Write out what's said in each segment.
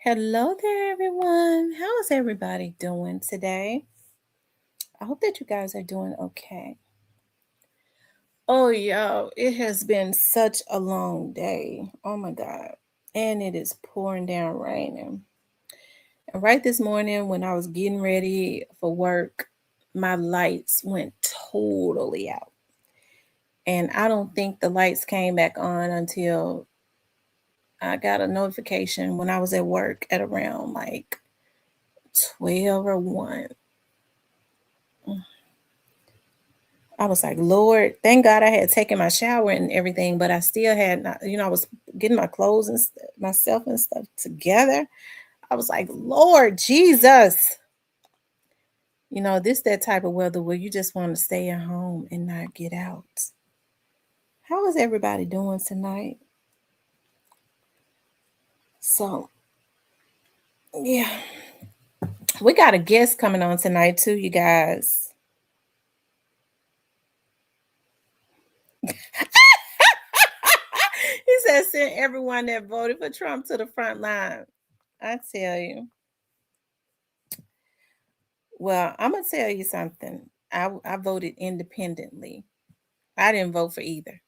Hello there, everyone. How is everybody doing today? I hope that you guys are doing okay. Oh, yo, it has been such a long day. Oh, my God. And it is pouring down raining. And right this morning, when I was getting ready for work, my lights went totally out. And I don't think the lights came back on until I got a notification when I was at work at around like 12 or 1. I was like, Lord, thank God I had taken my shower and everything, but I still had not, I was getting my clothes and myself and stuff together. I was like, Lord Jesus, this that type of weather where you just want to stay at home and not get out. How is everybody doing tonight? So, yeah, we got a guest coming on tonight too, you guys. He said, send everyone that voted for Trump to the front line. I tell you. Well, I'm gonna tell you something. I voted independently. I didn't vote for either.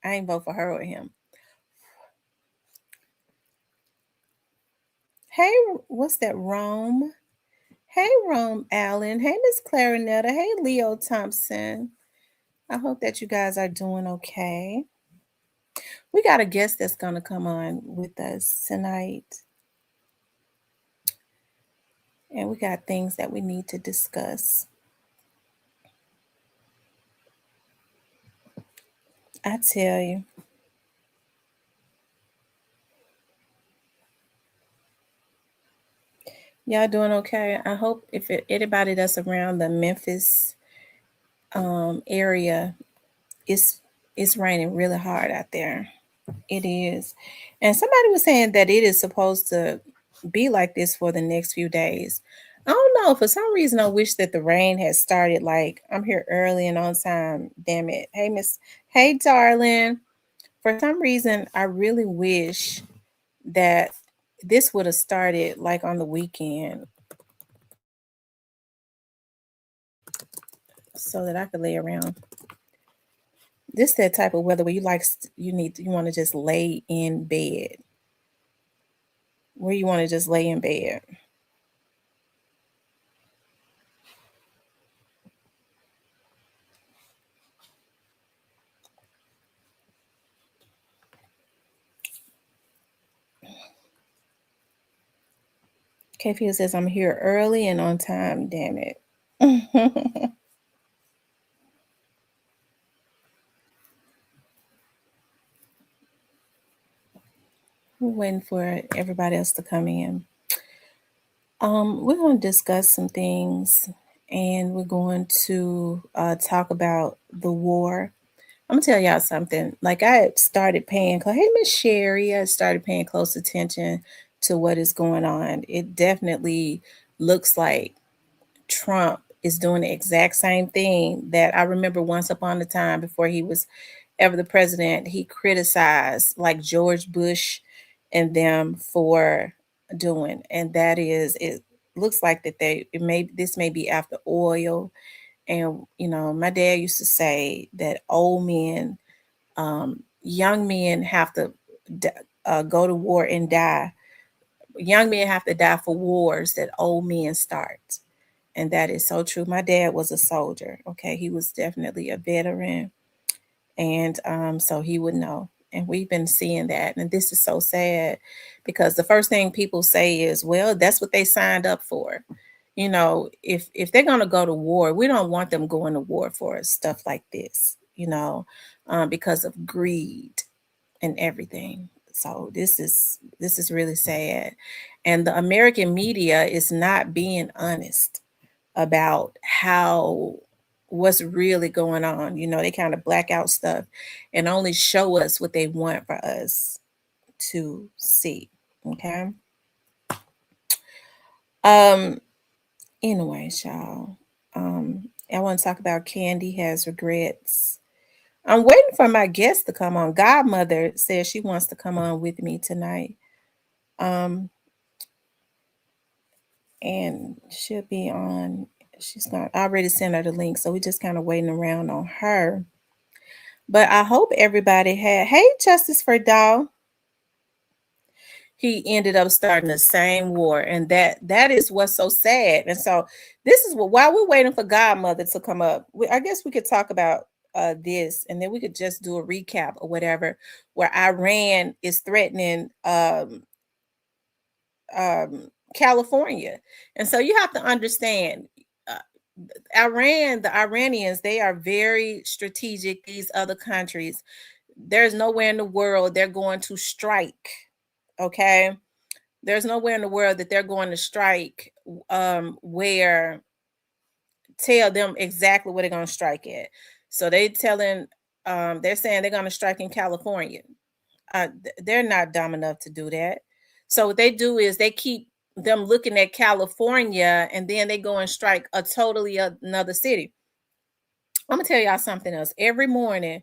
I ain't vote for her or him. Hey, what's that? Rome. Hey, Rome Allen. Hey, Miss Clarinetta. Hey, Leo Thompson. I hope that you guys are doing okay. We got a guest that's gonna come on with us tonight, and we got things that we need to discuss. I tell you. Y'all doing okay? I hope if anybody that's around the Memphis area, it's it's raining really hard out there. It is, and somebody was saying that it is supposed to be like this for the next few days. I don't know. For some reason, I wish that the rain had started. Like I'm here early and on time. Damn it! Hey, Miss. Hey, darling. For some reason, I really wish that this would have started like on the weekend so that I could lay around. This that type of weather where you want to just lay in bed. Where you want to just lay in bed. Kfield says I'm here early and on time. Damn it. We're waiting for everybody else to come in. We're going to discuss some things, and we're going to talk about the war. I'm gonna tell y'all something. Like I had started hey Miss Sherry, I started paying close attention to what is going on. It definitely looks like Trump is doing the exact same thing that I remember once upon a time before he was ever the president. He criticized like George Bush and them for doing, and that is it looks like that this may be after oil. And my dad used to say that old men, young men have to go to war and die. Young men have to die for wars that old men start. And that is so true. My dad was a soldier. Okay. He was definitely a veteran. And so he would know. And we've been seeing that. And this is so sad because the first thing people say is, well, that's what they signed up for. If they're going to go to war, we don't want them going to war for stuff like this, because of greed and everything. So this is really sad. And the American media is not being honest about how what's really going on. They kind of black out stuff and only show us what they want for us to see. Okay. Um, anyways, y'all. I want to talk about Kandi has regrets. I'm waiting for my guest to come on. Godmother says she wants to come on with me tonight. Um, and she'll be on. She's gonna I already sent her the link, so we just kind of waiting around on her. But I hope everybody had. Hey, Justice for Doll. He ended up starting the same war, and that is what's so sad. And so this is what while we're waiting for Godmother to come up, I guess we could talk about this, and then we could just do a recap or whatever, where Iran is threatening California. And so you have to understand, uh, the Iranians, they are very strategic. These other countries, there's nowhere in the world they're going to strike. Okay, there's nowhere in the world that they're going to strike where tell them exactly where they're going to strike at. So they're saying they're going to strike in California. They're not dumb enough to do that. So what they do is they keep them looking at California, and then they go and strike a totally another city. I'm gonna tell y'all something else. Every morning,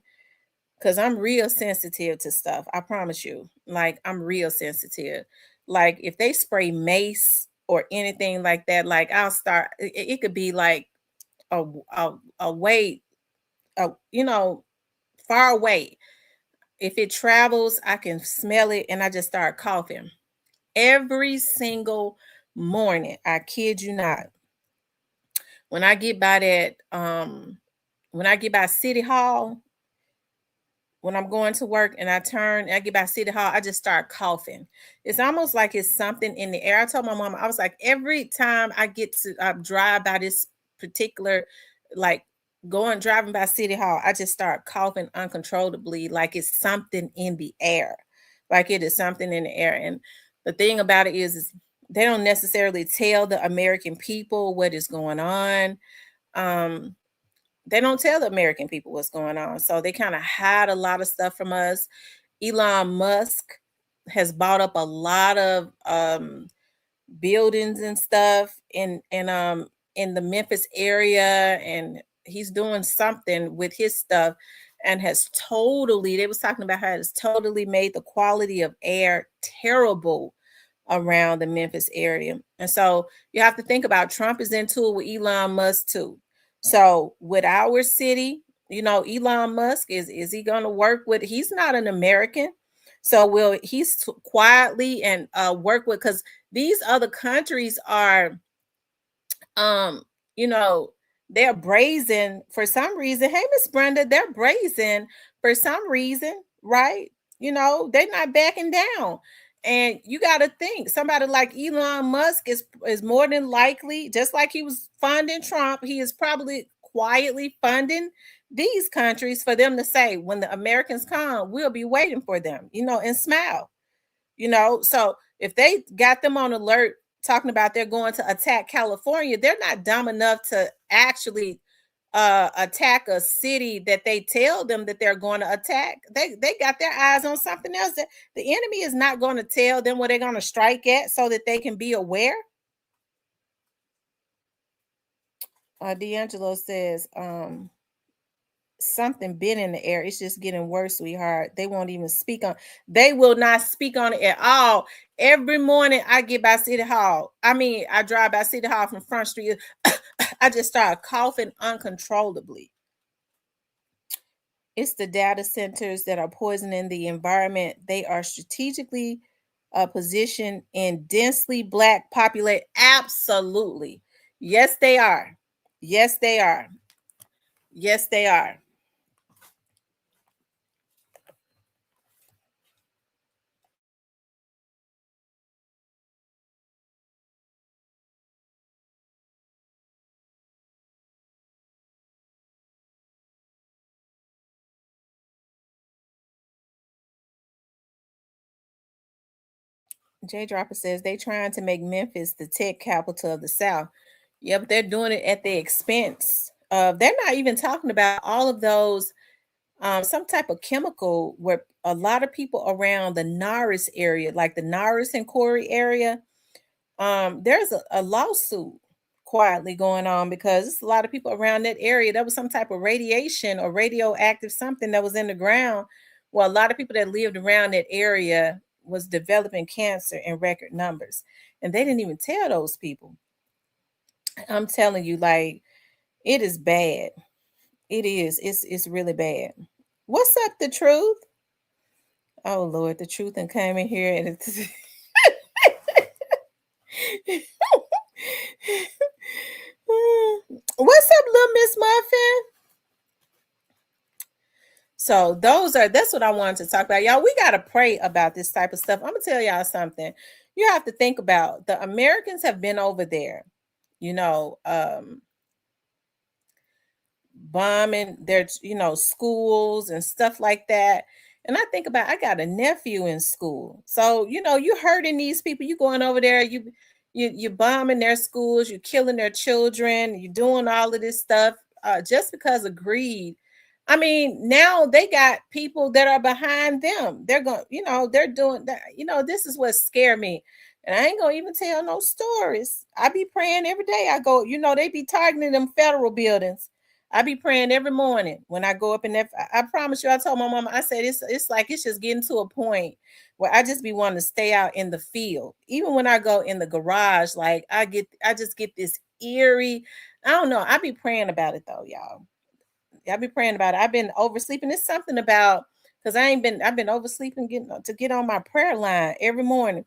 because I'm real sensitive to stuff. I promise you. Like, I'm real sensitive. Like, if they spray mace or anything like that, like I'll start. It could be like a way, you know, far away. If it travels, I can smell it, and I just start coughing every single morning. I kid you not. When I get by when I get by City Hall, when I'm going to work and I get by City Hall, I just start coughing. It's almost like it's something in the air. I told my mom, I was like, every time I get to drive by this particular, like driving by City Hall, I just start coughing uncontrollably, like it's something in the air, like it is something in the air. And the thing about it is they don't necessarily tell the American people what is going on. Um, they don't tell the American people what's going on. So they kind of hide a lot of stuff from us. Elon Musk has bought up a lot of buildings and stuff in the Memphis area, and he's doing something with his stuff, and has totally, they was talking about how it's totally made the quality of air terrible around the Memphis area. And so you have to think about, Trump is into it with Elon Musk too. So with our city, Elon Musk, is he going to work with, he's not an American. So will he's quietly and work with, because these other countries are um you know they're brazen for some reason. Hey, Miss Brenda, they're brazen for some reason, right? They're not backing down. And you got to think, somebody like Elon Musk is more than likely, just like he was funding Trump, he is probably quietly funding these countries for them to say, when the Americans come, we'll be waiting for them, and smile. So if they got them on alert talking about they're going to attack California, they're not dumb enough to actually attack a city that they tell them that they're going to attack. They got their eyes on something else. That the enemy is not going to tell them where they're going to strike at so that they can be aware. D'Angelo says, something been in the air. It's just getting worse, sweetheart. They won't even speak on. They will not speak on it at all. Every morning I get by City Hall. I drive by City Hall from Front Street. I just start coughing uncontrollably. It's the data centers that are poisoning the environment. They are strategically positioned in densely Black populate. Absolutely. Yes, they are. Yes, they are. Yes, they are. J Dropper says they trying to make Memphis the tech capital of the South. Yeah, but they're doing it at the expense of, they're not even talking about all of those, some type of chemical where a lot of people around the Norris area, like the Norris and Corey area, there's a lawsuit quietly going on because there's a lot of people around that area. There was some type of radiation or radioactive something that was in the ground. Well, a lot of people that lived around that area was developing cancer in record numbers, and they didn't even tell those people. I'm telling you, like, it is bad. It is. It's really bad. What's up, the truth? Oh Lord, the truth and came in here and it's what's up, little Miss Muffin? So that's what I wanted to talk about. Y'all, we gotta pray about this type of stuff. I'm gonna tell y'all something. You have to think about the Americans have been over there, you know, bombing their schools and stuff like that. And I think about, I got a nephew in school, so you hurting these people. You going over there, you bombing their schools, you killing their children, you doing all of this stuff just because of greed. I mean, now they got people that are behind them. They're going, they're doing that. This is what scared me. And I ain't gonna even tell no stories. I be praying every day. I go, they be targeting them federal buildings. I be praying every morning when I go up in there. I promise you, I told my mama, I said it's like it's just getting to a point where I just be wanting to stay out in the field. Even when I go in the garage, like I just get this eerie. I don't know. I be praying about it though, y'all. I be praying about it. I've been oversleeping. It's something about because I've been oversleeping getting to get on my prayer line every morning.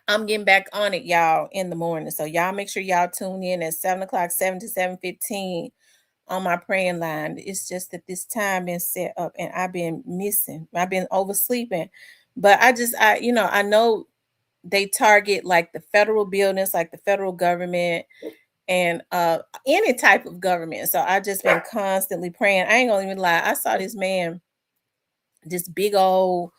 I'm getting back on it, y'all, in the morning. So y'all make sure y'all tune in at 7 o'clock, 7 to 7:15 on my praying line. It's just that this time been set up and I've been missing. I've been oversleeping. But I know they target like the federal buildings, like the federal government and any type of government. So I just been constantly praying. I ain't gonna even lie. I saw this man, this big old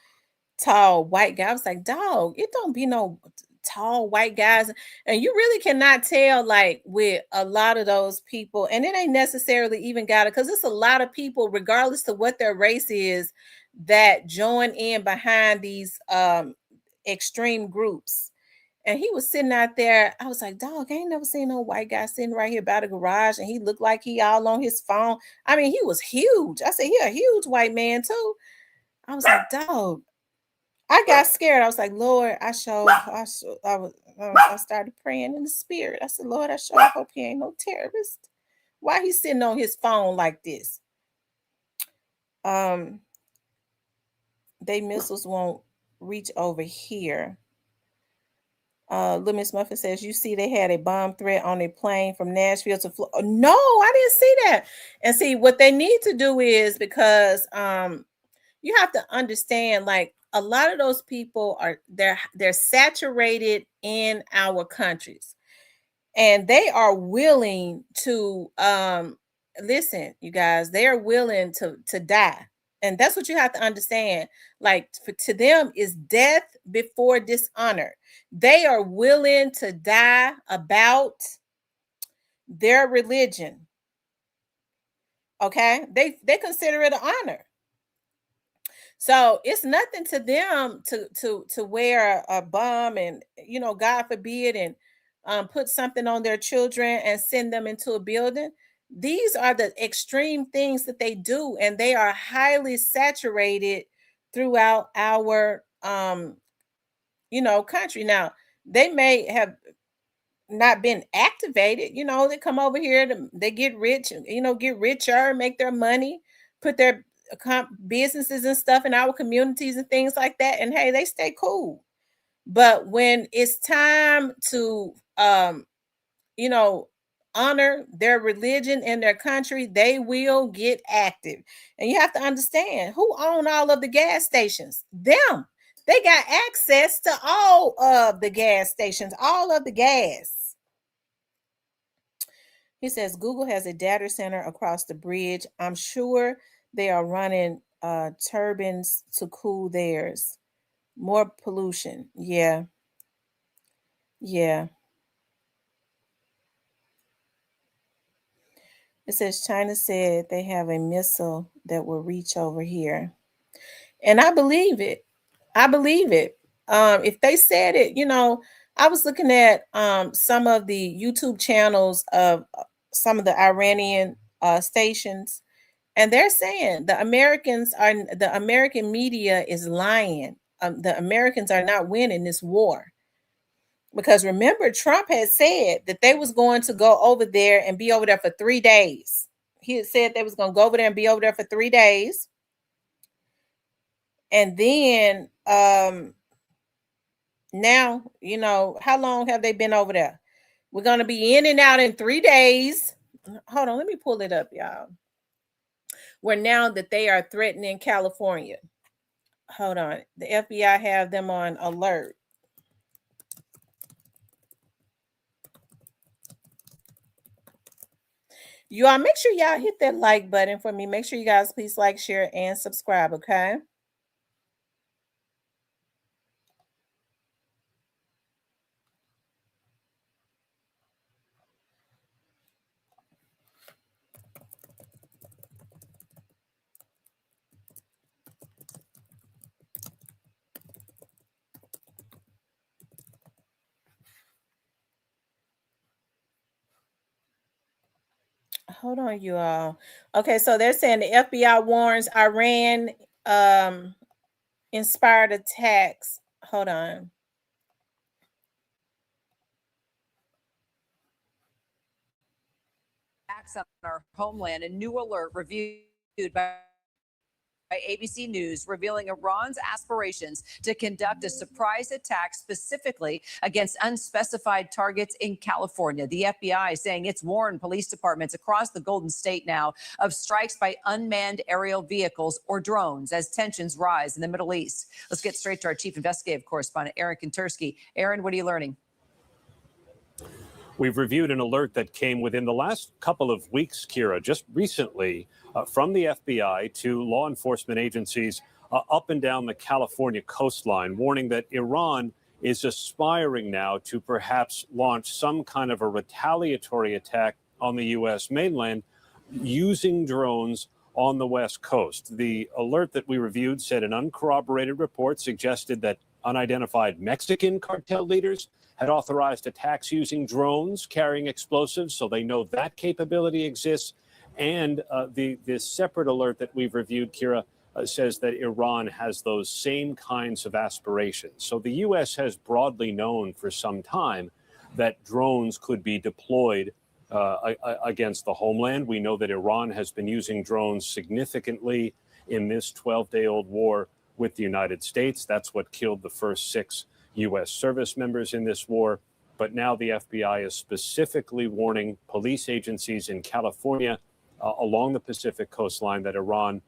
tall white guy. I was like, dog, it don't be no tall white guys. And you really cannot tell, like, with a lot of those people, and it ain't necessarily even got it because it's a lot of people, regardless to what their race is, that join in behind these extreme groups. And he was sitting out there. I was like, dog, I ain't never seen no white guy sitting right here by the garage. And he looked like he all on his phone. I mean, he was huge. I said, he a huge white man too. I was like, dog, I got scared. I was like, Lord, I started praying in the spirit. I said, Lord, I sure hope he ain't no terrorist. Why he sitting on his phone like this? Um, they missiles won't reach over here. Little Miss Muffin says, you see, they had a bomb threat on a plane from Nashville to Florida. No, I didn't see that. And see, what they need to do is because you have to understand, like, a lot of those people they're saturated in our countries, and they are willing to listen, you guys, they are willing to die. And that's what you have to understand. Like, to them is death before dishonor. They are willing to die about their religion. Okay, they consider it an honor. So it's nothing to them to wear a bomb and God forbid, and put something on their children and send them into a building. These are the extreme things that they do, and they are highly saturated throughout our country. Now, they may have not been activated. They come over here they get rich, get richer, make their money, put their businesses and stuff in our communities and things like that, and hey, they stay cool. But when it's time to you know honor their religion and their country, they will get active. And you have to understand, who own all of the gas stations? Them. They got access to all of the gas stations, all of the gas. He says Google has a data center across the bridge. I'm sure they are running turbines to cool theirs. More pollution. Yeah. Yeah. It says China said they have a missile that will reach over here. And I believe it. I believe it. If they said it, I was looking at some of the YouTube channels of some of the Iranian stations, and they're saying the American media is lying. The Americans are not winning this war. Because remember, Trump had said that they was going to go over there and be over there for 3 days. He had said they was going to go over there and be over there for 3 days. And then now, how long have they been over there? We're going to be in and out in 3 days. Hold on, let me pull it up, y'all. Where now that they are threatening California. Hold on. The FBI have them on alert. You all make sure y'all hit that like button for me. Make sure you guys please like, share, and subscribe, okay? Hold on, you all. Okay, so they're saying the FBI warns Iran inspired attacks. Hold on. Attacks on our homeland, a new alert reviewed by ABC News revealing Iran's aspirations to conduct a surprise attack specifically against unspecified targets in California. The FBI saying it's warned police departments across the Golden State now of strikes by unmanned aerial vehicles or drones as tensions rise in the Middle East. Let's get straight to our chief investigative correspondent, Aaron Kontersky. Aaron, what are you learning? We've reviewed an alert that came within the last couple of weeks, Kira, just recently from the FBI to law enforcement agencies up and down the California coastline, warning that Iran is aspiring now to perhaps launch some kind of a retaliatory attack on the U.S. mainland using drones on the West Coast. The alert that we reviewed said an uncorroborated report suggested that unidentified Mexican cartel leaders had authorized attacks using drones carrying explosives, so they know that capability exists. And this separate alert that we've reviewed, Kira, says that Iran has those same kinds of aspirations. So the U.S. has broadly known for some time that drones could be deployed against the homeland. We know that Iran has been using drones significantly in this 12-day-old war with the United States. That's what killed the first 6 U.S. service members in this war. But now the FBI is specifically warning police agencies in California along the Pacific coastline that Iran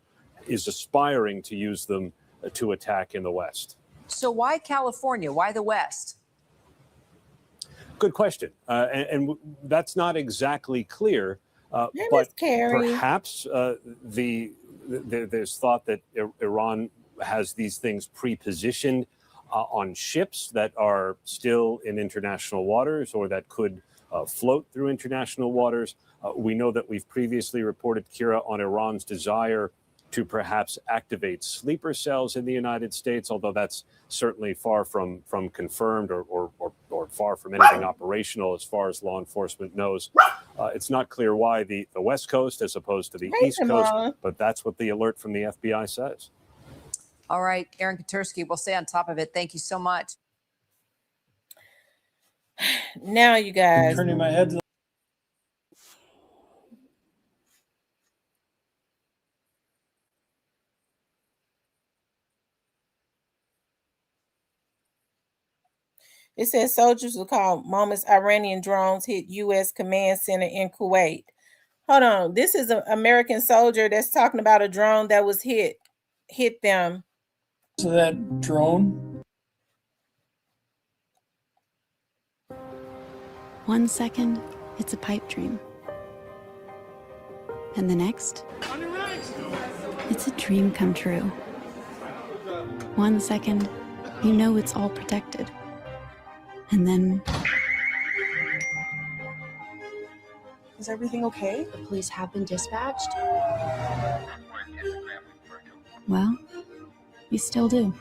is aspiring to use them to attack in the West. So why California? Why the West? Good question. And that's not exactly clear. But perhaps there's thought that Iran has these things pre-positioned on ships that are still in international waters or that could float through international waters. We know that we've previously reported, Kira, on Iran's desire to perhaps activate sleeper cells in the United States, although that's certainly far from confirmed or far from anything operational as far as law enforcement knows. It's not clear why the West Coast as opposed to the East Coast, but that's what the alert from the FBI says. All right, Aaron Kontersky, we'll stay on top of it. Thank you so much. Now, you guys. I'm turning my head. It says soldiers will call moments Iranian drones hit U.S. command center in Kuwait. Hold on. This is an American soldier that's talking about a drone that was hit them. So that drone? 1 second, it's a pipe dream. And the next, it's a dream come true. 1 second, you know it's all protected. And then... Is everything okay? The police have been dispatched? Well, we still do.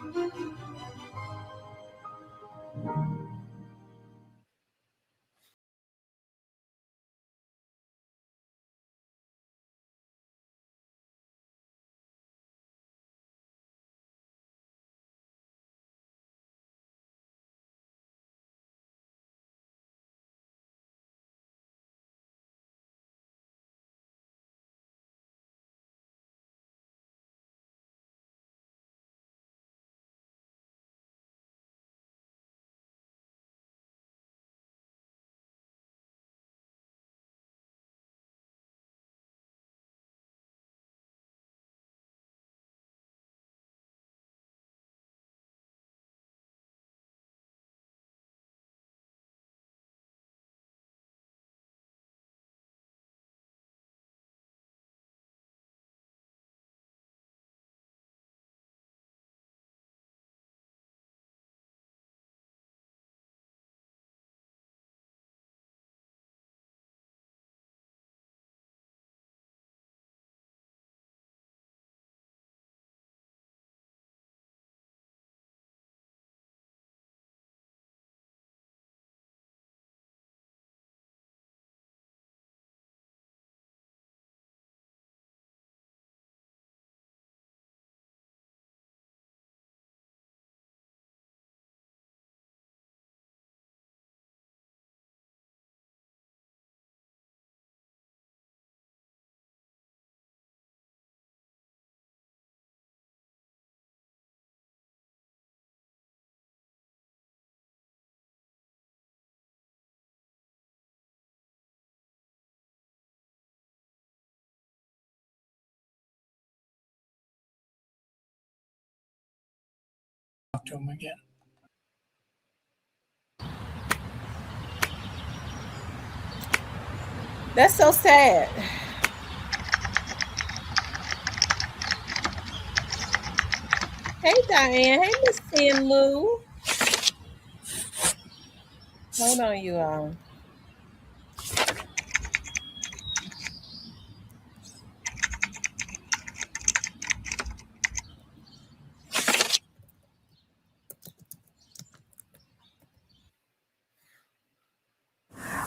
talk to him again. That's so sad. Hey, Diane. Hey, Miss Tin Lou. Hold on, you all.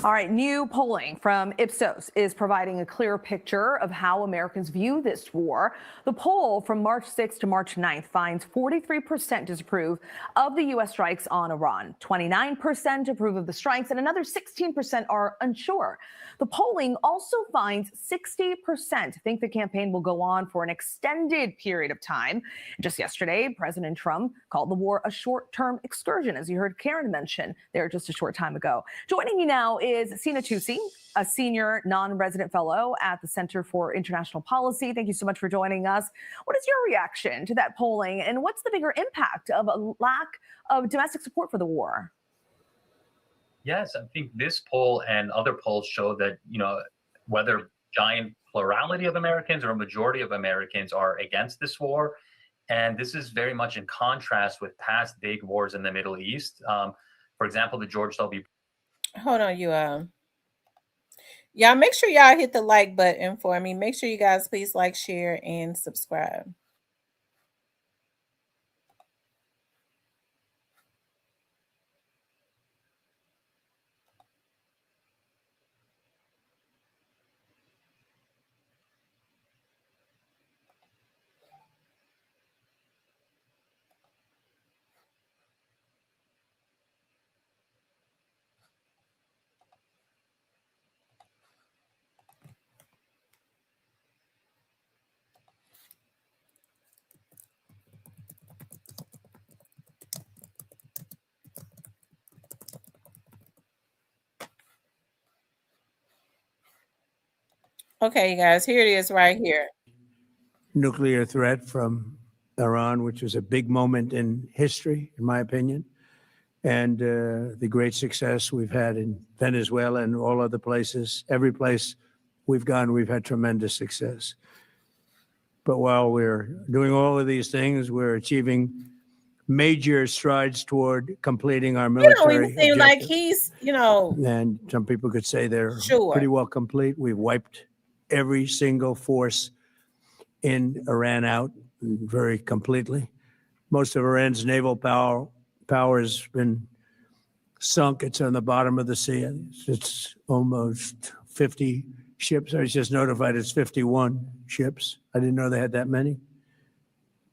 All right, new polling from Ipsos is providing a clear picture of how Americans view this war. The poll from March 6th to March 9th finds 43% disapprove of the U.S. strikes on Iran, 29% approve of the strikes, and another 16% are unsure. The polling also finds 60% think the campaign will go on for an extended period of time. Just yesterday, President Trump called the war a short-term excursion, as you heard Karen mention there just a short time ago. Joining me now is Sina Tusi, a senior non-resident fellow at the Center for International Policy. Thank you so much for joining us. What is your reaction to that polling, and what's the bigger impact of a lack of domestic support for the war? Yes, I think this poll and other polls show that, whether giant plurality of Americans or a majority of Americans are against this war. And this is very much in contrast with past big wars in the Middle East. For example, the George W. Hold on, you all. Y'all make sure y'all hit the like button for me. Make sure you guys please like, share, and subscribe. Okay, you guys, here it is right here. Nuclear threat from Iran, which was a big moment in history, in my opinion, and the great success we've had in Venezuela and all other places. Every place we've gone, we've had tremendous success. But while we're doing all of these things, we're achieving major strides toward completing our military You don't even seem like objectives. he's, And some people could say they're Sure. pretty well complete. We've wiped every single force in Iran out very completely. Most of Iran's naval power has been sunk. It's on the bottom of the sea. It's almost 50 ships. I was just notified it's 51 ships. I didn't know they had that many.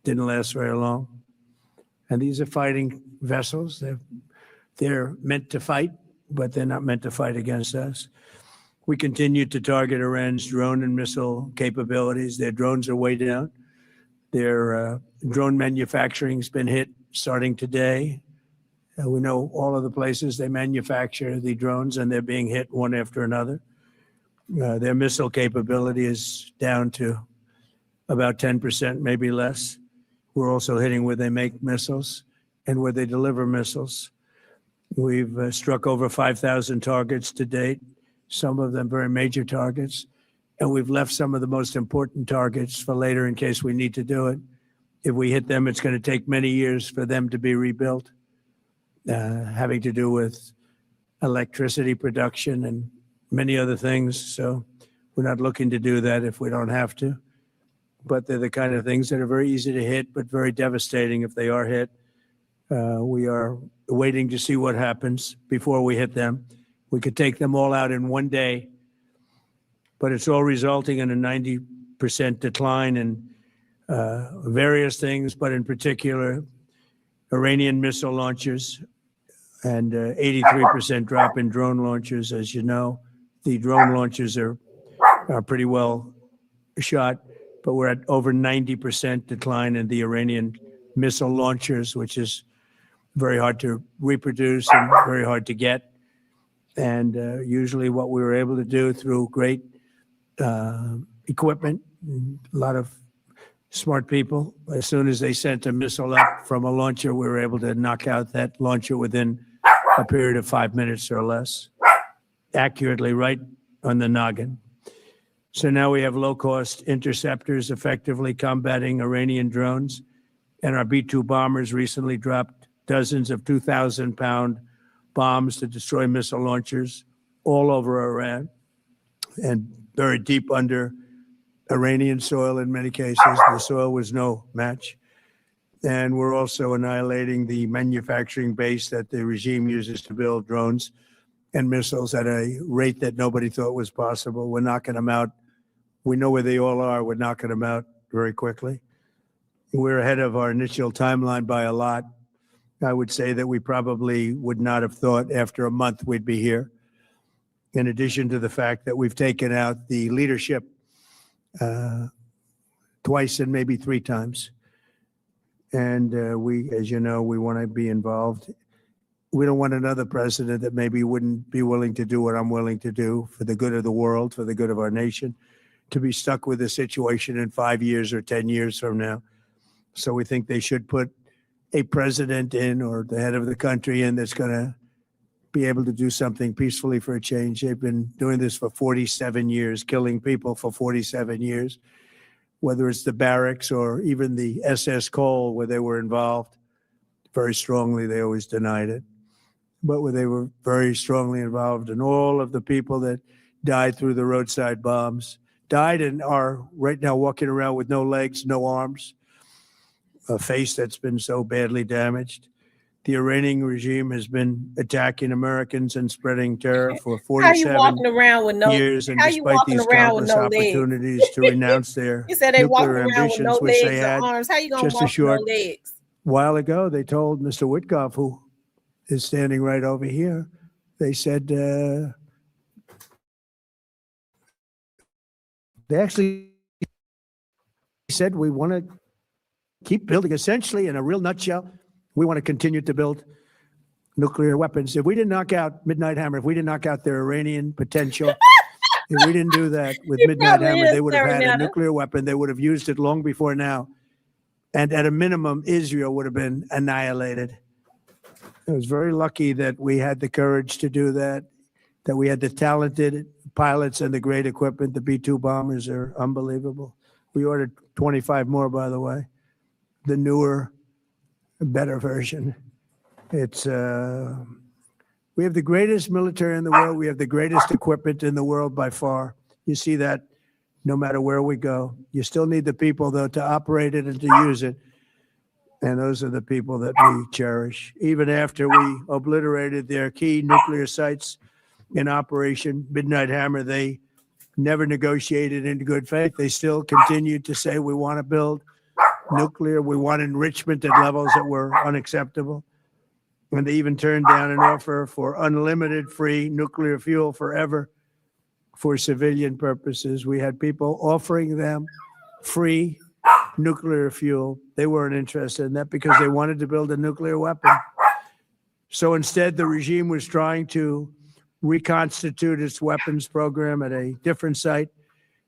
Didn't last very long. And these are fighting vessels. They're meant to fight, but they're not meant to fight against us. We continue to target Iran's drone and missile capabilities. Their drones are way down. Their drone manufacturing's been hit starting today. We know all of the places they manufacture the drones, and they're being hit one after another. Their missile capability is down to about 10%, maybe less. We're also hitting where they make missiles and where they deliver missiles. We've struck over 5,000 targets to date, some of them very major targets, and we've left some of the most important targets for later in case we need to do it. If we hit them, it's going to take many years for them to be rebuilt, having to do with electricity production and many other things. So we're not looking to do that if we don't have to. But they're the kind of things that are very easy to hit, but very devastating if they are hit. We are waiting to see what happens before we hit them. We could take them all out in one day, but it's all resulting in a 90% decline in various things, but in particular, Iranian missile launchers and 83% drop in drone launchers. As you know, the drone launchers are pretty well shot, but we're at over 90% decline in the Iranian missile launchers, which is very hard to reproduce and very hard to get. And usually what we were able to do through great equipment, a lot of smart people. As soon as they sent a missile up from a launcher, we were able to knock out that launcher within a period of 5 minutes or less, accurately right on the noggin. So now we have low-cost interceptors effectively combating Iranian drones, and our B-2 bombers recently dropped dozens of 2,000-pound bombs to destroy missile launchers all over Iran and buried deep under Iranian soil in many cases. The soil was no match. And we're also annihilating the manufacturing base that the regime uses to build drones and missiles at a rate that nobody thought was possible. We're knocking them out. We know where they all are. We're knocking them out very quickly. We're ahead of our initial timeline by a lot. I would say that we probably would not have thought after a month we'd be here. In addition to the fact that we've taken out the leadership twice and maybe 3 times. And we, as you know, we want to be involved. We don't want another president that maybe wouldn't be willing to do what I'm willing to do for the good of the world, for the good of our nation, to be stuck with a situation in 5 years or 10 years from now. So we think they should put a president in, or the head of the country in, that's going to be able to do something peacefully for a change. They've been doing this for 47 years, killing people for 47 years, whether it's the barracks or even the SS Cole where they were involved. Very strongly, they always denied it. But where they were very strongly involved, and all of the people that died through the roadside bombs died and are right now walking around with no legs, no arms, a face that's been so badly damaged. The Iranian regime has been attacking Americans and spreading terror for 47 years, and despite these countless opportunities to renounce their nuclear ambitions, which they had just a short while ago, they told Mr. Witkoff, who is standing right over here, they said, they actually said, we want to keep building. Essentially, in a real nutshell, we want to continue to build nuclear weapons. If we didn't knock out Midnight Hammer, if we didn't knock out their Iranian potential, if we didn't do that with Midnight Hammer, they would have had a nuclear weapon. They would have used it long before now. And at a minimum, Israel would have been annihilated. I was very lucky that we had the courage to do that, that we had the talented pilots and the great equipment. The B-2 bombers are unbelievable. We ordered 25 more, by the way. The newer, better version. It's we have the greatest military in the world. We have the greatest equipment in the world by far. You see that no matter where we go. You still need the people, though, to operate it and to use it. And those are the people that we cherish. Even after we obliterated their key nuclear sites in Operation Midnight Hammer, they never negotiated in good faith. They still continued to say, we want to build nuclear. We want enrichment at levels that were unacceptable. And they even turned down an offer for unlimited free nuclear fuel forever for civilian purposes. We had people offering them free nuclear fuel. They weren't interested in that because they wanted to build a nuclear weapon. So instead, the regime was trying to reconstitute its weapons program at a different site.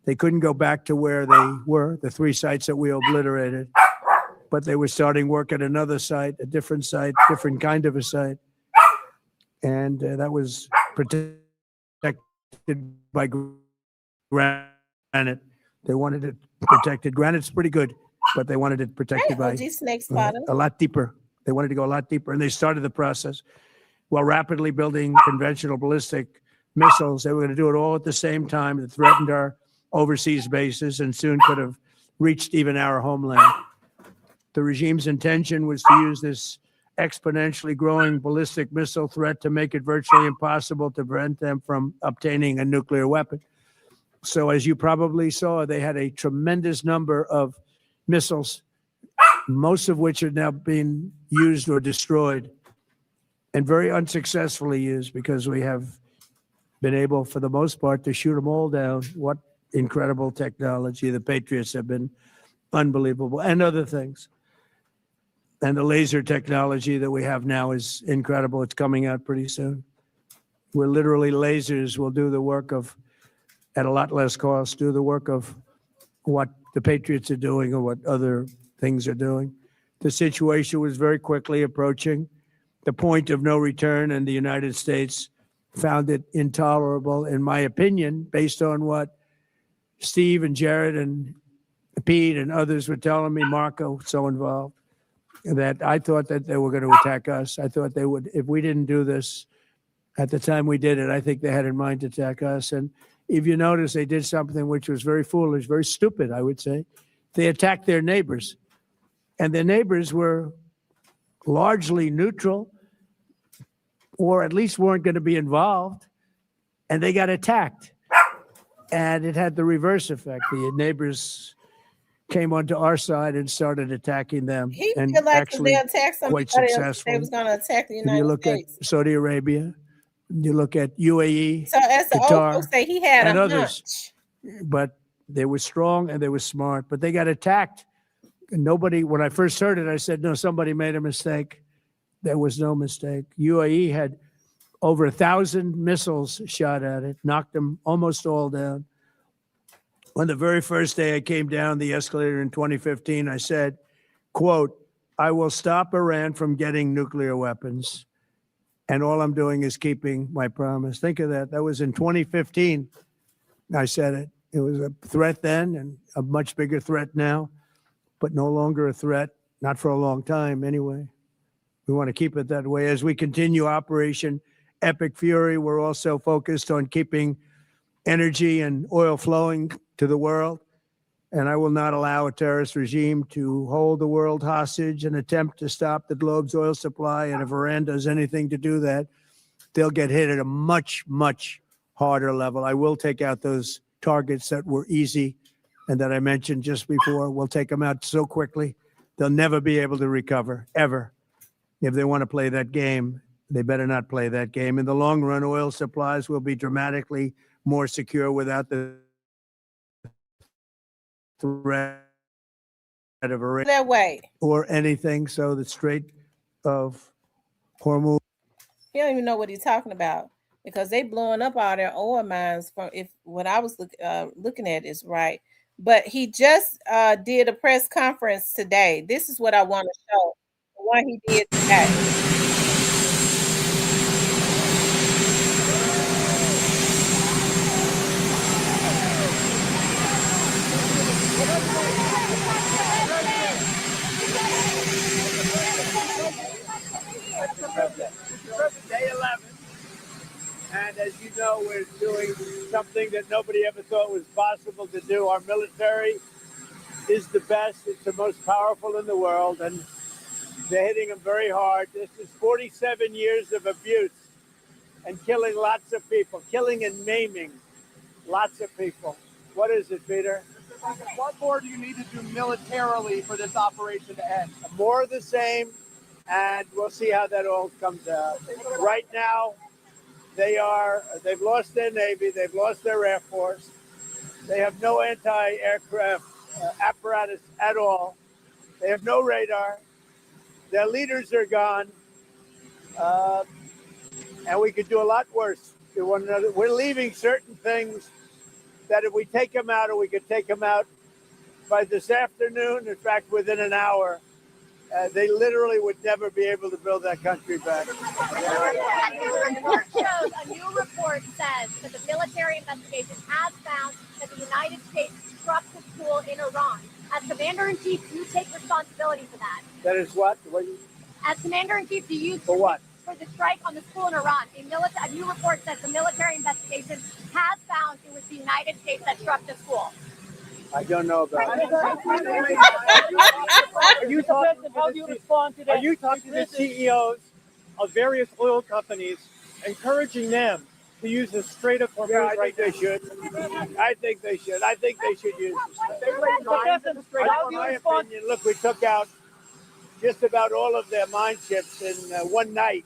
They couldn't go back to where they were, the 3 sites that we obliterated, but they were starting work at another site, a different site, different kind of a site. And that was protected by granite. They wanted it protected. Granite's pretty good, but they wanted it protected by a lot deeper. They wanted to go a lot deeper, and they started the process while rapidly building conventional ballistic missiles. They were going to do it all at the same time. It threatened our overseas bases and soon could have reached even our homeland. The regime's intention was to use this exponentially growing ballistic missile threat to make it virtually impossible to prevent them from obtaining a nuclear weapon. So as you probably saw, they had a tremendous number of missiles, most of which are now being used or destroyed, and very unsuccessfully used because we have been able, for the most part, to shoot them all down. What incredible technology. The Patriots have been unbelievable, and other things. And the laser technology that we have now is incredible. It's coming out pretty soon. Where literally lasers will do the work of, at a lot less cost, do the work of what the Patriots are doing or what other things are doing. The situation was very quickly approaching the point of no return, and the United States found it intolerable, in my opinion, based on what Steve and Jared and Pete and others were telling me, Marco, so involved, that I thought that they were going to attack us. I thought they would, if we didn't do this at the time we did it, I think they had in mind to attack us. And if you notice, they did something which was very foolish, very stupid, I would say. They attacked their neighbors, and their neighbors were largely neutral, or at least weren't going to be involved, and they got attacked. And it had the reverse effect. The neighbors came onto our side and started attacking them. He and feel like if actually they attacked quite somebody else, they successfully. was going to attack the If United you look States. at Saudi Arabia, you look at UAE, So as the old Qatar, folks say, he had and a others. hunch. But they were strong and they were smart, but they got attacked. And nobody, when I first heard it, I said, no, somebody made a mistake. There was no mistake. UAE had over 1,000 missiles shot at it, knocked them almost all down. On the very first day I came down the escalator in 2015, I said, quote, I will stop Iran from getting nuclear weapons. And all I'm doing is keeping my promise. Think of that. That was in 2015. I said it. It was a threat then and a much bigger threat now, but no longer a threat, not for a long time anyway. We want to keep it that way. As we continue Operation Epic Fury, we're also focused on keeping energy and oil flowing to the world. And I will not allow a terrorist regime to hold the world hostage and attempt to stop the globe's oil supply. And if Iran does anything to do that, they'll get hit at a much, much harder level. I will take out those targets that were easy and that I mentioned just before. We'll take them out so quickly, they'll never be able to recover, ever. If they want to play that game, they better not play that game. In the long run, oil supplies will be dramatically more secure without the threat of Iran That way. or anything. So the Strait of Hormuz. He don't even know what he's talking about because they blowing up all their oil mines. From if what I was looking at is right, but he just did a press conference today. This is what I want to show. The one he did today. Day 11. And as you know, we're doing something that nobody ever thought was possible to do. Our military is the best. It's the most powerful in the world. And they're hitting them very hard. This is 47 years of abuse and killing lots of people, killing and maiming lots of people. What is it, Peter? What more do you need to do militarily for this operation to end? More of the same, and we'll see how that all comes out. Right now, they've lost their Navy, they've lost their Air Force, they have no anti-aircraft apparatus at all, they have no radar, their leaders are gone, and we could do a lot worse to one another. We're leaving certain things that if we take them out, or we could take them out by this afternoon, in fact, within an hour, they literally would never be able to build that country back. A new report says that the military investigation has found that the United States struck the school in Iran. As Commander-in-Chief, do you take responsibility for that? That is what? As Commander-in-Chief, do you... For what? For the strike on the school in Iran. A new report says the military investigation has found it was the United States that struck the school. I don't know about it. Are you talking to the CEOs of various oil companies, encouraging them to use the Strait of Hormuz? Yeah, I think they should. I think they should. I think they should use it. In my opinion, look, we took out just about all of their mine ships in one night.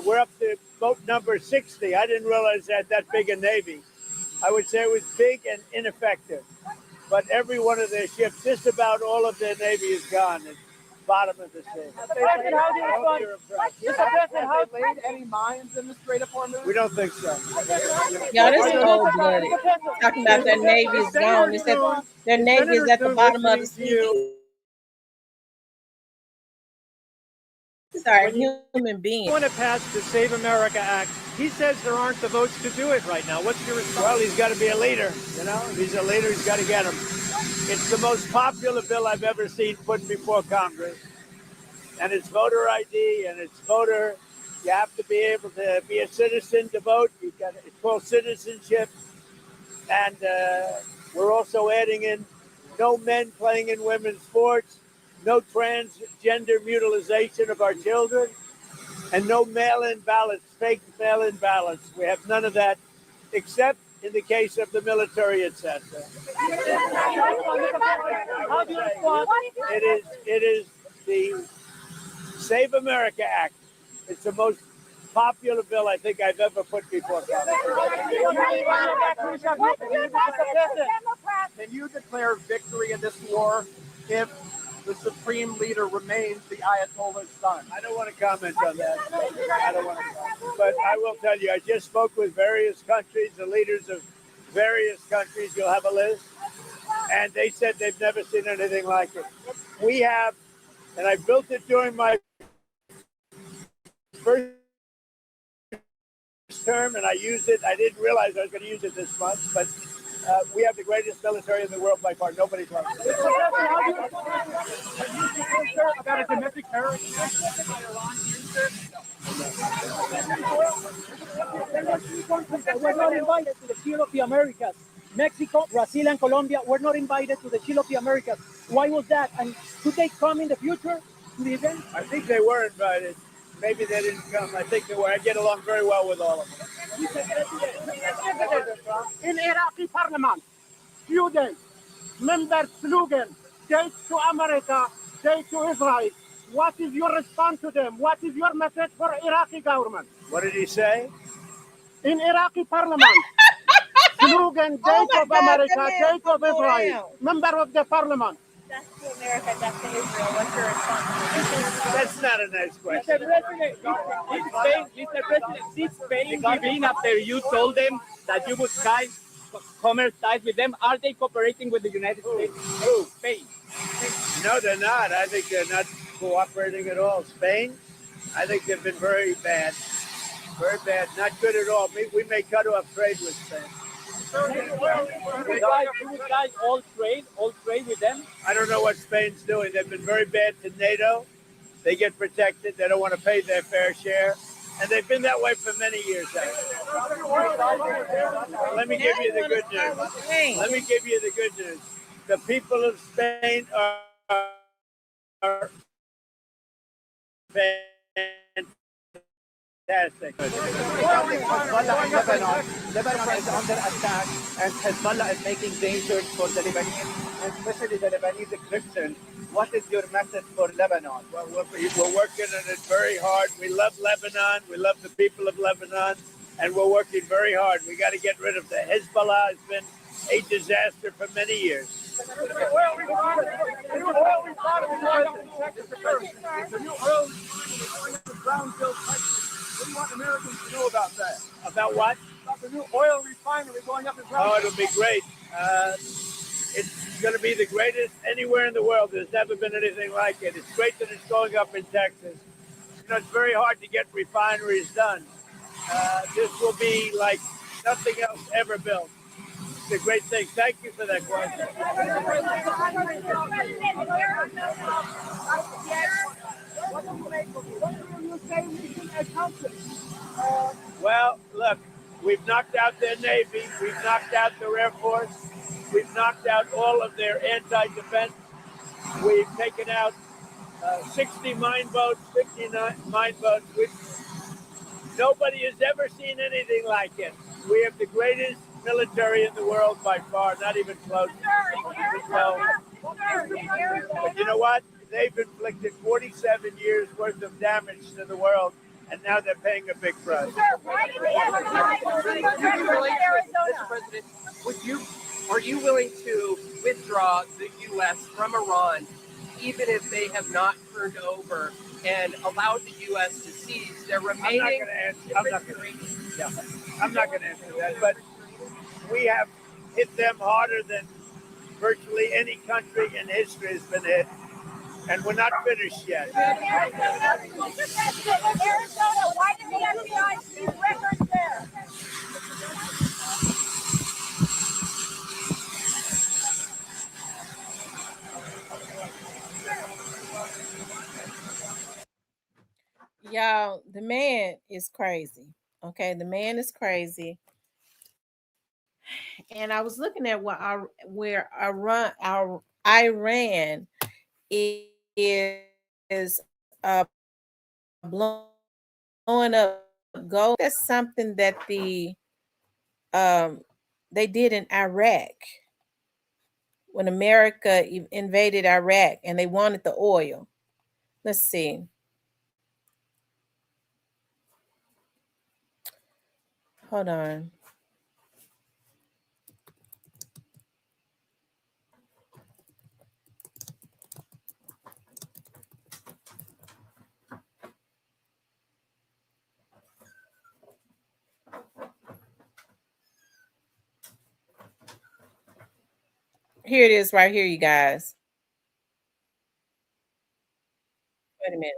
We're up to boat number 60. I didn't realize that big a Navy. I would say it was big and ineffective. But every one of their ships, just about all of their Navy is gone. And bottom of the sea. Mr. President, how do you respond? Mr. President, how laid any mines in the Strait of Hormuz? We don't think so. Y'all, this is cold blooded. Talking about their Navy is gone. They said their Navy is at the bottom of the sea. These are human beings. Want to pass the Save America Act. He says there aren't the votes to do it right now. What's your response? Well, he's got to be a leader. You know, if he's a leader, he's got to get him. It's the most popular bill I've ever seen put before Congress. And it's voter ID and it's voter. You have to be able to be a citizen to vote. It's called citizenship. And we're also adding in no men playing in women's sports, no transgender mutilization of our children, and no mail-in ballots, fake mail-in ballots. We have none of that, except in the case of the military, etc. It is the Save America Act. It's the most popular bill I think I've ever put before Congress. Can you declare victory in this war if the supreme leader remains the Ayatollah's son? I don't want to comment on that. I don't want to. But I will tell you, I just spoke with various countries, the leaders of various countries. You'll have a list. And they said they've never seen anything like it. We have, and I built it during my first term, and I used it. I didn't realize I was going to use it this much, but we have the greatest military in the world by far. Nobody's like it. About a domestic terrorist attack by Iran We're not invited to the Shield of the Americas. Mexico, Brazil, and Colombia were not invited to the Shield of the Americas. Why was that? And could they come in the future to the event? I think they were invited. Maybe they didn't come. I think they were. I get along very well with all of them. In Iraqi parliament, few days, member slogan, "Take to America, take to Israel." What is your response to them? What is your message for Iraqi government? What did he say? In Iraqi parliament, slogan, "Take of America, take of Israel." Member of the parliament. That's to America, that's to Israel. What's your response? That's not a nice question. Mr. President, did Spain give in after you told them that you would commerce ties with them? Are they cooperating with the United States? Who? Spain. No, they're not. I think they're not cooperating at all. Spain, I think they've been very bad. Very bad. Not good at all. We may cut off trade with Spain. You guys all trade with them? I don't know what Spain's doing. They've been very bad to NATO. They get protected. They don't want to pay their fair share. And they've been that way for many years. Let me give you the good news. Let me give you the good news. The people of Spain are fantastic. Lebanon is under attack, and Hezbollah is making danger for the Lebanese, and especially the Lebanese Christians. What is your message for Lebanon? Well, we're working on it very hard. We love Lebanon. We love the people of Lebanon, and we're working very hard. We got to get rid of the Hezbollah. Has been a disaster for many years. The new oil refinery Brownsville, Texas. What do you want Americans to know about that? About what? About the new oil refinery going up in Brownsville. Oh, it'll be great. It's going to be the greatest anywhere in the world. There's never been anything like it. It's great that it's going up in Texas. You know, it's very hard to get refineries done. This will be like nothing else ever built. It's a great thing. Thank you for that question. Well, look, we've knocked out their Navy. We've knocked out their Air Force. We've knocked out all of their anti-defense. We've taken out 60 mine boats, 59 mine boats. Nobody has ever seen anything like it. We have the greatest military in the world by far, not even close. But you know what? They've inflicted 47 years worth of damage to the world, and now they're paying a big price. Mr. President, are you willing to withdraw the U.S. from Iran even if they have not turned over and allowed the U.S. to seize their remaining. I'm not going to answer that, but we have hit them harder than virtually any country in history has been hit, and we're not finished yet. Mr. President, in Arizona, why did the FBI seize records there? Y'all, the man is crazy. Okay, the man is crazy. And I was looking at where Iran is blowing up gold. That's something that they did in Iraq when America invaded Iraq and they wanted the oil. Let's see. Hold on. Here it is right here, you guys. Wait a minute.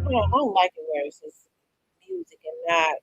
I don't like it where it's just music and not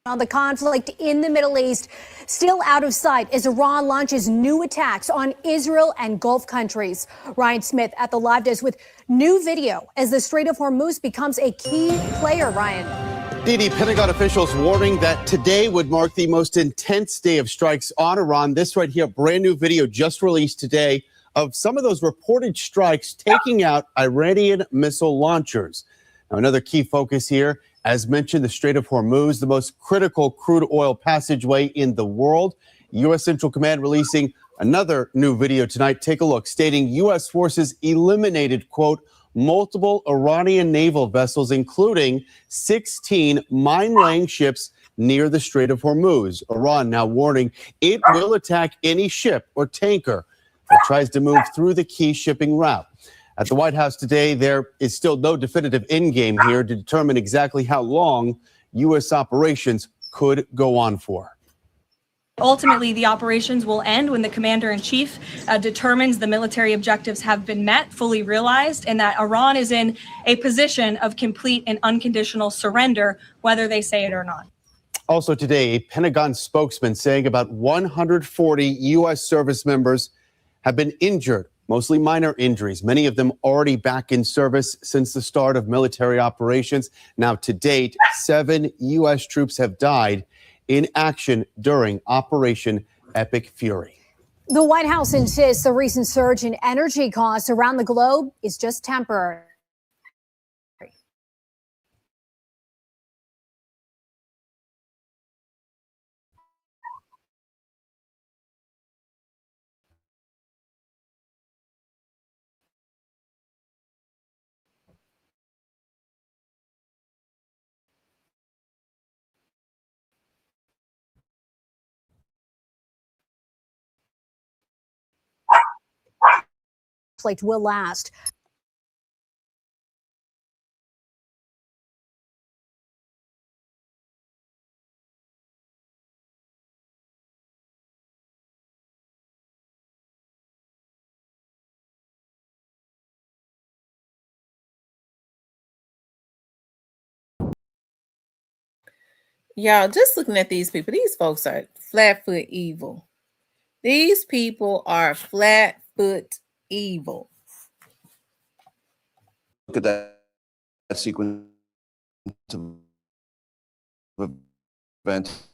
On the conflict in the Middle East, still out of sight as Iran launches new attacks on Israel and Gulf countries. Ryan Smith at the live desk with new video as the Strait of Hormuz becomes a key player. Ryan. Didi, Pentagon officials warning that today would mark the most intense day of strikes on Iran. This right here, brand new video just released today of some of those reported strikes taking out Iranian missile launchers. Now, another key focus here, as mentioned, the Strait of Hormuz, the most critical crude oil passageway in the world. U.S. Central Command releasing another new video tonight. Take a look, stating U.S. forces eliminated, quote, multiple Iranian naval vessels, including 16 mine-laying ships near the Strait of Hormuz. Iran now warning it will attack any ship or tanker that tries to move through the key shipping route. At the White House today, there is still no definitive endgame here to determine exactly how long U.S. operations could go on for. Ultimately, the operations will end when the commander-in-chief determines the military objectives have been met, fully realized, and that Iran is in a position of complete and unconditional surrender, whether they say it or not. Also today, a Pentagon spokesman saying about 140 U.S. service members have been injured, mostly minor injuries, many of them already back in service since the start of military operations. Now, to date, 7 U.S. troops have died in action during Operation Epic Fury. The White House insists the recent surge in energy costs around the globe is just temporary. Conflict will last. Y'all, just looking at these people, these folks are flat foot evil. These people are flat foot evil. Look at that sequence of events.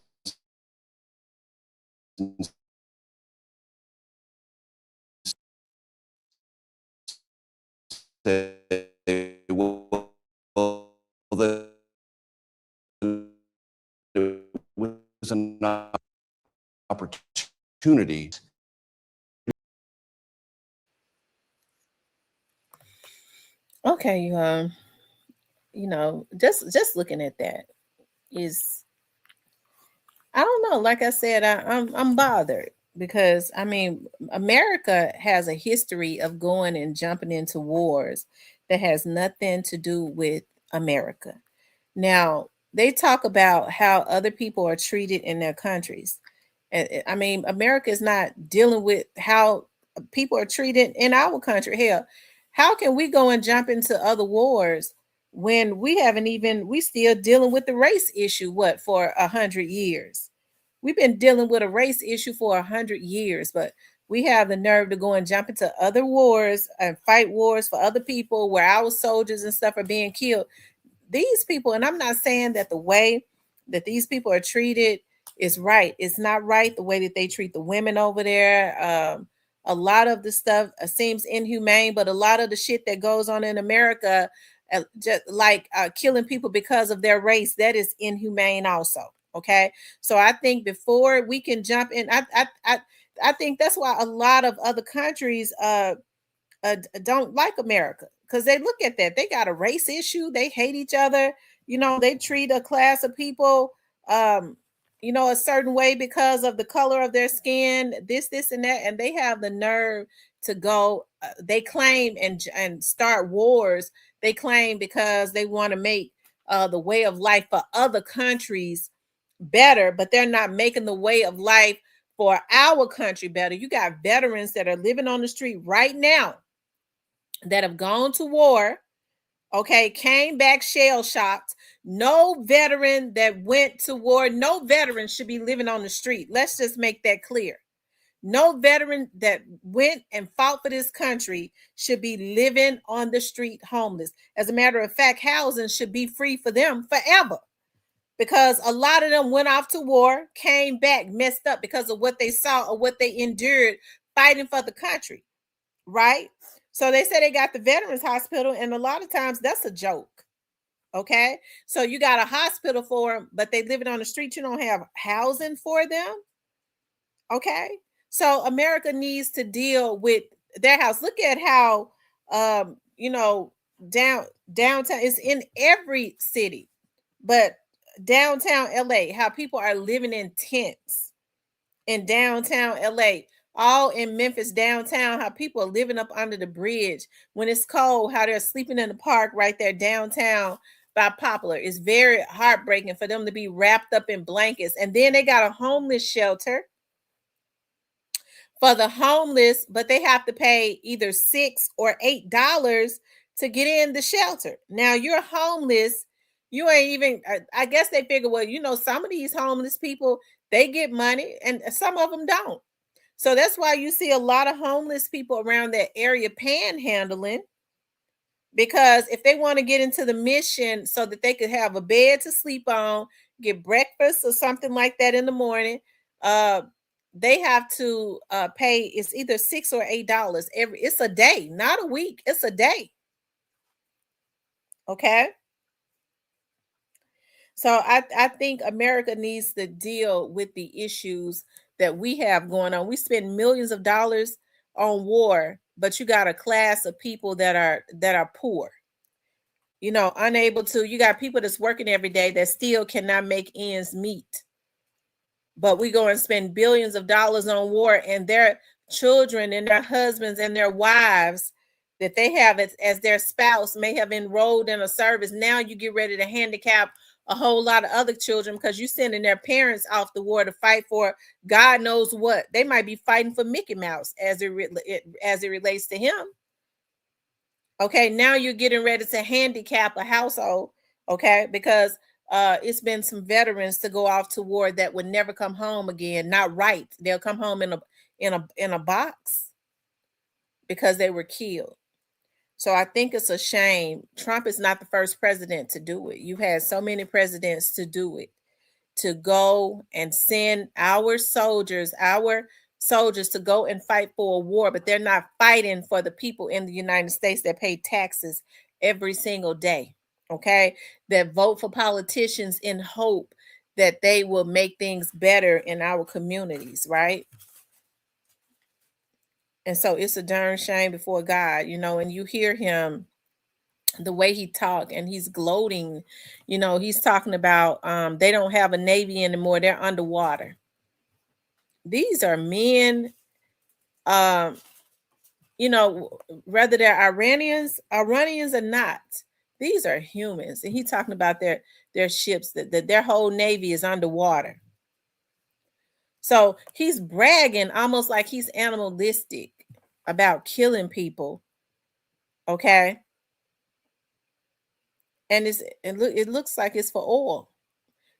Say, well, there was an opportunity. Okay, you know, just looking at that is, I don't know. Like I said, I'm bothered because I mean, America has a history of going and jumping into wars that has nothing to do with America. Now, they talk about how other people are treated in their countries. I mean, America is not dealing with how people are treated in our country. Hell, how can we go and jump into other wars when we still dealing with the race issue, what, for 100 years? We've been dealing with a race issue for 100 years, but we have the nerve to go and jump into other wars and fight wars for other people where our soldiers and stuff are being killed. These people, and I'm not saying that the way that these people are treated is right. It's not right the way that they treat the women over there. A lot of the stuff seems inhumane, but a lot of the shit that goes on in America, just like killing people because of their race, that is inhumane also. Okay, so I think before we can jump in, I think that's why a lot of other countries don't like America, because they look at that. They got a race issue. They hate each other. You know, they treat a class of people, you know, a certain way because of the color of their skin, this, and that. And they have the nerve to go, they claim and start wars. They claim because they want to make the way of life for other countries better, but they're not making the way of life for our country better. You got veterans that are living on the street right now that have gone to war, okay, came back shell shocked. No veteran that went to war, no veteran should be living on the street. Let's just make that clear. No veteran that went and fought for this country should be living on the street homeless. As a matter of fact, housing should be free for them forever, because a lot of them went off to war, came back messed up because of what they saw or what they endured fighting for the country, right? So they say they got the Veterans Hospital, and a lot of times that's a joke. Okay, so you got a hospital for them, but they living on the street. You don't have housing for them. Okay, so America needs to deal with their house. Look at how, you know, downtown is in every city, but downtown LA, how people are living in tents in downtown LA, all in Memphis downtown, how people are living up under the bridge when it's cold, how they're sleeping in the park right there downtown by Poplar. It's very heartbreaking for them to be wrapped up in blankets. And then they got a homeless shelter for the homeless, but they have to pay either $6 or $8 to get in the shelter. Now you're homeless. You ain't even, I guess they figure, well, you know, some of these homeless people, they get money and some of them don't. So that's why you see a lot of homeless people around that area panhandling, because if they want to get into the mission so that they could have a bed to sleep on, get breakfast or something like that in the morning, they have to pay, it's either $6 or $8 it's a day, not a week, it's a day. Okay. So I think America needs to deal with the issues that we have going on. We spend millions of dollars on war, but you got a class of people that are poor. You know, unable to, you got people that's working every day that still cannot make ends meet. But we go and spend billions of dollars on war, and their children and their husbands and their wives that they have as their spouse may have enrolled in a service. Now you get ready to handicap a whole lot of other children because you're sending their parents off the war to fight for God knows what. They might be fighting for Mickey Mouse as it relates to him. Okay, now you're getting ready to handicap a household, okay, because it's been some veterans to go off to war that would never come home again. Not right. They'll come home in a box because they were killed. So I think it's a shame. Trump is not the first president to do it. You've had so many presidents to do it, to go and send our soldiers to go and fight for a war, but they're not fighting for the people in the United States that pay taxes every single day, okay? That vote for politicians in hope that they will make things better in our communities, right? And so it's a darn shame before God, and you hear him, the way he talked, and he's gloating, he's talking about they don't have a navy anymore, they're underwater. These are men, whether they're Iranians or not, these are humans. And he's talking about their ships, that their whole navy is underwater. So he's bragging almost like he's animalistic about killing people. Okay. And it looks like it's for oil.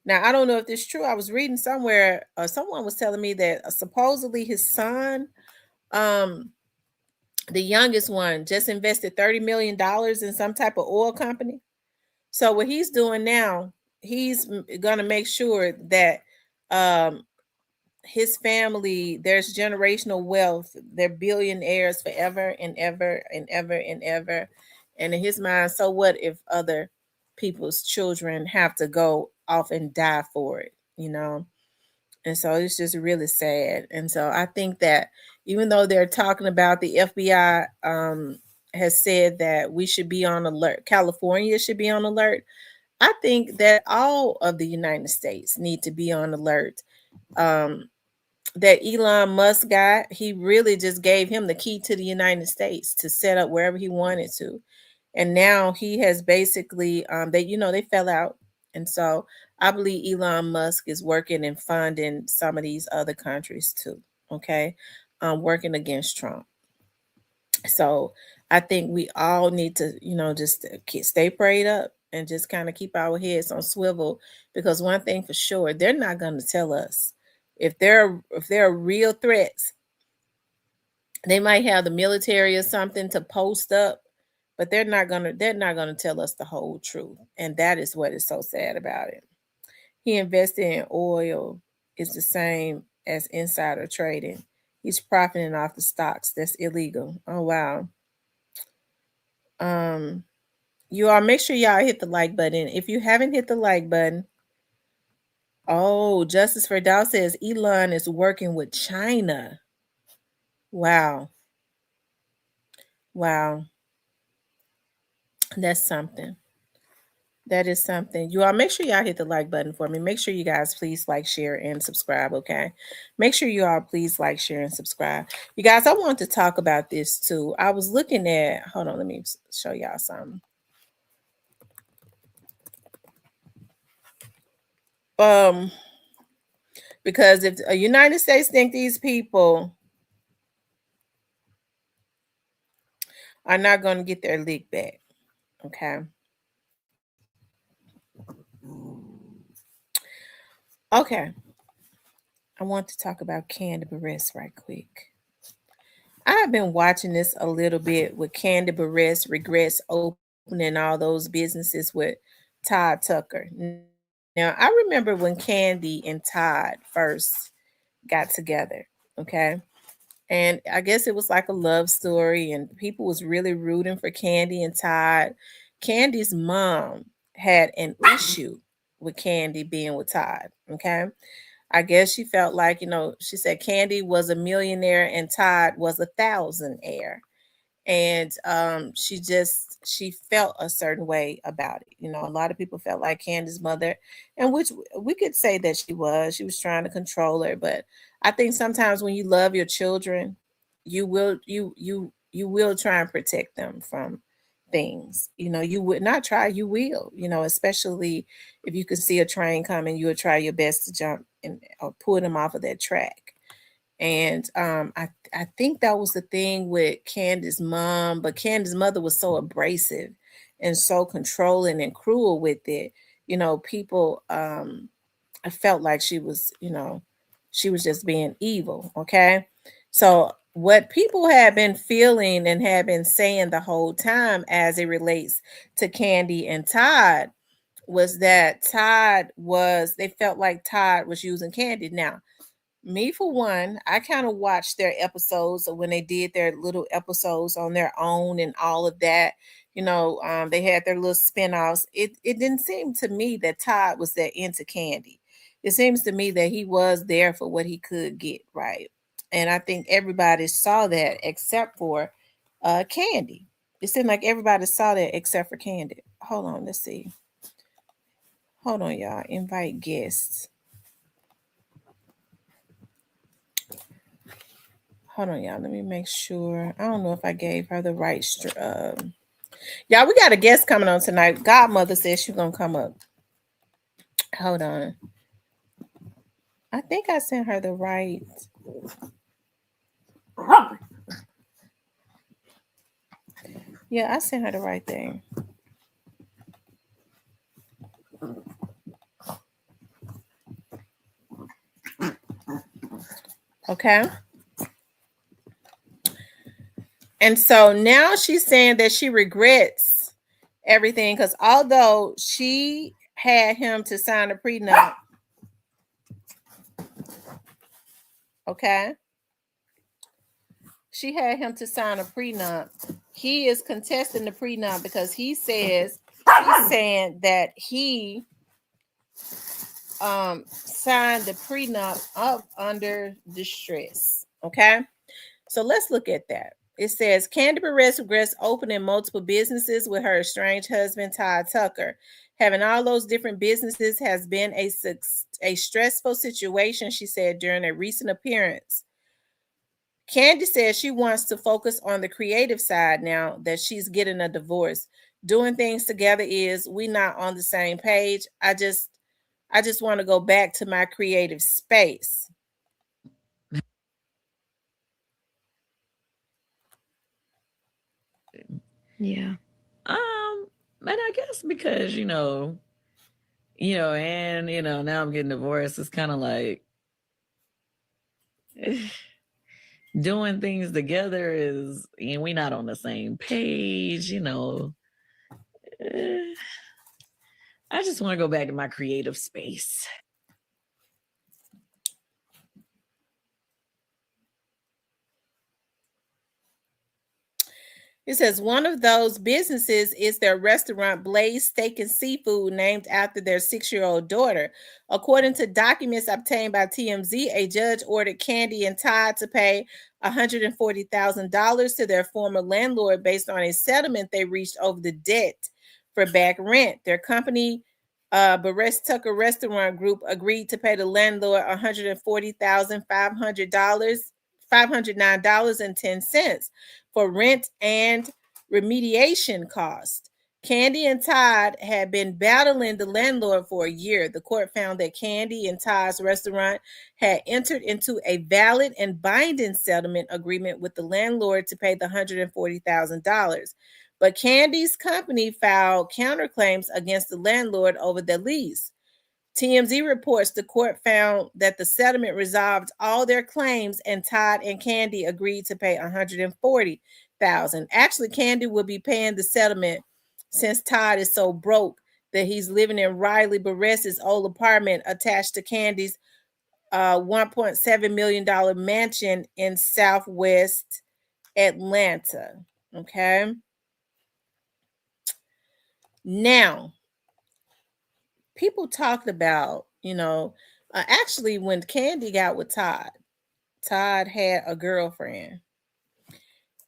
Now, I don't know if this is true. I was reading somewhere, someone was telling me that supposedly his son, the youngest one, just invested $30 million in some type of oil company. So what he's doing now, he's going to make sure that his family, there's generational wealth. They're billionaires forever and ever and ever and ever. And in his mind, so what if other people's children have to go off and die for it, And so it's just really sad. And so I think that even though they're talking about, the FBI has said that we should be on alert, California should be on alert, I think that all of the United States need to be on alert. That Elon Musk guy, he really just gave him the key to the United States to set up wherever he wanted to. And now he has basically, they fell out. And so I believe Elon Musk is working and funding some of these other countries too. Okay. Working against Trump. So I think we all need to, just stay prayed up and just kind of keep our heads on swivel, because one thing for sure, they're not going to tell us. If there are real threats, they might have the military or something to post up, but they're not gonna tell us the whole truth. And that is what is so sad about it. He invested in oil. It's the same as insider trading. He's profiting off the stocks. That's illegal. Oh wow. You all make sure y'all hit the like button. If you haven't hit the like button, Justice for Dow says Elon is working with China. Wow. Wow. That's something. That is something. You all make sure y'all hit the like button for me. Make sure you guys please like, share, and subscribe, okay? Make sure you all please like, share, and subscribe. You guys, I want to talk about this too. I was looking at, hold on, let me show y'all something. Because if the United States think these people are not going to get their leak back, okay? Okay. I want to talk about Kandi Burruss right quick. I've been watching this a little bit with Kandi Burruss regrets opening all those businesses with Todd Tucker. Now, I remember when Kandi and Todd first got together, okay? And I guess it was like a love story, and people was really rooting for Kandi and Todd. Kandi's mom had an issue with Kandi being with Todd, okay? I guess she felt like, she said Kandi was a millionaire and Todd was a thousandaire. And she felt a certain way about it. A lot of people felt like Kandi's mother, and which we could say that she was trying to control her. But I think sometimes when you love your children, you will try and protect them from things. You would not try, you will, especially if you can see a train coming, you would try your best to jump or pull them off of that track. And I think that was the thing with Kandi's mom, but Kandi's mother was so abrasive and so controlling and cruel with it. people I felt like she was, she was just being evil. Okay. So what people had been feeling and had been saying the whole time as it relates to Kandi and Todd was that they felt like Todd was using Kandi. Now, me for one, I kind of watched their episodes of when they did their little episodes on their own and all of that. They had their little spin-offs. It didn't seem to me that Todd was that into Kandi. It seems to me that he was there for what he could get, right? And I think everybody saw that except for Kandi. It seemed like everybody saw that except for Kandi. Hold on, let's see. Hold on, y'all. Invite guests. Hold on, y'all. Let me make sure. I don't know if I gave her the right. Y'all, we got a guest coming on tonight. Godmother says she's gonna come up. Hold on. I think I sent her the right. Yeah, I sent her the right thing. Okay. And so now she's saying that she regrets everything because although she had him to sign a prenup, okay, she had him to sign a prenup. He is contesting the prenup because he's saying that he signed the prenup up under distress. Okay, so let's look at that. It says Kandi Burruss regrets opening multiple businesses with her estranged husband, Todd Tucker. Having all those different businesses has been a stressful situation, she said during a recent appearance. Kandi says she wants to focus on the creative side now that she's getting a divorce. Doing things together is we not on the same page. I just want to go back to my creative space. Yeah. And I guess because, and now I'm getting divorced, it's kind of like doing things together is, and we're not on the same page, I just want to go back to my creative space. It says one of those businesses is their restaurant Blaze Steak and Seafood, named after their 6-year-old daughter. According to documents obtained by TMZ, a judge ordered Kandi and Todd to pay $140,000 to their former landlord based on a settlement they reached over the debt for back rent. Their company, Burruss Tucker Restaurant Group, agreed to pay the landlord $140,509.10 for rent and remediation costs. Kandi and Todd had been battling the landlord for a year. The court found that Kandi and Todd's restaurant had entered into a valid and binding settlement agreement with the landlord to pay the $140,000. But Kandi's company filed counterclaims against the landlord over the lease. TMZ reports the court found that the settlement resolved all their claims, and Todd and Kandi agreed to pay $140,000. Actually, Kandi will be paying the settlement since Todd is so broke that he's living in Riley Burruss's old apartment attached to Kandi's $1.7 million mansion in Southwest Atlanta. Okay. Now, people talked about, actually when Kandi got with Todd had a girlfriend.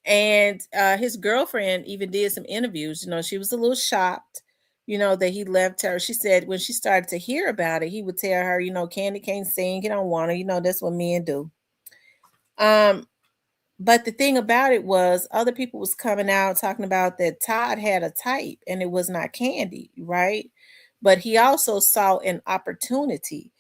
And his girlfriend even did some interviews. She was a little shocked, that he left her. She said when she started to hear about it, he would tell her, Kandi can't sing, he don't want her, that's what men do. But the thing about it was other people was coming out talking about that Todd had a type and it was not Kandi, right? But he also saw an opportunity.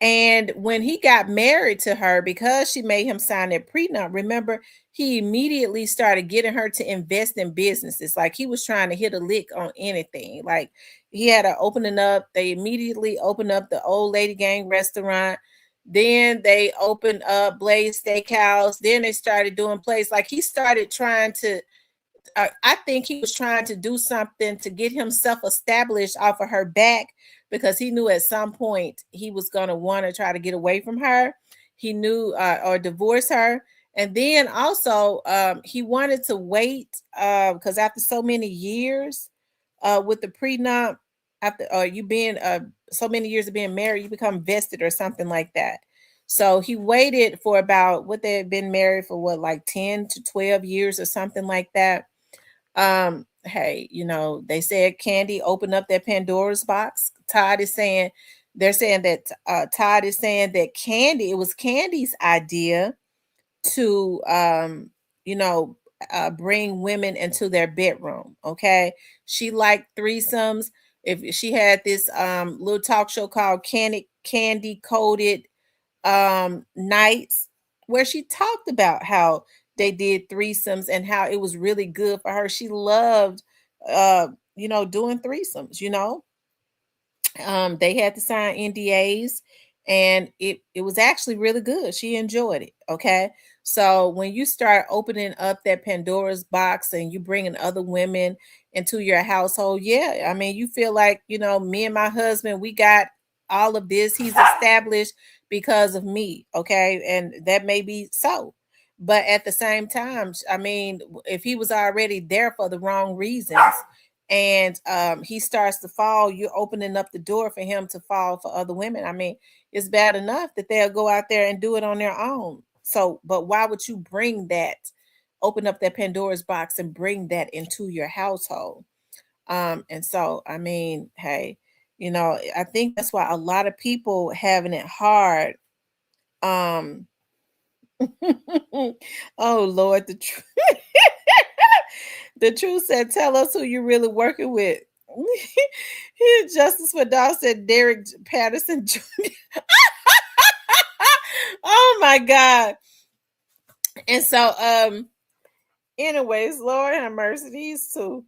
And when he got married to her, because she made him sign that prenup, remember, he immediately started getting her to invest in businesses. Like he was trying to hit a lick on anything. Like he had her opening up. They immediately opened up the Old Lady Gang restaurant. Then they opened up Blaze Steakhouse. Then they started doing plays. Like he started trying to, I think he was trying to do something to get himself established off of her back, because he knew at some point he was going to want to try to get away from her. He knew, or divorce her. And then also he wanted to wait because after so many years with the prenup, after you being so many years of being married, you become vested or something like that. So he waited for about, what, they had been married for, what, like 10 to 12 years or something like that. Hey, you know, they said Kandi opened up that Pandora's box. Todd is saying, they're saying that Todd is saying that Kandi, it was Kandi's idea to you know, bring women into their bedroom. Okay, she liked threesomes. If she had this little talk show called Kandi Coded Nights, where she talked about how they did threesomes and how it was really good for her. She loved you know, doing threesomes, you know. They had to sign NDAs, and it was actually really good. She enjoyed it. Okay, so when you start opening up that Pandora's box and you bringing other women into your household, yeah, I mean, you feel like, you know, me and my husband, we got all of this. He's established because of me. Okay, and that may be so. But at the same time, I mean, if he was already there for the wrong reasons, and he starts to fall, you're opening up the door for him to fall for other women. I mean, it's bad enough that they'll go out there and do it on their own. So, but why would you bring that, open up that Pandora's box and bring that into your household? And so, I mean, hey, you know, I think that's why a lot of people having it hard. Um, oh Lord, the truth. The truth said, tell us who you're really working with. Justice for Dog said Derek Patterson Jr. Oh my God. And so anyways, Lord have mercy, these two.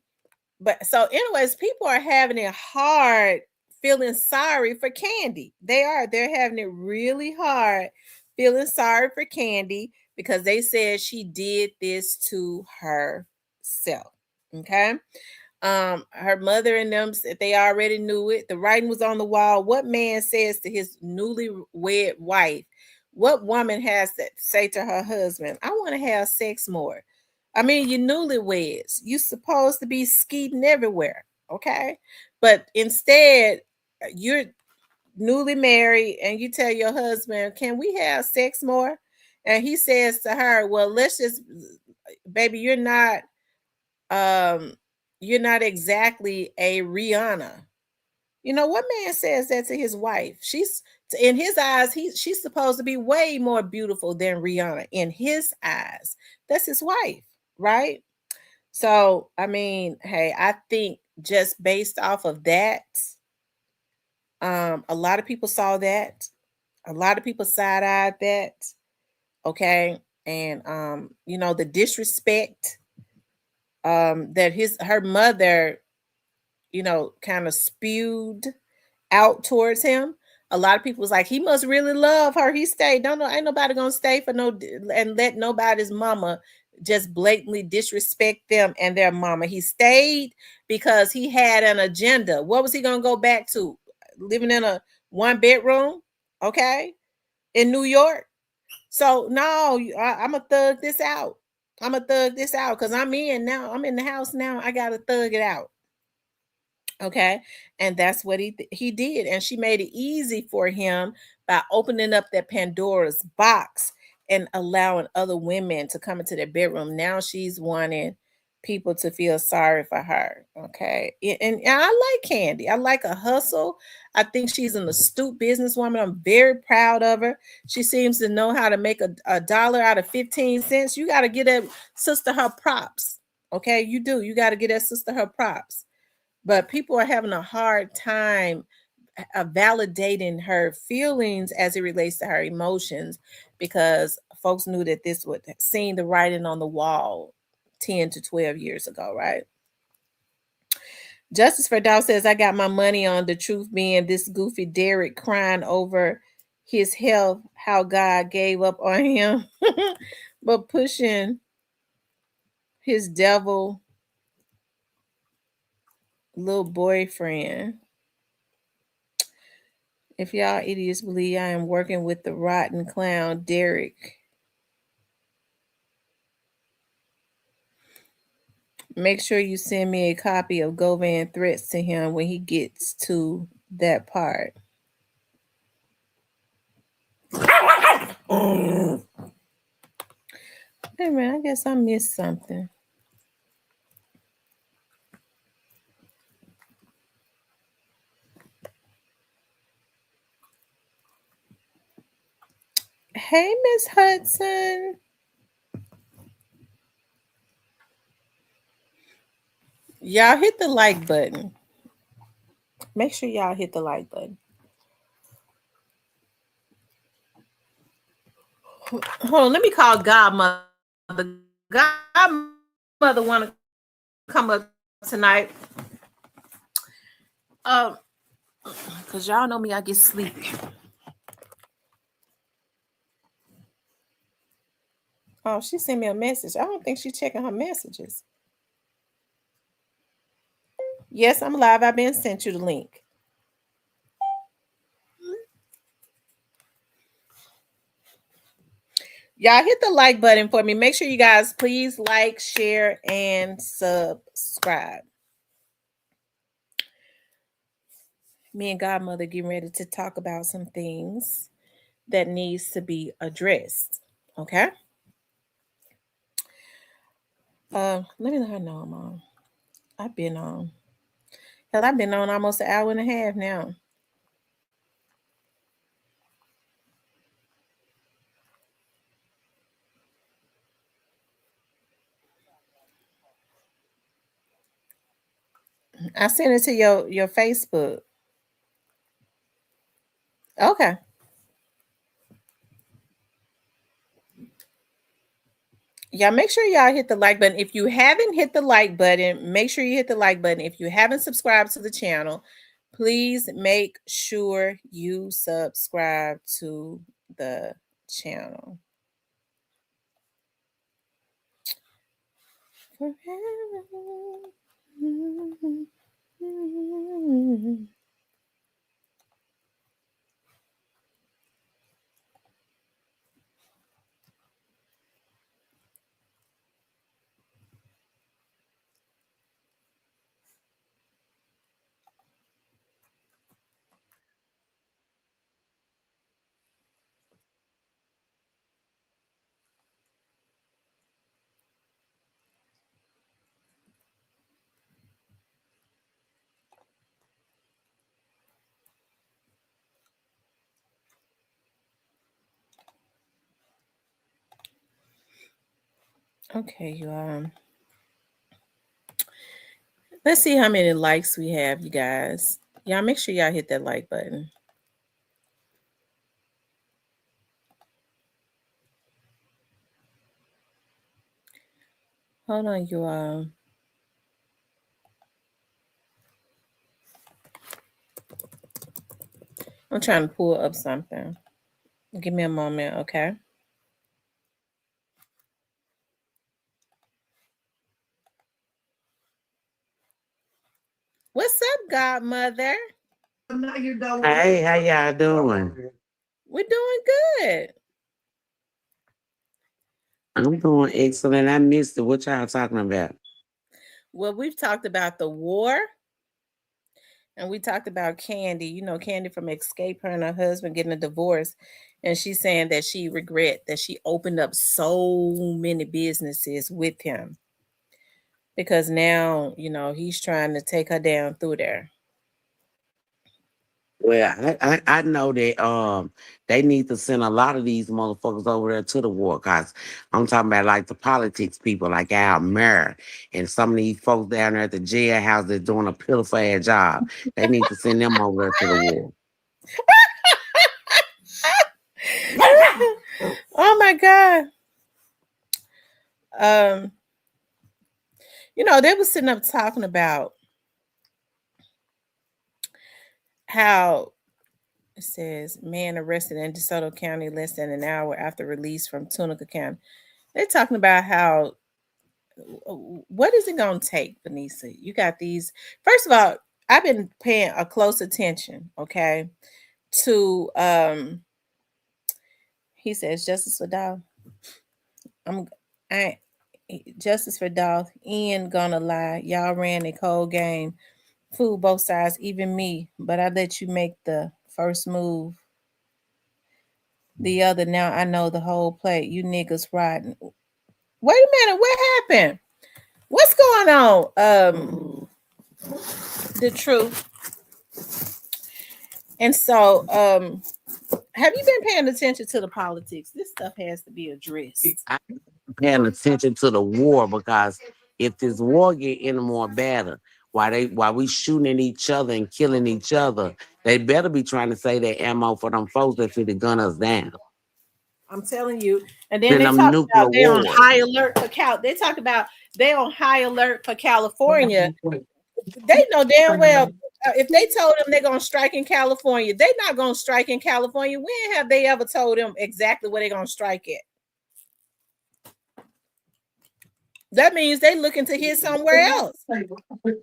But so anyways, people are having it hard, feeling sorry for Kandi. They're having it really hard, feeling sorry for Kandi, because they said she did this to herself. Okay. Her mother and them said they already knew it. The writing was on the wall. What man says to his newlywed wife? What woman has to say to her husband, I want to have sex more? I mean, you newlyweds, you supposed to be skeeting everywhere, okay? But instead, you're newly married and you tell your husband, can we have sex more? And he says to her, well, let's just, baby, you're not exactly a Rihanna. You know, what man says that to his wife? She's, in his eyes, she's supposed to be way more beautiful than Rihanna in his eyes. That's his wife, right? So, I mean, hey, I think just based off of that, a lot of people saw that. A lot of people side-eyed that. Okay. And you know, the disrespect that her mother, you know, kind of spewed out towards him. A lot of people was like, he must really love her. He stayed. Don't know, ain't nobody gonna stay for no, and let nobody's mama just blatantly disrespect them and their mama. He stayed because he had an agenda. What was he gonna go back to? Living in a 1-bedroom, okay, in New York. So no, I'm gonna thug this out. I'm gonna thug this out because I'm in now. I'm in the house now. I gotta thug it out. Okay. And that's what he did. And she made it easy for him by opening up that Pandora's box and allowing other women to come into their bedroom. Now she's wanting people to feel sorry for her. Okay. And I like Kandi. I like a hustle. I think she's an astute businesswoman. I'm very proud of her. She seems to know how to make a dollar out of 15 cents. You got to get that sister her props. Okay. You do. You got to get that sister her props. But people are having a hard time validating her feelings as it relates to her emotions, because folks knew that this would seen the writing on the wall 10 to 12 years ago, right? Justice for Dow says, I got my money on the truth being this goofy Derek crying over his health, how God gave up on him, but pushing his devil little boyfriend. If y'all idiots believe I am working with the rotten clown, Derek, make sure you send me a copy of Govan threats to him when he gets to that part. Hey man, I guess I missed something. Hey, Miss Hudson. Y'all hit the like button. Make sure y'all hit the like button. Hold on, let me call Godmother. Godmother want to come up tonight. Because y'all know me, I get sleepy. Oh, she sent me a message. I don't think she's checking her messages. Yes, I'm live. I've been sent you the link. Y'all hit the like button for me. Make sure you guys please like, share, and subscribe. Me and Godmother getting ready to talk about some things that needs to be addressed. Okay? Let me let her know I'm on. I've been on. Hell, I've been on almost an hour and a half now. I sent it to your Facebook. Okay. Yeah, make sure y'all hit the like button. If you haven't hit the like button, make sure you hit the like button. If you haven't subscribed to the channel, please make sure you subscribe to the channel. Okay, you let's see how many likes we have, you guys. Y'all make sure y'all hit that like button. Hold on, you all. I'm trying to pull up something. Give me a moment, okay? What's up, Godmother? Hey, how y'all doing? We're doing good. I'm doing excellent. I missed it. What y'all talking about? Well, we've talked about the war, and we talked about Kandi. You know, Kandi from Escape, her and her husband getting a divorce. And she's saying that she regret that she opened up so many businesses with him. Because now, you know, he's trying to take her down through there. Well, I know that they need to send a lot of these motherfuckers over there to the war, cause I'm talking about like the politics people, like our mayor and some of these folks down there at the jailhouse that's doing a pitiful ass job. They need to send them over there to the war. Oh my God. They were sitting up talking about how it says man arrested in DeSoto County less than an hour after release from Tunica County. They're talking about how what is it gonna take, Vanessa? You got these. First of all, I've been paying a close attention, okay, to he says justice for Dow. I justice for Dow. Ian gonna lie. Y'all ran a cold game. Fooled both sides, even me, but I let you make the first move. The other, now I know the whole play. You niggas riding. Wait a minute, what happened? What's going on? The truth. And so, have you been paying attention to the politics? This stuff has to be addressed. I'm paying attention to the war because if this war get any more better, while we shooting at each other and killing each other, they better be trying to say that ammo for them folks that should gun us down. I'm telling you. And then Then they them talk nuclear about they on wars. high alert for They talk about they on high alert for California. They know damn well if they told them they're gonna strike in California, they're not gonna strike in California. When have they ever told them exactly where they're gonna strike at? That means they looking to hit somewhere else.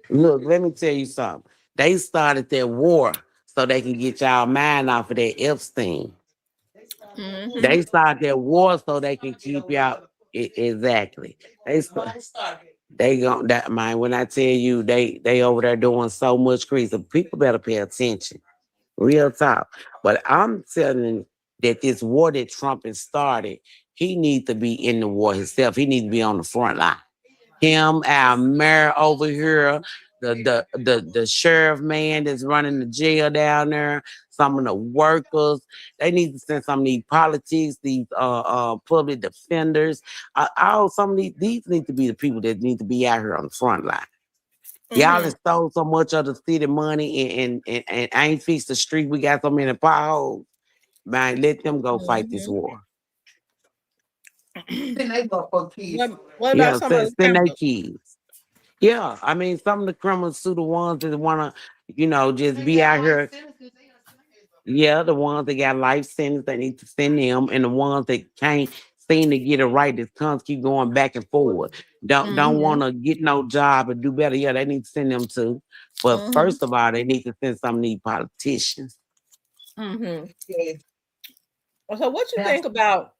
Look, let me tell you something. They started their war so they can get y'all mind off of that Epstein. Mm-hmm. They started their war so they can keep y'all exactly. They gon' that man. When I tell you they over there doing so much crazy, people better pay attention. Real talk. But I'm telling you that this war that Trump has started, he needs to be in the war himself. He needs to be on the front line. Him, our mayor over here, the sheriff man that's running the jail down there, some of the workers. They need to send some of these politics, these public defenders. All some of these need to be the people that need to be out here on the front line. Y'all have stole so much of the city money and ain't fixed the street. We got so many potholes. Man, let them go fight this war. What about some of the send their criminals? kids. Yeah, I mean, some of the criminals sue the ones that want to, just be out here. Yeah, the ones that got life sentence, they need to send them, and the ones that can't seem to get it right, that comes keep going back and forward. Don't want to get no job or do better. Yeah, they need to send them too. But first of all, they need to send some of these politicians. So, what you think about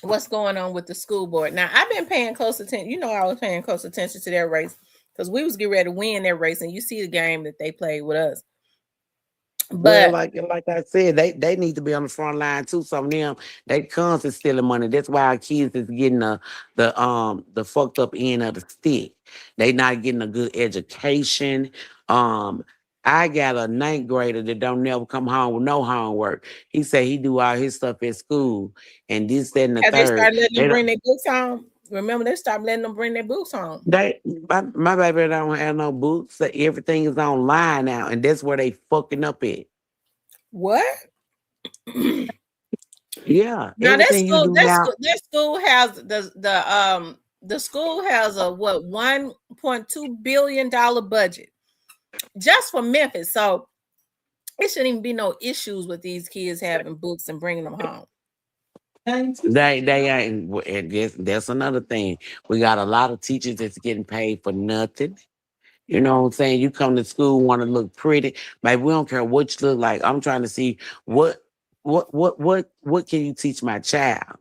what's going on with the school board? Now, I've been paying close attention. I was paying close attention to their race because we was getting ready to win their race, and you see the game that they played with us. But like I said, they need to be on the front line too. Some of them, they constantly stealing money. That's why our kids is getting the fucked up end of the stick. They not getting a good education. I got a ninth grader that don't never come home with no homework. He said he do all his stuff at school, and this, that, and the have they third. started letting them bring their books home? Remember, they stopped letting them bring their books home. My baby don't have no books. So everything is online now, and that's where they fucking up at. What? Yeah. Now that school has the school has a what $1.2 billion budget just for Memphis. So it shouldn't even be no issues with these kids having books and bringing them home. They ain't. That's another thing. We got a lot of teachers that's getting paid for nothing. You know what I'm saying? You come to school, want to look pretty, but we don't care what you look like. I'm trying to see what can you teach my child?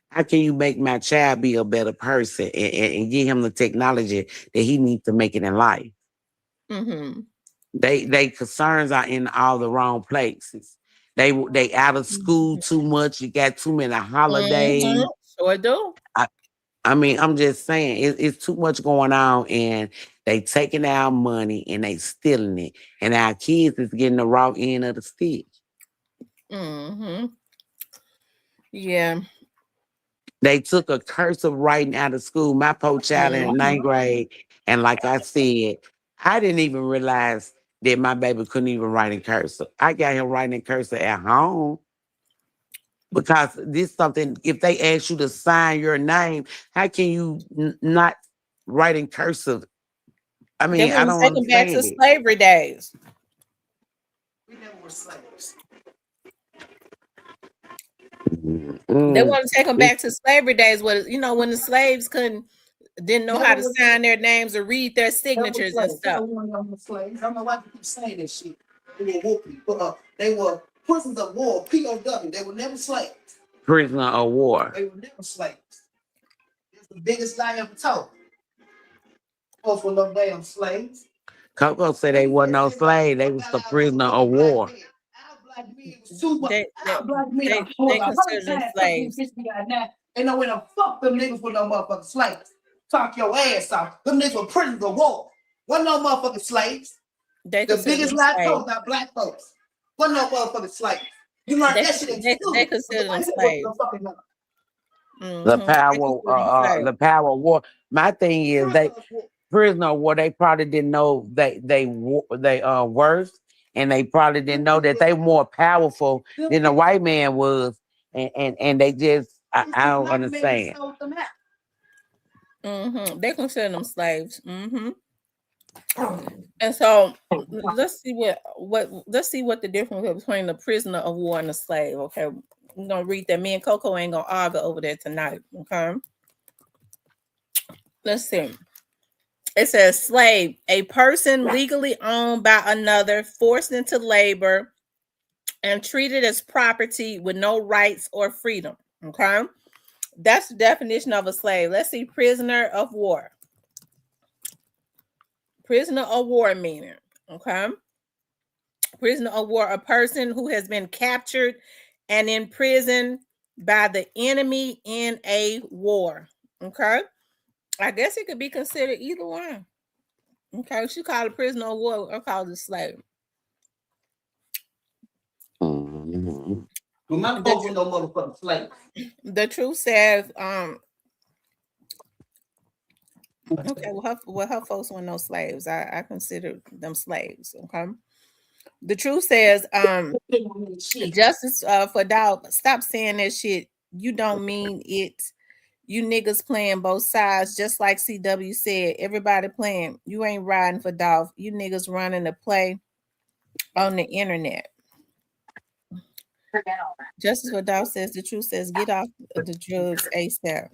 How can you make my child be a better person and give him the technology that he needs to make it in life? They concerns are in all the wrong places. They out of school too much. You got too many holidays. Sure do. I mean, I'm just saying it's too much going on, and They taking our money and they stealing it. And our kids is getting the raw end of the stick. Mm-hmm. Yeah. They took a cursive writing out of school. My poor child in ninth grade. And like I said, I didn't even realize that my baby couldn't even write in cursive. I got him writing in cursive at home. Because this is something, if they ask you to sign your name, how can you not write in cursive? I They mean, I want to don't take them back to understand it. slavery days. We never were slaves. They want to take them back to slavery days, when when the slaves didn't know how to sign their names or read their signatures and stuff. Slaves. I don't know why people keep saying this shit. They were war people. They were prisoners of war, POW. They were never slaves. Prisoner of war. They were never slaves. It's the biggest lie ever told. Folks were no damn slaves. Coco said they wasn't no slave. They was the prisoner of war. They consider them slaves. Ain't no way to fuck them niggas with no motherfucking slaves. Talk your ass off. Them niggas were prisoners of war. Wasn't no motherfucking slaves. The biggest lie told about black folks. Wasn't no motherfucking slaves. You learned that shit in school. They consider them slaves. The power of war. My thing is prisoner of war. They probably didn't know they worth, and they probably didn't know that they were more powerful than the white man was, and they just I don't understand. They consider them slaves. And so let's see what the difference is between the prisoner of war and the slave. Okay, I'm gonna read that. Me and Coco ain't gonna argue over there tonight. Okay, let's see. It says slave, a person legally owned by another, forced into labor and treated as property with no rights or freedom. Okay, that's the definition of a slave. Let's see, prisoner of war. Prisoner of war meaning, okay? Prisoner of war, a person who has been captured and imprisoned by the enemy in a war, okay? I guess it could be considered either one. Okay, she called a prisoner of war, or called a slave. But my folks were no motherfucking slaves. The truth says, okay, well, her folks were no slaves. I consider them slaves. Okay. The truth says, justice for dog. Stop saying that shit. You don't mean it. You niggas playing both sides, just like CW said. Everybody playing. You ain't riding for Dolph. You niggas running the play on the internet. Justice for Dolph says the truth says get off the drugs ASAP.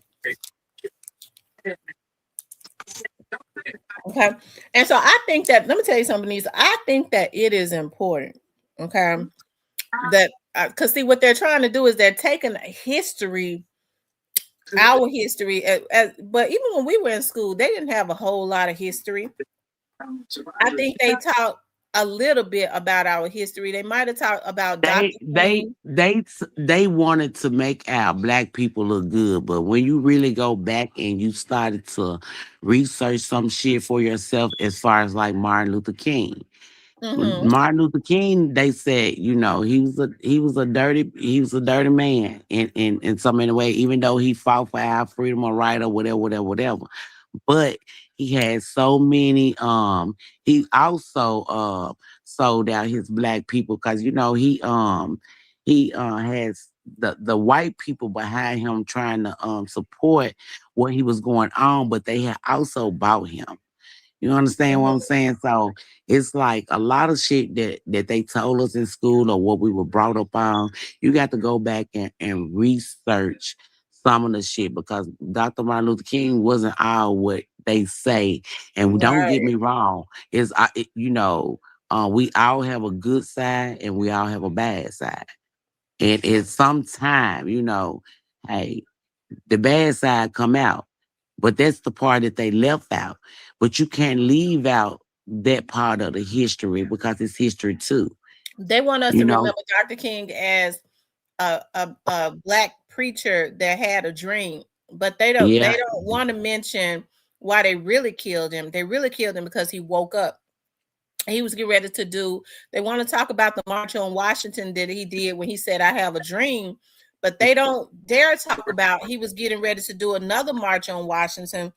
Okay. And so I think that, let me tell you something, Lisa. I think that it is important. Okay. That because see, what they're trying to do is they're taking history, our history, but even when we were in school, they didn't have a whole lot of history. I think they taught a little bit about our history. They might have talked about they wanted to make our black people look good, but when you really go back and you started to research some shit for yourself, as far as like Martin Luther King. Martin Luther King, they said, he was a dirty man in some way, even though he fought for our freedom of right or whatever. But he had so many, he also sold out his black people because he has the white people behind him trying to support what he was going on, but they had also bought him. You understand what I'm saying? So it's like a lot of shit that they told us in school or what we were brought up on. You got to go back and research some of the shit, because Dr. Martin Luther King wasn't all what they say. And don't get me wrong, we all have a good side and we all have a bad side. And it's sometime, hey, the bad side come out. But that's the part that they left out. But you can't leave out that part of the history because it's history too. They want us to remember Dr. King as a black preacher that had a dream, but they don't want to mention why they really killed him. They really killed him because he woke up. He was getting ready to do, they want to talk about the March on Washington that he did when he said, I have a dream, but they don't dare talk about he was getting ready to do another March on Washington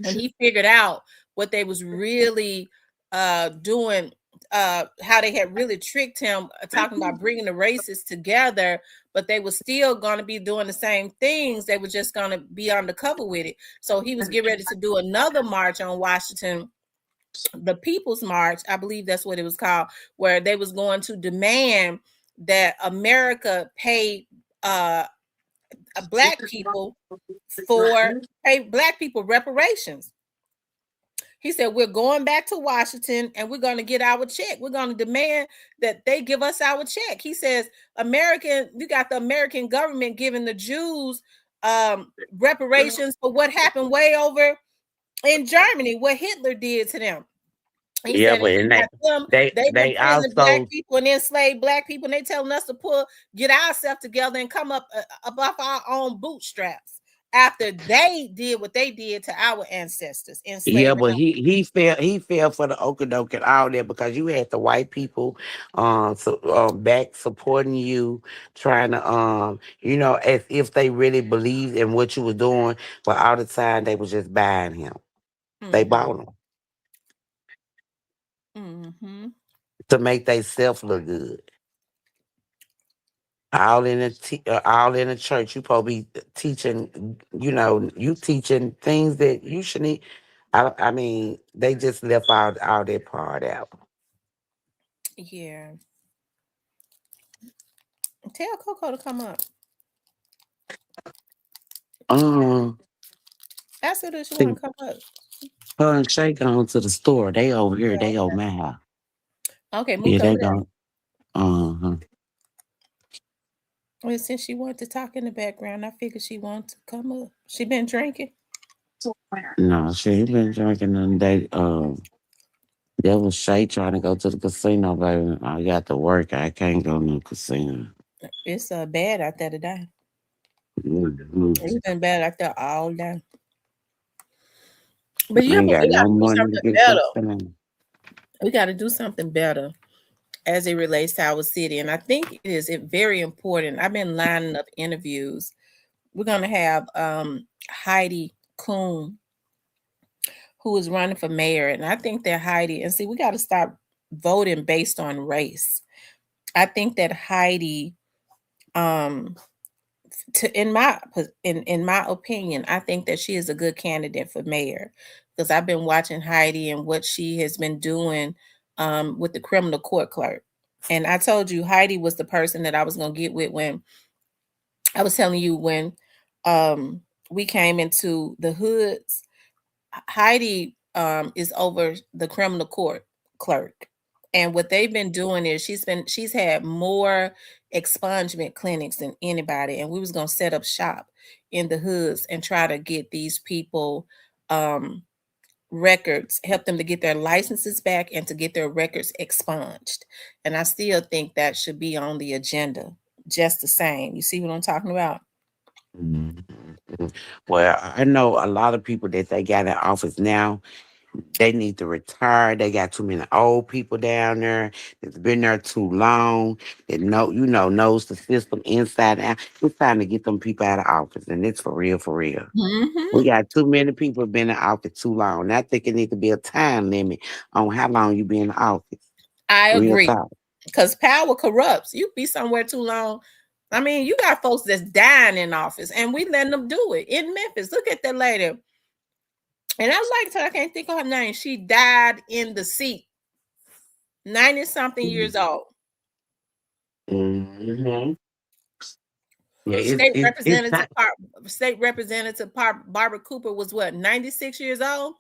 when he figured out what they was really doing, how they had really tricked him, talking about bringing the races together, but they were still going to be doing the same things. They were just going to be undercover with it. So he was getting ready to do another March on Washington, the People's March, I believe that's what it was called, where they was going to demand that America pay black people reparations. He said, we're going back to Washington and we're going to get our check. We're going to demand that they give us our check. He says, you got the American government giving the Jews reparations for what happened way over in Germany, what Hitler did to them. He said, but they've been killing black also people and enslaved black people, and they telling us to get ourselves together and come up above our own bootstraps after they did what they did to our ancestors. but he fell for the okey-doke and all that because you had the white people back supporting you, trying to as if they really believed in what you were doing, but all the time they was just buying him. They bought him to make themselves look good. All in the church. You probably be teaching, you teaching things that you shouldn't. I mean, they just left all that part out. Yeah. Tell Coco to come up. Ask her if she want to come up. Her and Shay gone to the store. They over here. They over my house. Okay, move over there. Gone. Well, since she wanted to talk in the background, I figured she wanted to come up. She been drinking? No, she ain't been drinking all day. That was Shay trying to go to the casino, baby. I got to work. I can't go to the casino. It's bad out there today. Mm-hmm. It's been bad out there all day. But yeah, we got got no to do money something to get better. We got to do something better as it relates to our city. And I think it is very important. I've been lining up interviews. We're going to have Heidi Kuhn, who is running for mayor. And I think that Heidi, and see, we got to stop voting based on race. I think that Heidi, in my opinion, I think that she is a good candidate for mayor because I've been watching Heidi and what she has been doing with the criminal court clerk. And I told you Heidi was the person that I was going to get with when I was telling you when we came into the hoods. Heidi is over the criminal court clerk. And what they've been doing is she's had more expungement clinics than anybody. And we was going to set up shop in the hoods and try to get these people records, help them to get their licenses back and to get their records expunged. And I still think that should be on the agenda just the same. You see what I'm talking about? Mm-hmm. Well, I know a lot of people that they got in office now. They need to retire. They got too many old people down there that's been there too long. That knows the system inside out. It's time to get them people out of office, and it's for real, for real. Mm-hmm. We got too many people been in office too long. And I think it needs to be a time limit on how long you be in office. I agree, because power corrupts. You be somewhere too long. I mean, you got folks that's dying in office, and we letting them do it in Memphis. Look at that lady. And I liked her. I can't think of her name. She died in the seat, 90-something years old. Mm-hmm. Yeah, State Representative Barbara Cooper was what, 96 years old?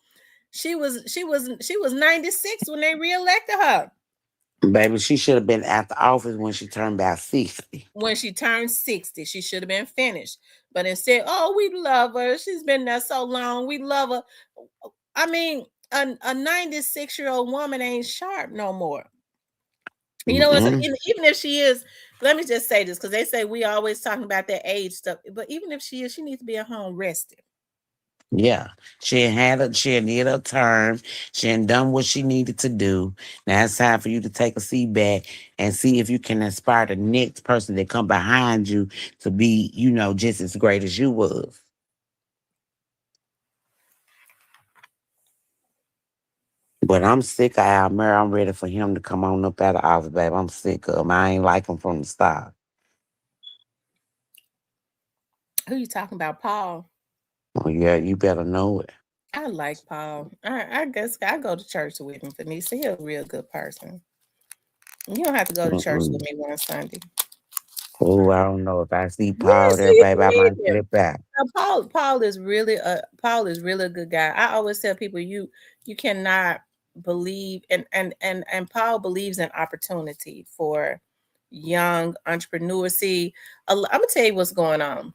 She was 96 when they reelected her. Baby, she should have been at the office when she turned about 60. When she turned 60, she should have been finished. But instead, oh, we love her. She's been there so long. We love her. I mean, a 96-year-old woman ain't sharp no more. You know, even if she is, let me just say this, because they say we always talking about that age stuff. But even if she is, she needs to be at home rested. Yeah, she needed a term. She had done what she needed to do. Now it's time for you to take a seat back and see if you can inspire the next person that come behind you to be, just as great as you was. But I'm sick of Al Murray. I'm ready for him to come on up out of office, babe. I'm sick of him. I ain't like him from the start. Who you talking about, Paul? Oh yeah, you better know it. I like Paul. I guess I go to church with him. For me, so he's a real good person. You don't have to go to church with me one Sunday. Oh, I don't know if I see Yeah, Paul there, see, baby. I might slip out. Paul is really a good guy. I always tell people you cannot believe and Paul believes in opportunity for young entrepreneurs. See, I'm gonna tell you what's going on.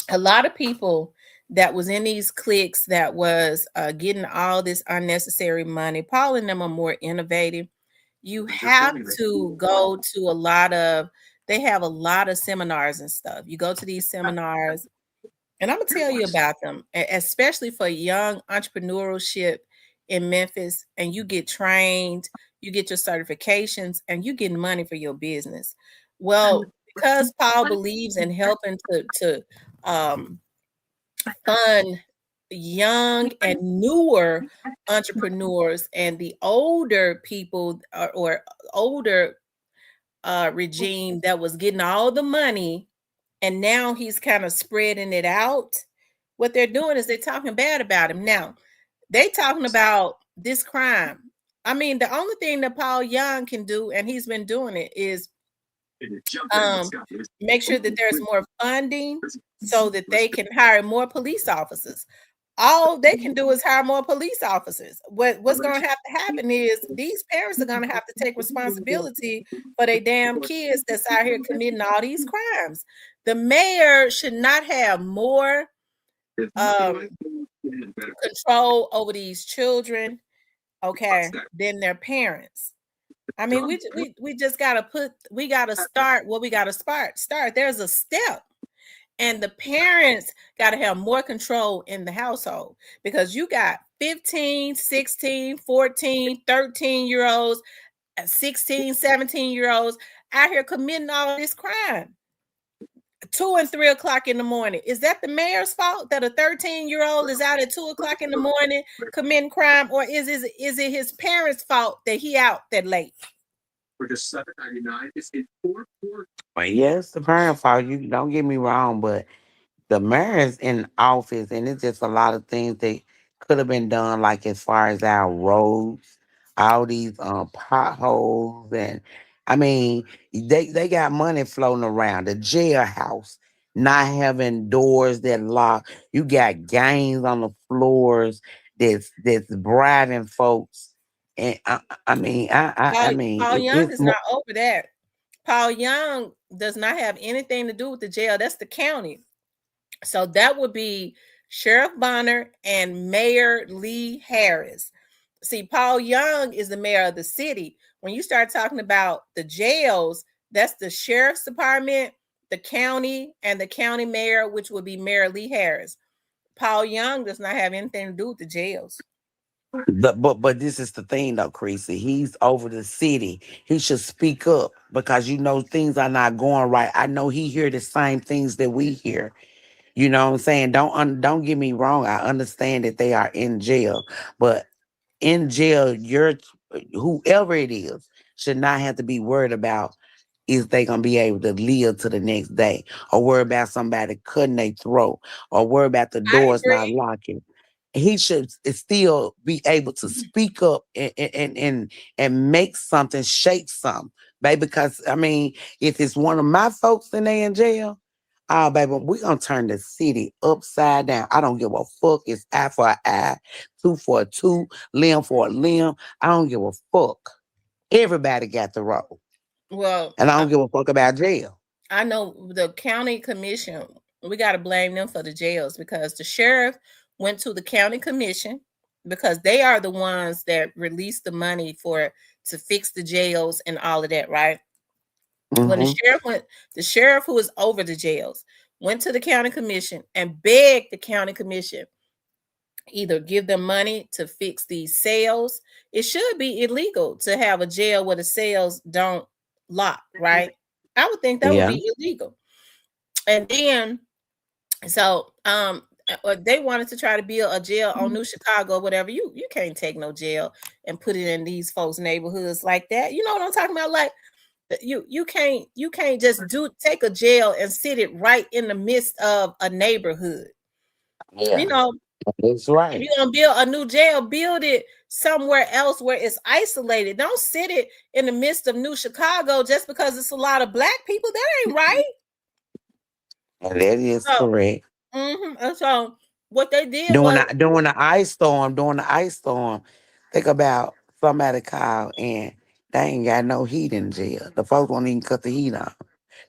A lot of people that was in these cliques that was getting all this unnecessary money. Paul and them are more innovative. You have to go to they have a lot of seminars and stuff. You go to these seminars, and I'm gonna tell you about them, especially for young entrepreneurship in Memphis. And you get trained, you get your certifications, and you get money for your business. Well, because Paul believes in helping to fund young and newer entrepreneurs and the older people or older regime that was getting all the money, and now he's kind of spreading it out. What they're doing is they're talking bad about him. Now they talking about this crime. I mean, the only thing that Paul Young can do, and he's been doing it, is make sure that there's more funding so that they can hire more police officers. All they can do is hire more police officers. What's going to have to happen is these parents are going to have to take responsibility for their damn kids that's out here committing all these crimes. The mayor should not have more control over these children, okay, than their parents. I mean, we just gotta start what we gotta start. There's a step. And the parents got to have more control in the household, because you got 15, 16, 14, 13-year-olds, 16, 17-year-olds out here committing all this crime. 2 and 3 o'clock in the morning. Is that the mayor's fault that a 13-year-old is out at 2 o'clock in the morning committing crime, or is it his parents' fault that he out that late? For just $7.99, it's in 4. Well, yes, the parent fault. You don't get me wrong, but the mayor's in office, and it's just a lot of things that could have been done, like as far as our roads, all these potholes, and I mean, they got money floating around. The jailhouse not having doors that lock. You got gangs on the floors that's bribing folks, and I mean, Paul Young it's is not over that. Paul Young does not have anything to do with the jail. That's the county. So that would be Sheriff Bonner and Mayor Lee Harris. See, Paul Young is the mayor of the city. When you start talking about the jails, that's the sheriff's department, the county, and the county mayor, which would be Mayor Lee Harris. Paul Young does not have anything to do with the jails. But this is the thing though, Creasy. He's over the city. He should speak up, because things are not going right. I know he hear the same things that we hear. You know what I'm saying? Don't get me wrong. I understand that they are in jail, but in jail, whoever it is should not have to be worried about is they gonna be able to live to the next day, or worry about somebody cutting their throat, or worry about the doors not locking. He should still be able to speak up and make something, shake something, baby. Because I mean, if it's one of my folks and they in jail, oh baby, we gonna turn the city upside down. I don't give a fuck. It's eye for an eye, tooth for a tooth, limb for a limb. I don't give a fuck. Everybody got the roll. Well, and I don't give a fuck about jail. I know the county commission, we got to blame them for the jails, because the sheriff went to the county commission, because they are the ones that released the money to fix the jails and all of that, right? When the sheriff who is over the jails went to the county commission and begged the county commission either give them money to fix these cells. It should be illegal to have a jail where the cells don't lock, right? I would think that would Yeah. be illegal. And then, so they wanted to try to build a jail on New Chicago or whatever. You can't take no jail and put it in these folks' neighborhoods like that. You know what I'm talking about? Like, you can't just take a jail and sit it right in the midst of a neighborhood. Yeah. You know, that's right. if you're gonna build a new jail, build it somewhere else where it's isolated. Don't sit it in the midst of New Chicago just because it's a lot of black people. That ain't right. That is correct. And so what they did During was the ice storm, think about somebody called and they ain't got no heat in jail. The folks won't even cut the heat on.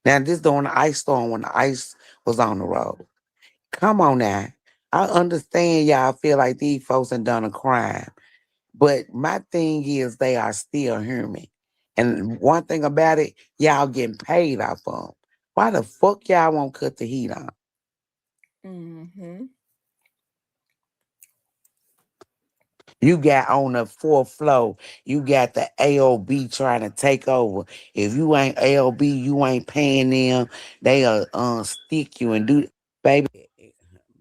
Now this during the ice storm when the ice was on the road. Come on now. I understand y'all feel like these folks have done a crime. But my thing is they are still human. And one thing about it, y'all getting paid off of them. Why the fuck y'all won't cut the heat on? You got on the 4th floor, you got the AOB trying to take over. If you ain't AOB, you ain't paying them. They'll stick you and do, baby.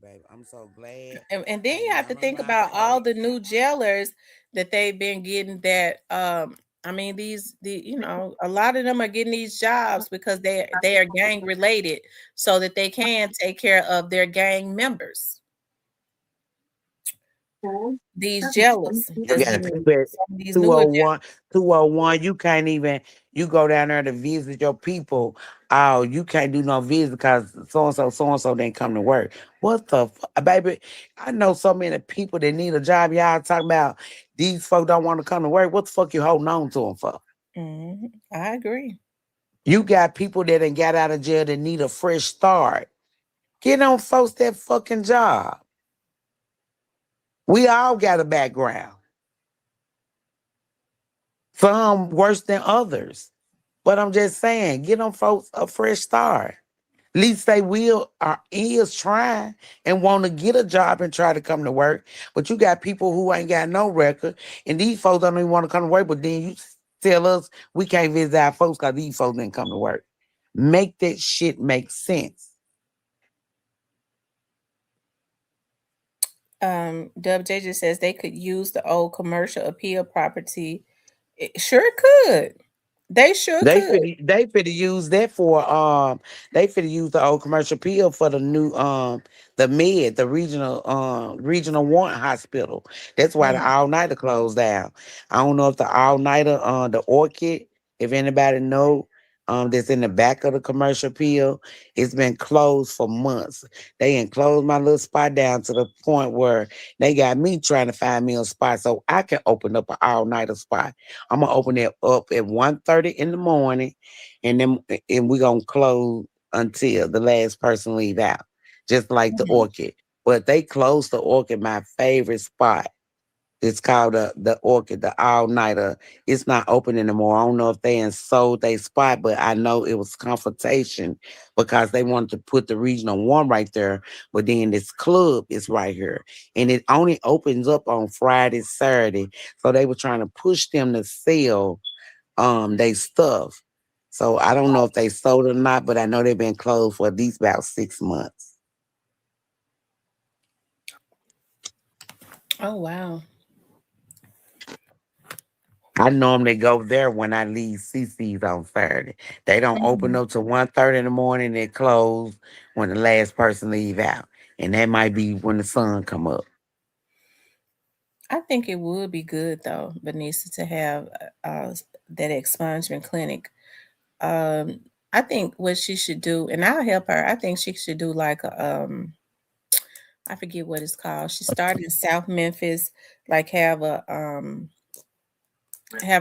Baby, I'm so glad. And then you have to think about all the new jailers that they've been getting that I mean a lot of them are getting these jobs because they are gang related so that they can take care of their gang members. These jailers. You got people at 201, you can't even, you go down there to visit your people. Oh, you can't do no visit because so-and-so didn't come to work. What the baby? I know so many people that need a job. Y'all talking about these folks don't want to come to work. What the fuck you holding on to them for? I agree. You got people that ain't got out of jail that need a fresh start. Get on folks that fucking job. We all got a background. Some worse than others. But I'm just saying, get them folks a fresh start. At least they is trying and want to get a job and try to come to work. But you got people who ain't got no record, and these folks don't even want to come to work, but then you tell us we can't visit our folks because these folks didn't come to work. Make that shit make sense. WJ just says they could use the old commercial appeal property. It sure could. They sure could. They finna use that for they finna use the old commercial appeal for the new the regional warrant hospital. That's why the all-nighter closed down. I don't know if the all-nighter the Orchid, if anybody know, that's in the back of the commercial appeal, it's been closed for months. They enclosed my little spot down to the point where they got me trying to find me a spot so I can open up an all-nighter spot. I'm gonna open it up at 1:30 in the morning, and we're gonna close until the last person leave out, just like the Orchid. But they closed the Orchid, my favorite spot. It's called the Orchid, the all-nighter. It's not open anymore. I don't know if they sold their spot, but I know it was confrontation because they wanted to put the regional one right there. But then this club is right here. And it only opens up on Friday, Saturday. So they were trying to push them to sell their stuff. So I don't know if they sold it or not, but I know they've been closed for at least about 6 months. Oh, wow. I normally go there when I leave CC's on Saturday. They don't open up till 1:30 in the morning. They close when the last person leave out. And that might be when the sun come up. I think it would be good though, Vanessa, to have that expungement clinic. I think what she should do, and I'll help her. I think she should do like a I forget what it's called. She started in South Memphis, like have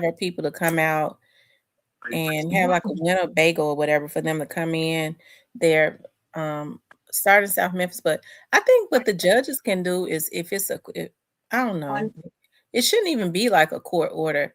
her people to come out and have like a winter bagel or whatever for them to come in. They're starting South Memphis, but I think what the judges can do is if I don't know, it shouldn't even be like a court order.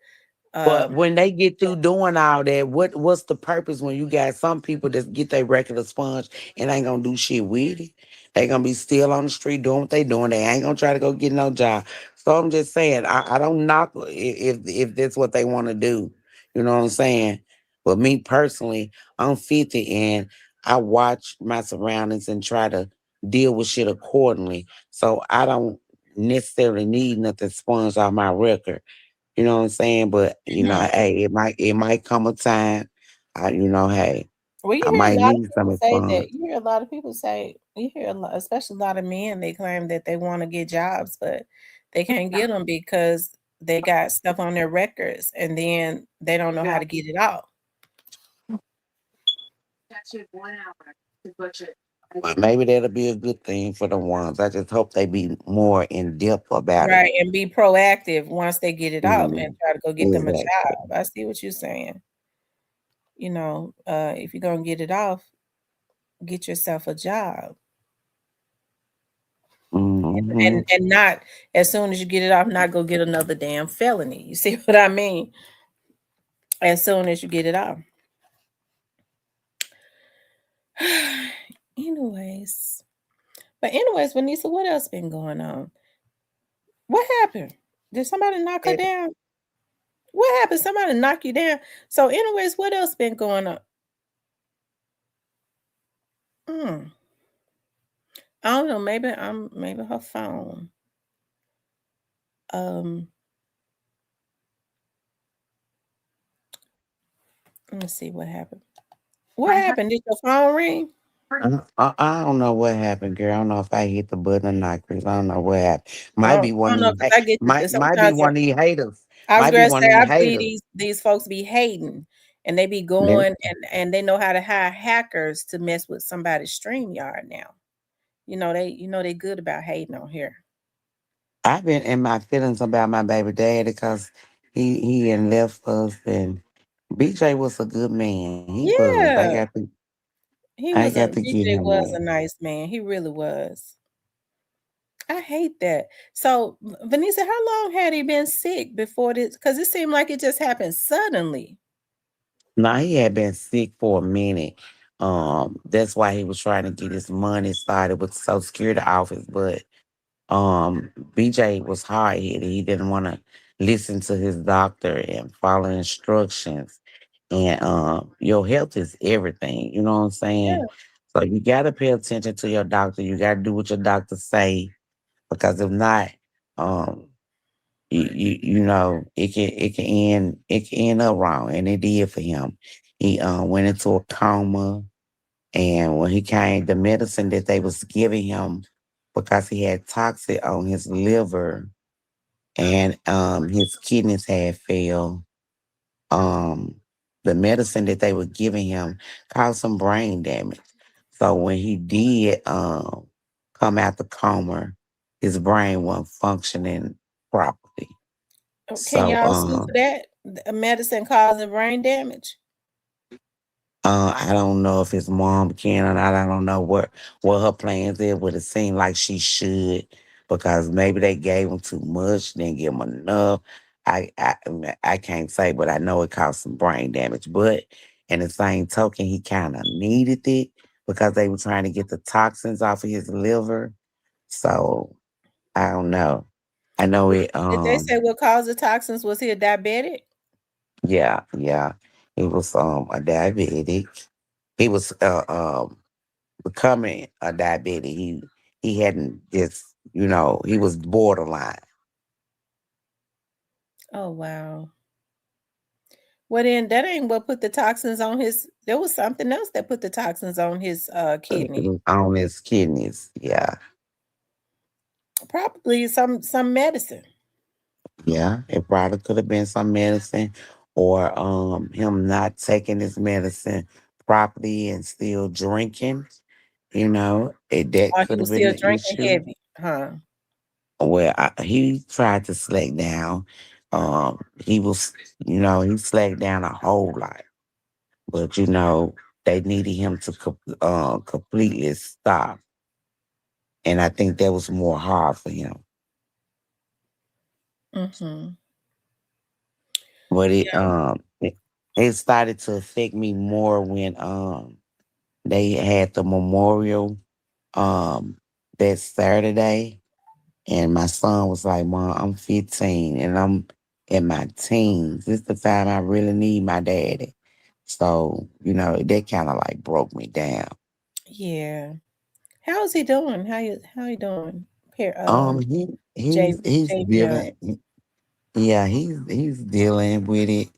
But when they get through doing all that, what's the purpose when you got some people that get their record expunged and ain't gonna do shit with it? They gonna be still on the street doing what they doing. They ain't gonna try to go get no job. So I'm just saying, I don't knock if that's what they want to do. You know what I'm saying? But me personally, I'm 50 and I watch my surroundings and try to deal with shit accordingly. So I don't necessarily need nothing sponged off my record. You know what I'm saying? But hey, it might come a time. Hey, Well, you I hear a might lot of need people some say fun. that. You hear a lot of people say, you hear a lot, especially a lot of men, they claim that they want to get jobs, but they can't get them because they got stuff on their records and then they don't know how to get it out. Well, maybe that'll be a good thing for the ones. I just hope they be more in depth about it. Right. And be proactive once they get it out and Mm, try to go get them a exactly. job. I see what you're saying. If you're going to get it off, get yourself a job. Hmm. And not as soon as you get it off, not go get another damn felony. You see what I mean? As soon as you get it off. anyways, anyways, Vanessa, what else been going on? What happened? Did somebody knock her down? What happened? Somebody knock you down. So, anyways, what else been going on? I don't know. Maybe her phone. Um, let me see what happened. What happened? Did your phone ring? I don't know what happened, girl. I don't know if I hit the button or not, Chris. I don't know what happened. I Might don't, be I one don't of know these. because I get this. Might be Sometimes one of these haters. I was Might be gonna one say of I these believe haters. these folks be hating, and they be They- going and they know how to hire hackers to mess with somebody's StreamYard now. They good about hating on here. I've been in my feelings about my baby daddy because he had left us, and BJ was a good man. He was. Yeah, I got to give BJ him was that. a nice man. He really was. I hate that. So, Vanessa, how long had he been sick before this? Because it seemed like it just happened suddenly. Now he had been sick for a minute. That's why he was trying to get his money started with Social Security office. But BJ was hard headed. He didn't want to listen to his doctor and follow instructions. And your health is everything. You know what I'm saying? Yeah. So you gotta pay attention to your doctor. You gotta do what your doctor say because if not, um, it can end up wrong, and it did for him. He went into a coma, and when he came, the medicine that they was giving him because he had toxic on his liver and his kidneys had failed. Um, the medicine that they were giving him caused some brain damage. So when he did come out the coma, his brain wasn't functioning properly. Can So y'all sue for that? Medicine causing brain damage? I don't know if his mom can or not. I don't know what her plans is, but it seemed like she should because maybe they gave him too much, didn't give him enough. I can't say, but I know it caused some brain damage. But in the same token, he kind of needed it because they were trying to get the toxins off of his liver. So I don't know. I know it. Did they say what caused the toxins? Was he a diabetic? Yeah. He was a diabetic. He was becoming a diabetic. He hadn't just he was borderline. Oh wow. Well, then that ain't what put the toxins on his. There was something else that put the toxins on his kidney. On his kidneys. Yeah. Probably some medicine. Yeah. It probably could have been some medicine or him not taking his medicine properly and still drinking. That Or he could have was been still the drinking issue. heavy, huh? Well, he tried to slack down. He was, he slacked down a whole lot. But they needed him to completely stop, and I think that was more hard for him. Mm-hmm. But Yeah. it started to affect me more when they had the memorial that Saturday, and my son was like, "Mom, I'm 15 and I'm in my teens. This is the time I really need my daddy." So, that kind of like broke me down. Yeah. How is he doing? How you doing? He J he's JVR. dealing. Yeah, he's dealing with it,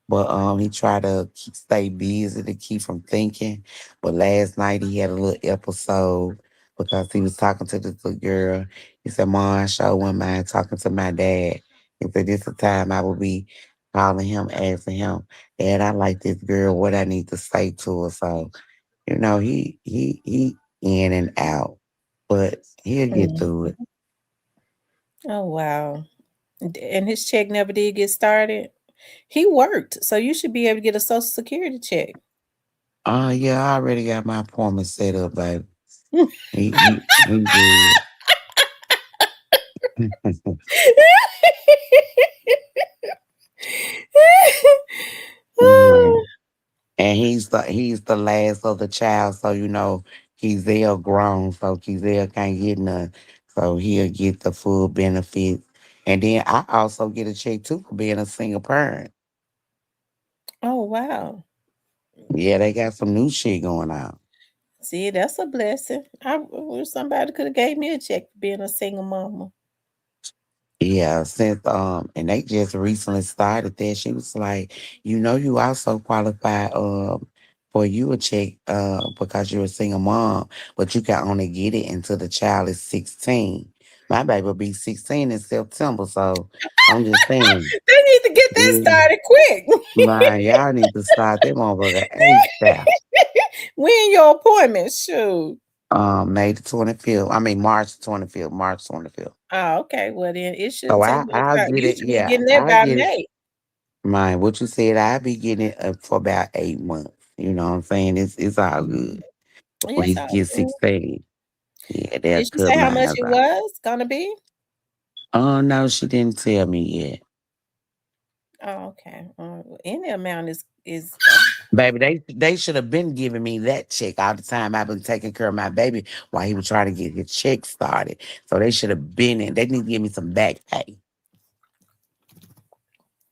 but he tried to stay busy to keep from thinking. But last night he had a little episode because he was talking to this little girl. He said, "Mom, I sure wouldn't mind talking to my dad." He said, "This the time I will be calling him, asking him, Dad, I like this girl. What I need to say to her." So he in and out, but he'll get Mm. through it. Oh wow. And his check never did get started. He worked, so you should be able to get a social security check. Yeah, I already got my appointment set up, baby. He good. Yeah. And he's the last of the child, so Kizelle grown, so Kizelle can't get none. So he'll get the full benefits. And then I also get a check too for being a single parent. Oh wow. Yeah, they got some new shit going on. See, that's a blessing. I wish somebody could have gave me a check for being a single mama. Yeah, since and they just recently started that. She was like, you also qualify for you a check because you're a single mom, but you can only get it until the child is 16. My baby will be 16 in September, so I'm just saying, They need to get that yeah, started quick. man, y'all need to start that motherfucker ASAP. When your appointment? Shoot. May the 25th. I mean March 25th. March 25th. Oh, okay. Well then it So shouldn't take much I'll time. get You it. should be Yeah, getting that I'll by get it. May. Mine, what you said, I'll be getting it for about 8 months. You know what I'm saying? It's all good. When he Yes, I gets do. 16, yeah, they'll Did she cut say how mine much it out. was gonna be? Oh no, she didn't tell me yet. Oh, okay. Any amount is Baby, they should have been giving me that check all the time. I've been taking care of my baby while he was trying to get his check started. So they should have been in. They need to give me some back pay.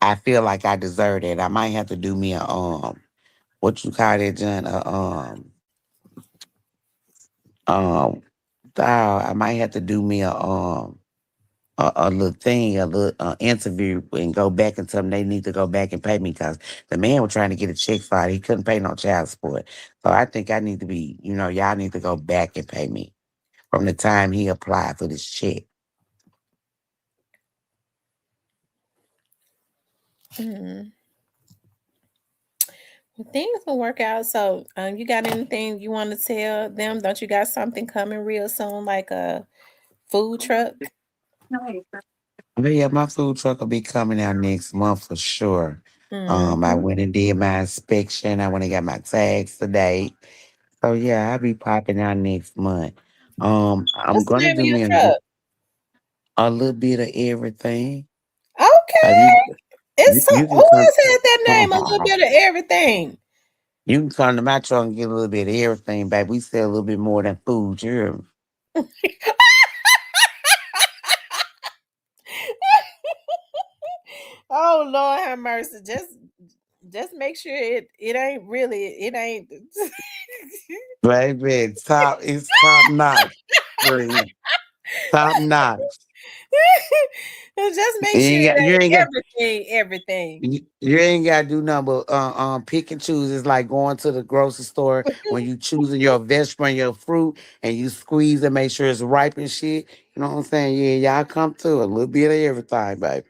I feel like I deserve it. I might have to do me a what you call that, John? Um I might have to do me a little thing, a little interview, and go back and tell them they need to go back and pay me because the man was trying to get a check started. He couldn't pay no child support. So I think I need to be, y'all need to go back and pay me from the time he applied for this check. mm. Things will work out. So, you got anything you want to tell them? Don't you got something coming real soon, like a food truck? But yeah, my food truck will be coming out next month for sure. I Mm-hmm. went and did my inspection. I went and got my tags today. So yeah, I'll be popping out next month. I'm What's the gonna name of do your me truck? a little bit of everything. Okay. You It's so, you who can come. has had that name? A little bit of everything. You can come to my truck and get a little bit of everything, baby. We sell a little bit more than food, you hear me? Oh Lord have mercy. Just make sure it ain't really it ain't Baby, it's top notch. Friend. Top notch. just make You sure ain't got you it ain't got ain't everything. you ain't gotta do nothing but pick and choose. It's like going to the grocery store when you choosing your vegetable and your fruit and you squeeze and make sure it's ripe and shit. You know what I'm saying? Yeah, y'all come through a little bit of everything, baby.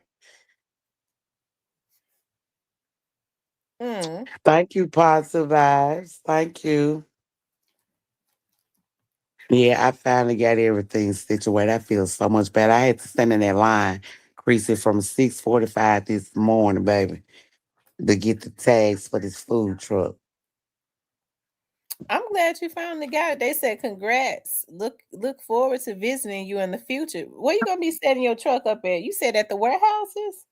Mm. Thank you, Positive Vibes. Thank you. Yeah, I finally got everything situated. I feel so much better. I had to stand in that line, creasing from 6:45 this morning, baby, to get the tags for this food truck. I'm glad you finally got it. They said congrats. Look forward to visiting you in the future. Where you gonna be setting your truck up at? You said at the warehouses?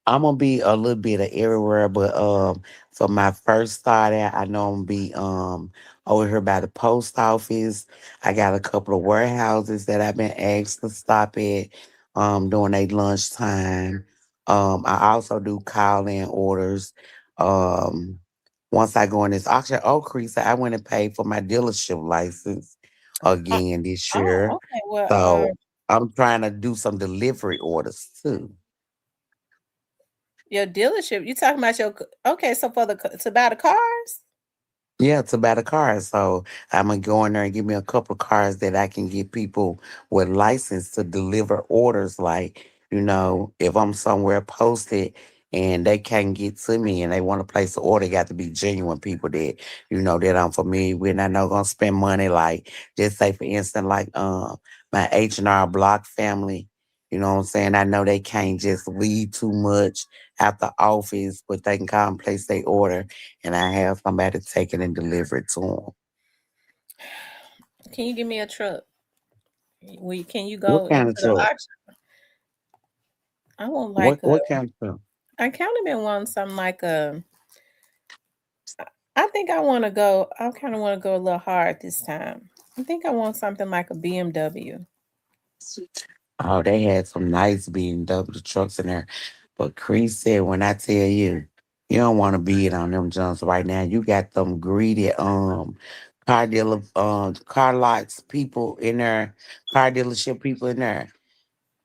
I'm gonna be a little bit of everywhere, but for my first start out, I know I'm gonna be over here by the post office. I got a couple of warehouses that I've been asked to stop at during their lunchtime. I also do call in orders. Um Once I go in this auction, oh Crease, I went and paid for my dealership license Uh, again this oh, year. okay. Well, So I'm trying to do some delivery orders too. your dealership. You talking about your? Okay, so for to buy the cars. Yeah, to buy the cars. So I'm gonna go in there and give me a couple of cars that I can get people with license to deliver orders. Like, if I'm somewhere posted and they can't get to me and they want to place an order, got to be genuine people that, that I'm familiar with and I know gonna spend money. Like, just say for instance, like my H&R Block family, you know what I'm saying? I know they can't just leave too much at the office, but they can come and place their order and I have somebody take it and deliver it to them. Can you give me a truck? Can you What go kind into of the truck? auction? I want What like a. what kind of truck? I kind of been wanting something like a. I think I want to go. I kind of want to go a little hard this time. I think I want something like a BMW. Oh, they had some nice BMW trucks in there. But Chris said, when I tell you, you don't want to be it on them jumps right now. You got them greedy car dealer car lots people in there, car dealership people in there.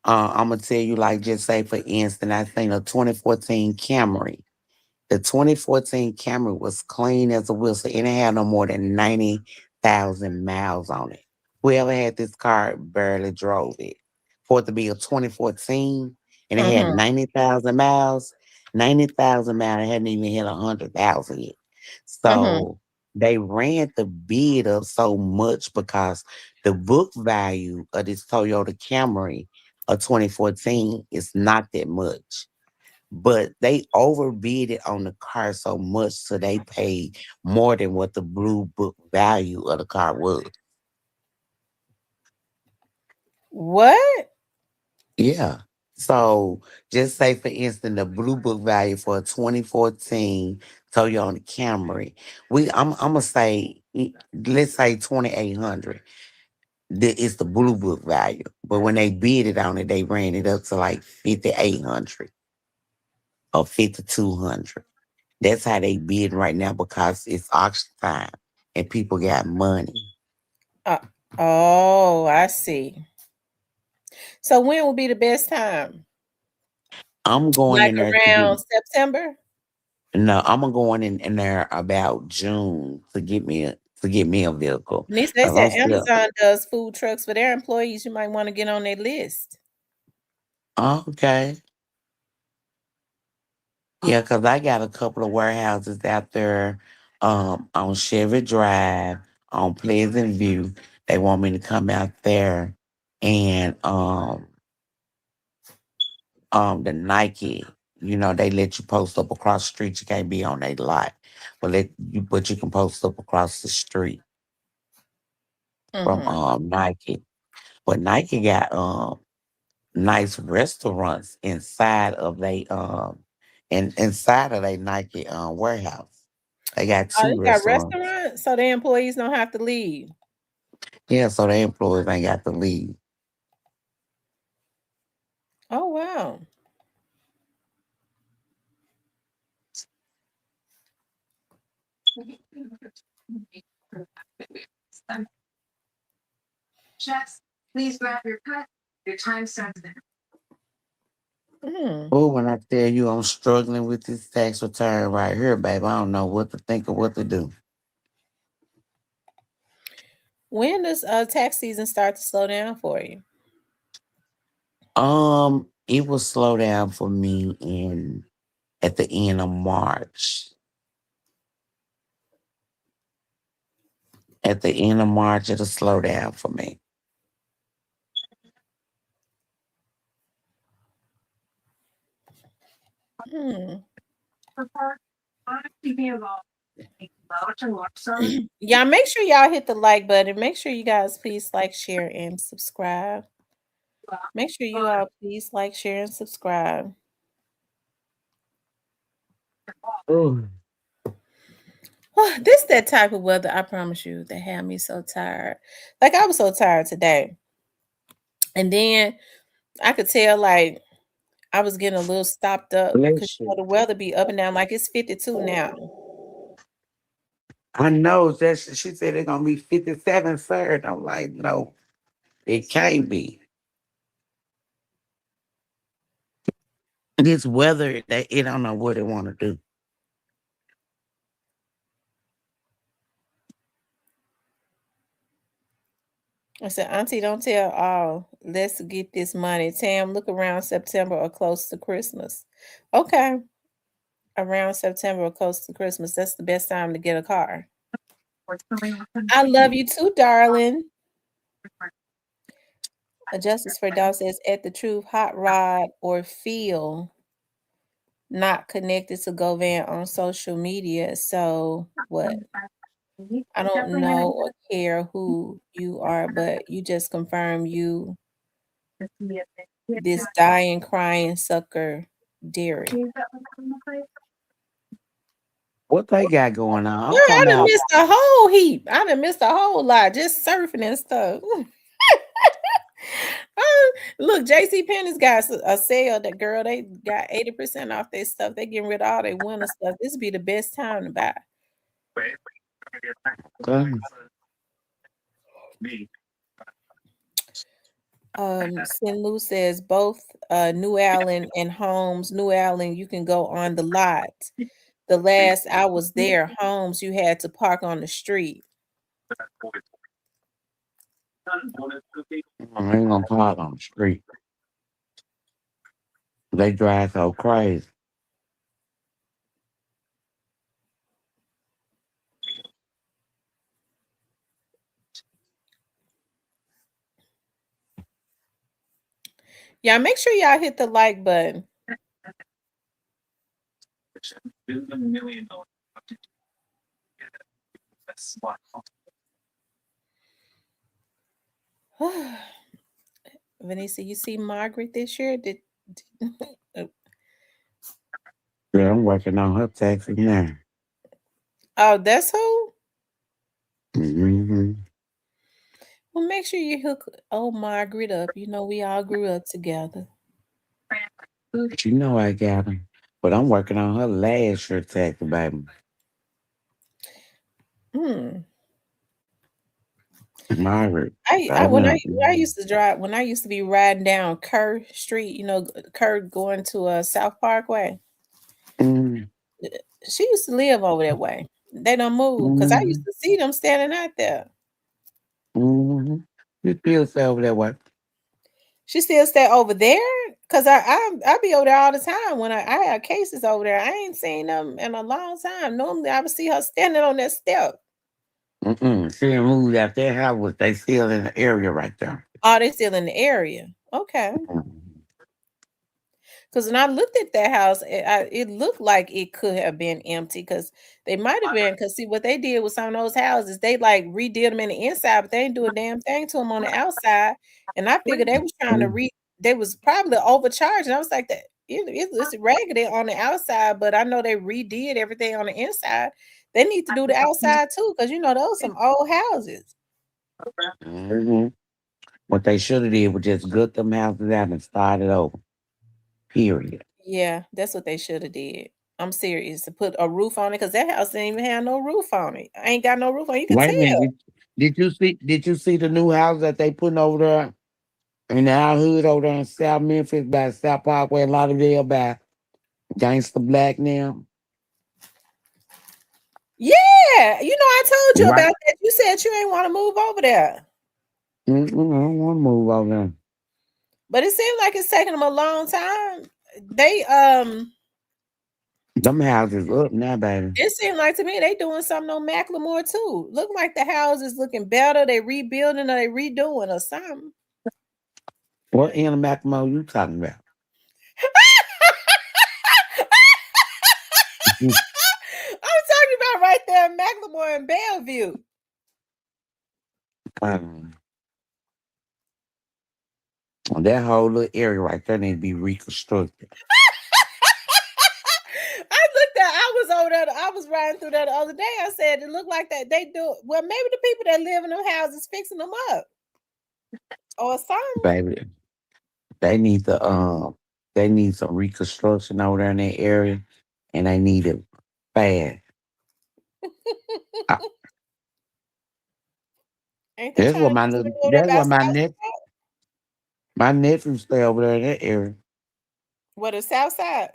I'm gonna tell you, like, just say for instance, I think a 2014 Camry. The 2014 Camry was clean as a whistle and it had no more than 90,000 miles on it. Whoever had this car barely drove it. For it to be a 2014 and it had Mm-hmm. 90,000 miles, 90,000 miles, it hadn't even hit 100,000 yet. Mm-hmm. So they ran the bid up so much because the book value of this Toyota Camry of 2014 is not that much, but they overbid it on the car so much so they paid more than what the blue book value of the car was. What? Yeah. So just say for instance the blue book value for a 2014 Toyota Camry. I'm gonna say let's say 2,800. It's the blue book value. But when they bid it on it, they ran it up to like 5,800 or 5,200. That's how they bid right now because it's auction time and people got money. Uh, oh, I see. So when will be the best time? I'm going Like in there to get around September? no, I'm gonna go in there about June to get me a vehicle. Niece, they Cause said I'm still Amazon does food trucks for their employees. You might want to get on their list. okay. Yeah, cause I got a couple of warehouses out there on Chevy Drive, on Pleasant View. They want me to come out there and the Nike, they let you post up across the street. You can't be on a lot. But you can post up across the street from Mm-hmm. Nike. But Nike got nice restaurants inside of their Nike warehouse. They got Oh, two they got restaurants. restaurants, so their employees don't have to leave. Yeah, so the employees ain't got to leave. Oh wow. Mm. Oh, when I tell you I'm struggling with this tax return right here, babe, I don't know what to think or what to do. When does tax season start to slow down for you? It will slow down for me in at the end of March. At the end of March, it'll slow down for me. Hmm. Yeah, make sure y'all hit the like button. Make sure you guys please like, share, and subscribe. Make sure you all please like, share, and subscribe. Oh, This that type of weather, I promise you, that had me so tired. Like I was so tired today. And then I could tell like I was getting a little stopped up because bless you. the weather be up and down. Like it's 52 now. I know that she said it's gonna be 57, sir. And I'm like, no, it can't be. This weather, it don't know what it want to do. I said, Auntie, don't tell all. Let's get this money. Tam, look around September or close to Christmas. Okay. Around September or close to Christmas. That's the best time to get a car. I love you too, darling. A Justice for Dog says, at the truth, hot rod or feel not connected to Govan on social media. So what? I don't know or care who you are, but you just confirm you this dying, crying sucker, Derek. What they got going on? Girl, I'm I talking done about. missed a whole heap. I done missed a whole lot just surfing and stuff. Look, JC Penney's got a sale. That girl, they got 80% off their stuff. They getting rid of all their winter stuff. This be the best time to buy. St. Lou says both New Allen and Holmes. New Allen, you can go on the lot. The last I was there, Holmes, you had to park on the street. I ain't gonna park on the street. They drive so crazy. Yeah, make sure y'all hit the like button. Vanessa, you see Margaret this year? Yeah, I'm working on her taxi now. Oh, that's who? Mm-hmm. Well, make sure you hook old Margaret up. You know, we all grew up together. But you know I got her. But I'm working on her last year taxi, baby. Margaret. When I used to drive, when I used to be riding down Kerr Street, you know, Kerr going to South Parkway. She used to live over that way. They don't move because I used to see them standing out there. You still stay over that way. She still stay over there because I be over there all the time when I have cases over there. I ain't seen them in a long time. Normally I would see her standing on that step. She didn't move out their house. They still in the area right there. Oh, they still in the area. Okay. Because when I looked at that house, it looked like it could have been empty because they might have been. Because see what they did with some of those houses, they like redid them in the inside, but they didn't do a damn thing to them on the outside. And I figured they was trying to they was probably overcharged. And I was like, that it's raggedy on the outside, but I know they redid everything on the inside. They need to do the outside too, because you know those some old houses. What they should have did was just gut them houses out and start it over. Period. Yeah, that's what they should have did. I'm serious. To put a roof on it because that house didn't even have no roof on it. I ain't got no roof on it. You can Wait a tell. minute. Did you see the new house that they putting over there in our hood over there in South Memphis by South Parkway, Lauderdale by Gangsta Black now? Yeah, you know I told you about that. You said you ain't want to move over there. I don't want to move over there. But it seems like it's taking them a long time. They them houses up now, baby. It seemed like to me they doing something on Macklemore too. Look like the house is looking better. They rebuilding or they redoing or something. What end of Macklemore you talking about? I'm talking about right there in Macklemore and Bellevue. That whole little area right there need to be reconstructed. I I was riding through there the other day. I said it looked like that they do. Well, maybe the people that live in them houses fixing them up or something. Baby, they need some reconstruction over there in that area, and they need it fast. I- Ain't they That's what trying to my get you little- to go there that's by what South? my nephew stay over there in that area. What the South Side?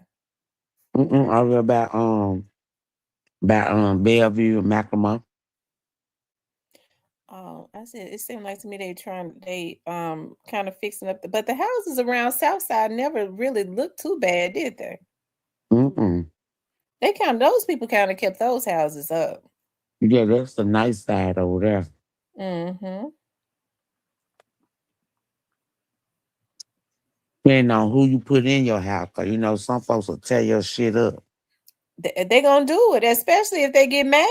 Over about Bellevue and Macklemore. Oh, I said it seemed like to me they kind of fixing up but the houses around South Side never really looked too bad, did they? Mm-mm. Those people kind of kept those houses up. Yeah, that's the nice side over there. Mm-hmm. Depending on who you put in your house, 'cause you know some folks will tear your shit up. They gonna do it, especially if they get mad.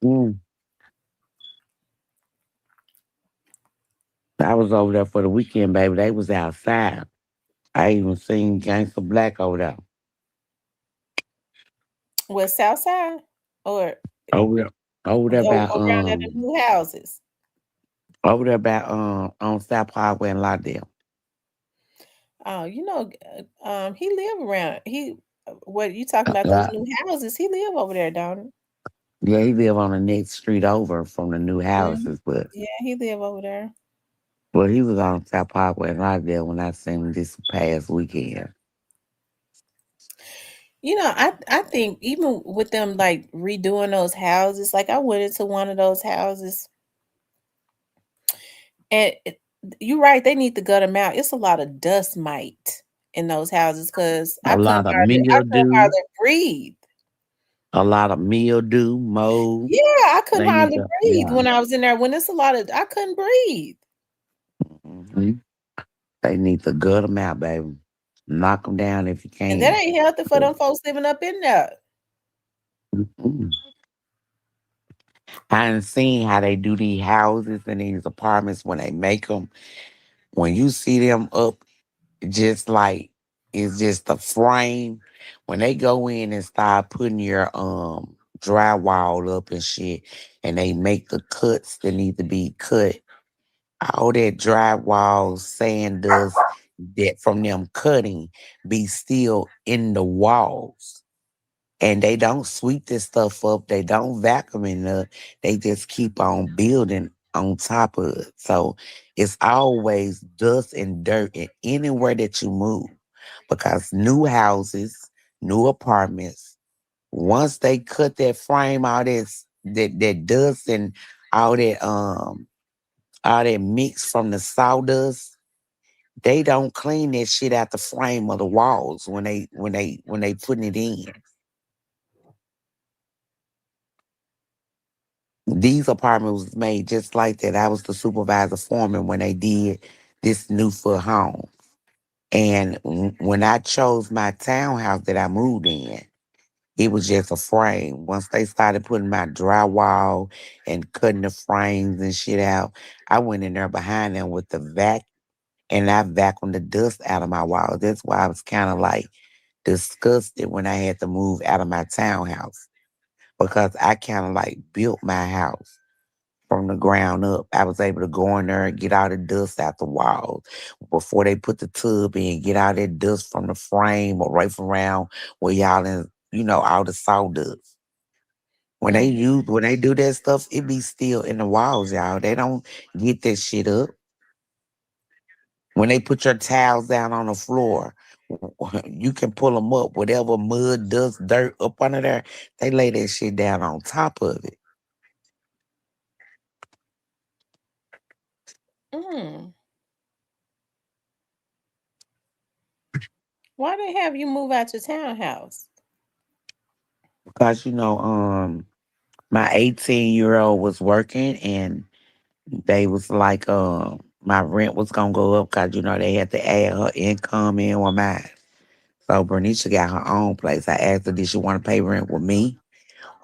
Mm. I was over there for the weekend, baby. They was outside. I even seen Gangsta Black over there. With South Side or Over there, over there about around at the new houses. on South Highway in Lawdale. Oh, he live around. What you talking about those Uh, new houses? He live over there, don't yeah, he live on the next street over from the new he? Mhm. houses, but Yeah, he live over there. well, he was on South Highway in Lawdale when I seen him this past weekend. I think even with them like redoing those houses, like I went into one of those houses and you're right, they need to gut them out. It's a lot of dust mite in those houses because A lot of I couldn't mildew, hardly breathe. a lot of mildew, mold. Yeah, I couldn't They need hardly to, breathe yeah. when I was in there. When it's a lot of, I couldn't breathe. Mhm. They need to gut them out, baby. Knock them down if you And that can. ain't healthy for them folks living up in there. Mm. I done seen how they do these houses and these apartments when they make them. When you see them up, just like it's just a frame. When they go in and start putting your drywall up and shit, and they make the cuts that need to be cut, all that drywall sand dust that from them cutting be still in the walls. And they don't sweep this stuff up. They don't vacuum it up. They just keep on building on top of it. So it's always dust and dirt in anywhere that you move. Because new houses, new apartments, once they cut that frame, that dust and all that mix from the sawdust, they don't clean that shit out the frame of the walls when they putting it in. These apartments was made just like that. I was the supervisor foreman when they did this new foot home. And when I chose my townhouse that I moved in, it was just a frame. Once they started putting my drywall and cutting the frames and shit out, I went in there behind them with the vac and I vacuumed the dust out of my walls. That's why I was kind of like disgusted when I had to move out of my townhouse because I kind of like built my house from the ground up. I was able to go in there and get all the dust out the walls before they put the tub in, get all that dust from the frame or right from around where y'all in, all the sawdust. When they do that stuff, it be still in the walls, y'all. They don't get that shit up. When they put your towels down on the floor, you can pull them up. Whatever mud, dust, dirt up under there, they lay that shit down on top of it. Mm. Why they have you move out your townhouse? Because my 18-year-old was working and they was like, my rent was gonna go up because they had to add her income in with mine. So Bernicia got her own place. I asked her, did she want to pay rent with me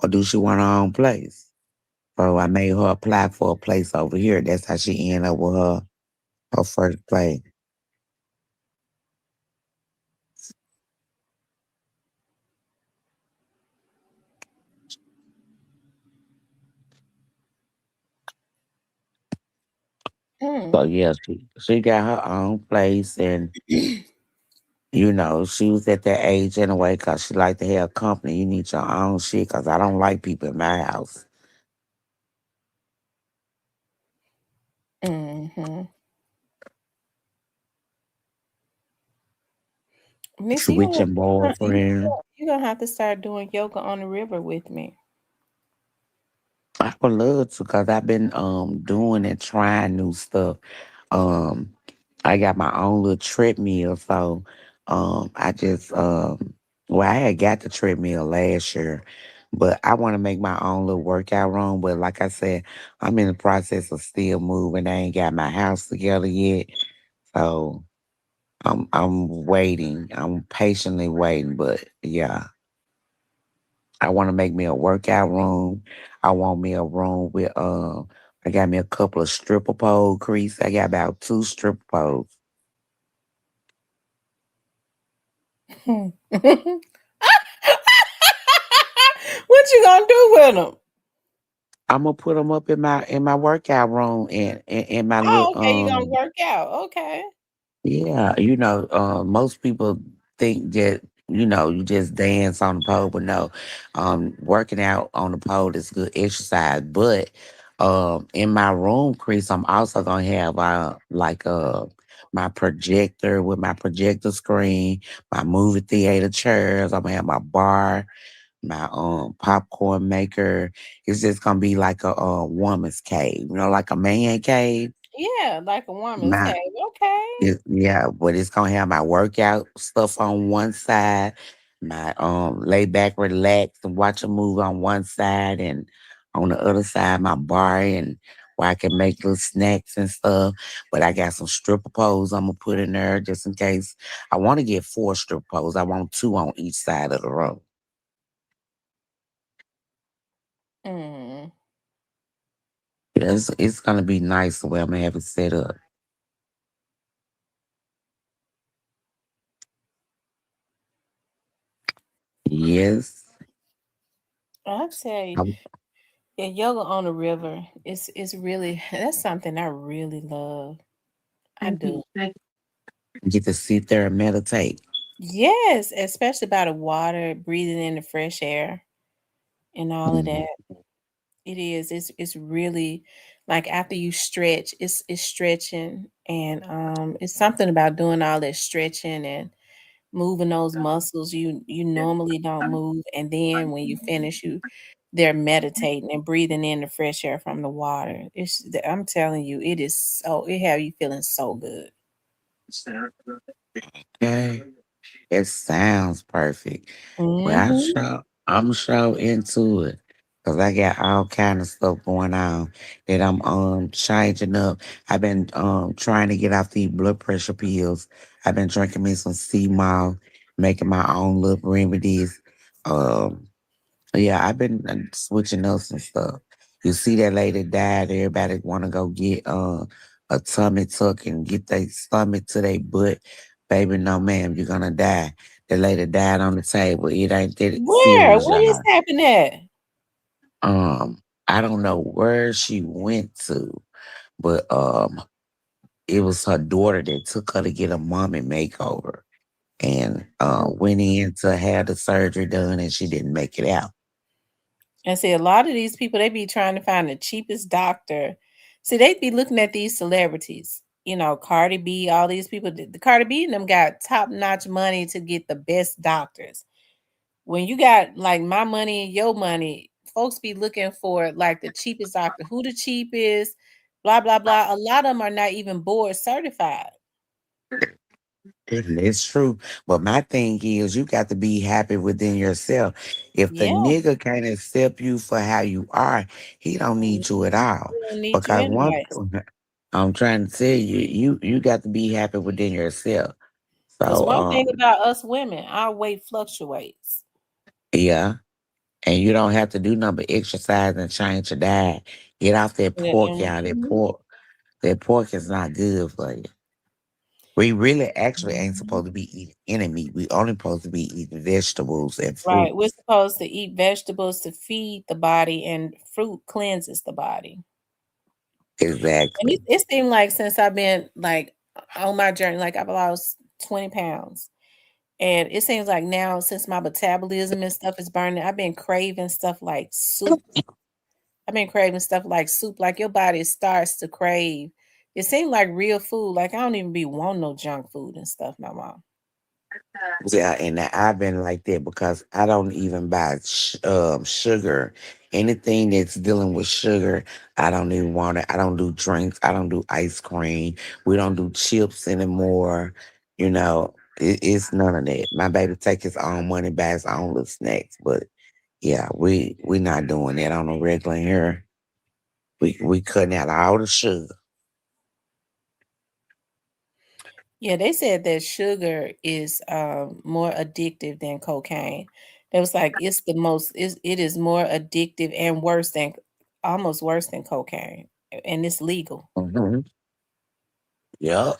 or do she want her own place? So I made her apply for a place over here. That's how she ended up with her first place. So yeah, she got her own place, and she was at that age anyway because she liked to have company. You need your own shit because I don't like people in my house. Mm-hmm. Nisa, Switching boyfriend. you're gonna have to start doing yoga on the river with me. I would love to because I've been doing and trying new stuff. Um I got my own little treadmill, so I just well I had got the treadmill last year, but I want to make my own little workout room. But like I said, I'm in the process of still moving. I ain't got my house together yet. So I'm waiting. I'm patiently waiting, but yeah. I want to make me a workout room. I want me a room with I got me a couple of stripper pole crease. I got about 2 stripper poles. What you gonna do with them? I'm gonna put them up in my workout room and in my little Oh, okay. You gonna work out? Okay. yeah, most people think that, you just dance on the pole, but no, working out on the pole is good exercise. But in my room, Chris, I'm also gonna have my projector with my projector screen, my movie theater chairs. I'm gonna have my bar, my popcorn maker. It's just gonna be like a woman's cave, like a man cave. Yeah, like a woman's My cave. Okay. yeah, but it's gonna have my workout stuff on one side, my lay back, relax, and watch a movie on one side, and on the other side my bar and where I can make little snacks and stuff. But I got some stripper poles I'm gonna put in there just in case. I want to get 4 stripper poles. I want 2 on each side of the room. Mm. It's gonna be nice the way I'm gonna have it set up. Yes. I'll tell you, I yeah, yoga on the river is really that's something I really love. I do. get to sit there and meditate. Yes, especially by the water, breathing in the fresh air and all of Mhm. that. It is. It's really like after you stretch, it's stretching and it's something about doing all that stretching and moving those muscles you normally don't move. And then when you finish, they're meditating and breathing in the fresh air from the water. I'm telling you, it have you feeling so good. Okay. It sounds perfect. Well, Hmm. I'm so into it because I got all kind of stuff going on that I'm changing up. I've been trying to get off these blood pressure pills. I've been drinking me some sea malt, making my own little remedies. Um, yeah, I've been switching up some stuff. You see that lady died. Everybody want to go get a tummy tuck and get their stomach to their butt. Baby, no, ma'am, you're gonna die. The lady died on the table. It ain't that Where? serious, What is y'all. happening at? I don't know where she went to, but it was her daughter that took her to get a mommy makeover and went in to have the surgery done, and she didn't make it out. And see, a lot of these people, they be trying to find the cheapest doctor. See, they be looking at these celebrities, Cardi B, all these people. The Cardi B and them got top notch money to get the best doctors. When you got like my money and your money, folks be looking for like the cheapest doctor. Who the cheapest? Blah blah blah. A lot of them are not even board certified. It's true. But my thing is, you got to be happy within yourself. If the Yeah, nigga can't accept you for how you are, he don't we need you at all. don't need you Because one, anyway. I'm trying to tell you, you got to be happy within yourself. Because So, one thing about us women, our weight fluctuates. yeah, And you don't have to do nothing but exercise and change your diet. Get off that pork, y'all. That pork is not good for you. We really actually ain't supposed to be eating any meat. We only supposed to be eating vegetables and Right. We're fruits. supposed to eat vegetables to feed the body, and fruit cleanses the body. And Exactly. it seemed like since I've been like on my journey, like I've lost 20 pounds. And it seems like now since my metabolism and stuff is burning, I've been craving stuff like soup. I've been craving stuff like soup, like your body starts to crave. It seemed like real food. Like I don't even be wanting no junk food and stuff no more. Yeah, and I've been like that because I don't even buy sugar. Anything that's dealing with sugar, I don't even want it. I don't do drinks. I don't do ice cream. We don't do chips anymore. It's none of that. My baby take his own money, buy his own little snacks. But yeah, we not doing that on a regular here. We cutting out all the sugar. Yeah, they said that sugar is more addictive than cocaine. It was like it is more addictive and worse than almost worse than cocaine, and it's legal. Hmm. Yep.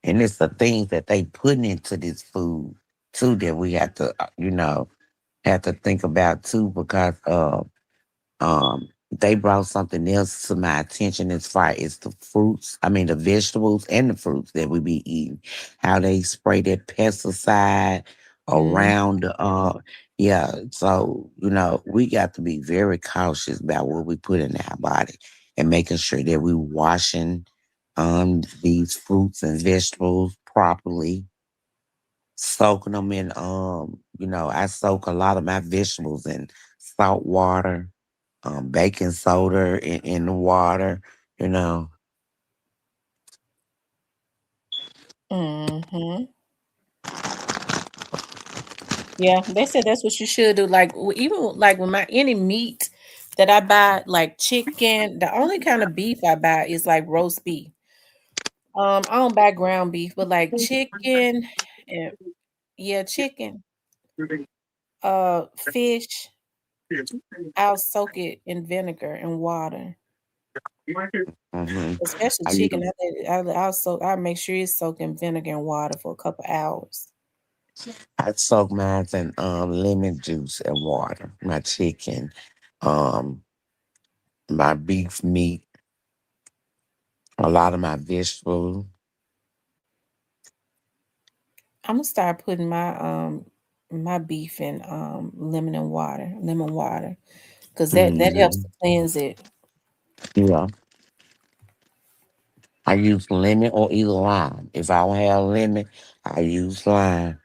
And it's the things that they putting into this food too that we have to, have to think about too because they brought something else to my attention as far as the fruits. I mean the vegetables and the fruits that we be eating. How they spray that pesticide Mm. around yeah. So, we got to be very cautious about what we put in our body and making sure that we washing these fruits and vegetables properly, soaking them in I soak a lot of my vegetables in salt water, baking soda in the water, you know. Mhm. Yeah, they said that's what you should do. Like even like with my any meat that I buy, like chicken, the only kind of beef I buy is like roast beef. I don't buy ground beef, but like chicken and yeah, chicken, fish, I'll soak it in vinegar and water. Hmm. Especially I chicken. use I make sure it's soaked in vinegar and water for a couple hours. I soak mine in lemon juice and water. My chicken, um, my beef meat, a lot of my vegetables. I'm gonna start putting my beef in lemon water, because that helps Hmm. to cleanse it. Yeah. I use lemon or either lime. If I don't have lemon, I use lime.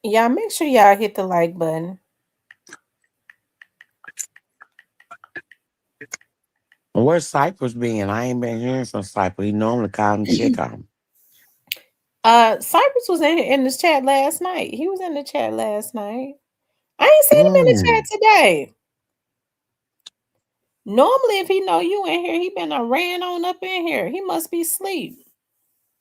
Yeah, make sure y'all hit the like button. Where's Cypress been? I ain't been hearing from Cypress. He normally call and check on him. Cypress was in this chat last night. He was in the chat last night. I ain't seen him in the chat Mm. today. Normally, if he know you in here, he been ran on up in here. He must be asleep.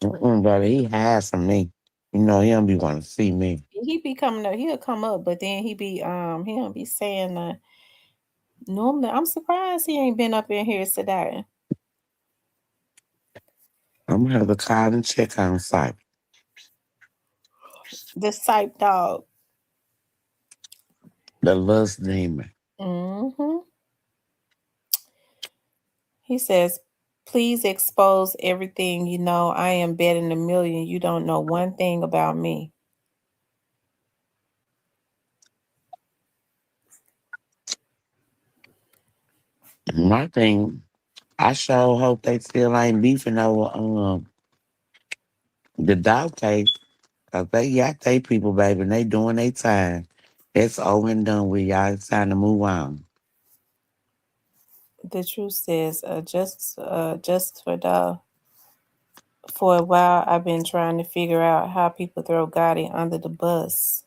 Brother, he has from me. He don't be wanting to see me. He be coming up. He'll come up, but then he don't be saying normally. I'm surprised he ain't been up in here today. I'm gonna have to call and check on Cypress. The Sipe dog. The lust demon. Hmm. He says, please expose everything you know. I am betting $1 million. You don't know one thing about me. My thing, I sure hope they still ain't beefing over the dog case. Cause they got they people, baby, and they doing their time. It's over and done with, y'all. It's time to move on. The truth says, just for a while, I've been trying to figure out how people throw Gotti under the bus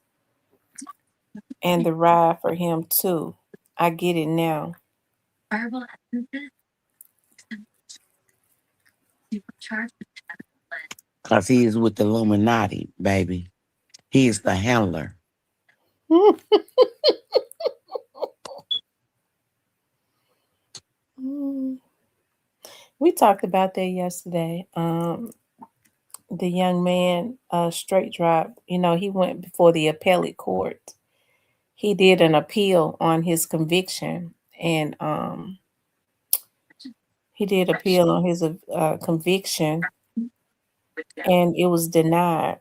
and the ride for him too. I get it now. Because he is with the Illuminati, baby. He is the handler. We talked about that yesterday. The young man, straight drop, he went before the appellate court. He did an appeal on his conviction, and he did appeal on his conviction, and it was denied.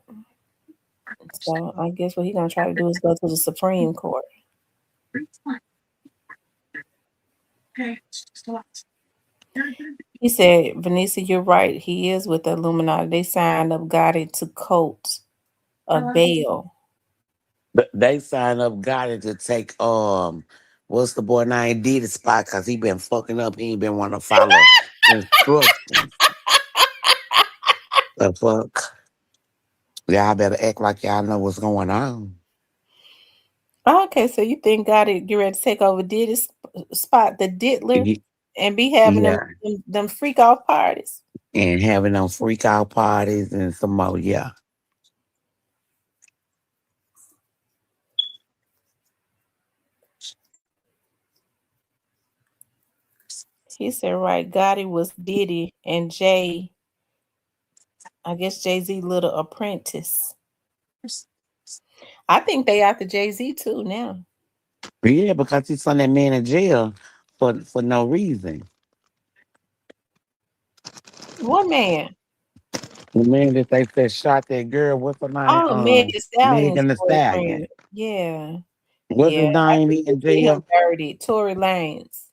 So I guess what he's gonna try to do is go to the Supreme Court. He said, Vanessa, you're right. He is with the Illuminati. They signed up Gotti to coat a bail. But they signed up Gotti to take what's the boy name? Did the spot because he been fucking up. He ain't been wanting to follow instructions. The fuck? Y'all better act like y'all know what's going on. Okay, so you think Gotti get ready to take over Diddy's spot, the Diddler, and be having them freak off parties? And having them freak out parties and some more, yeah. He said, right, Gotti was Diddy and Jay, I guess Jay-Z little apprentice. I think they after Jay-Z too now. Yeah, because he sent that man in jail for no reason. What man? The man that they said shot that girl, what's her name? Oh, Meg Thee Stallion's Megan Thee Stallion. boyfriend. Yeah. What's his name? He in jail? Dirty. Tory Lanez.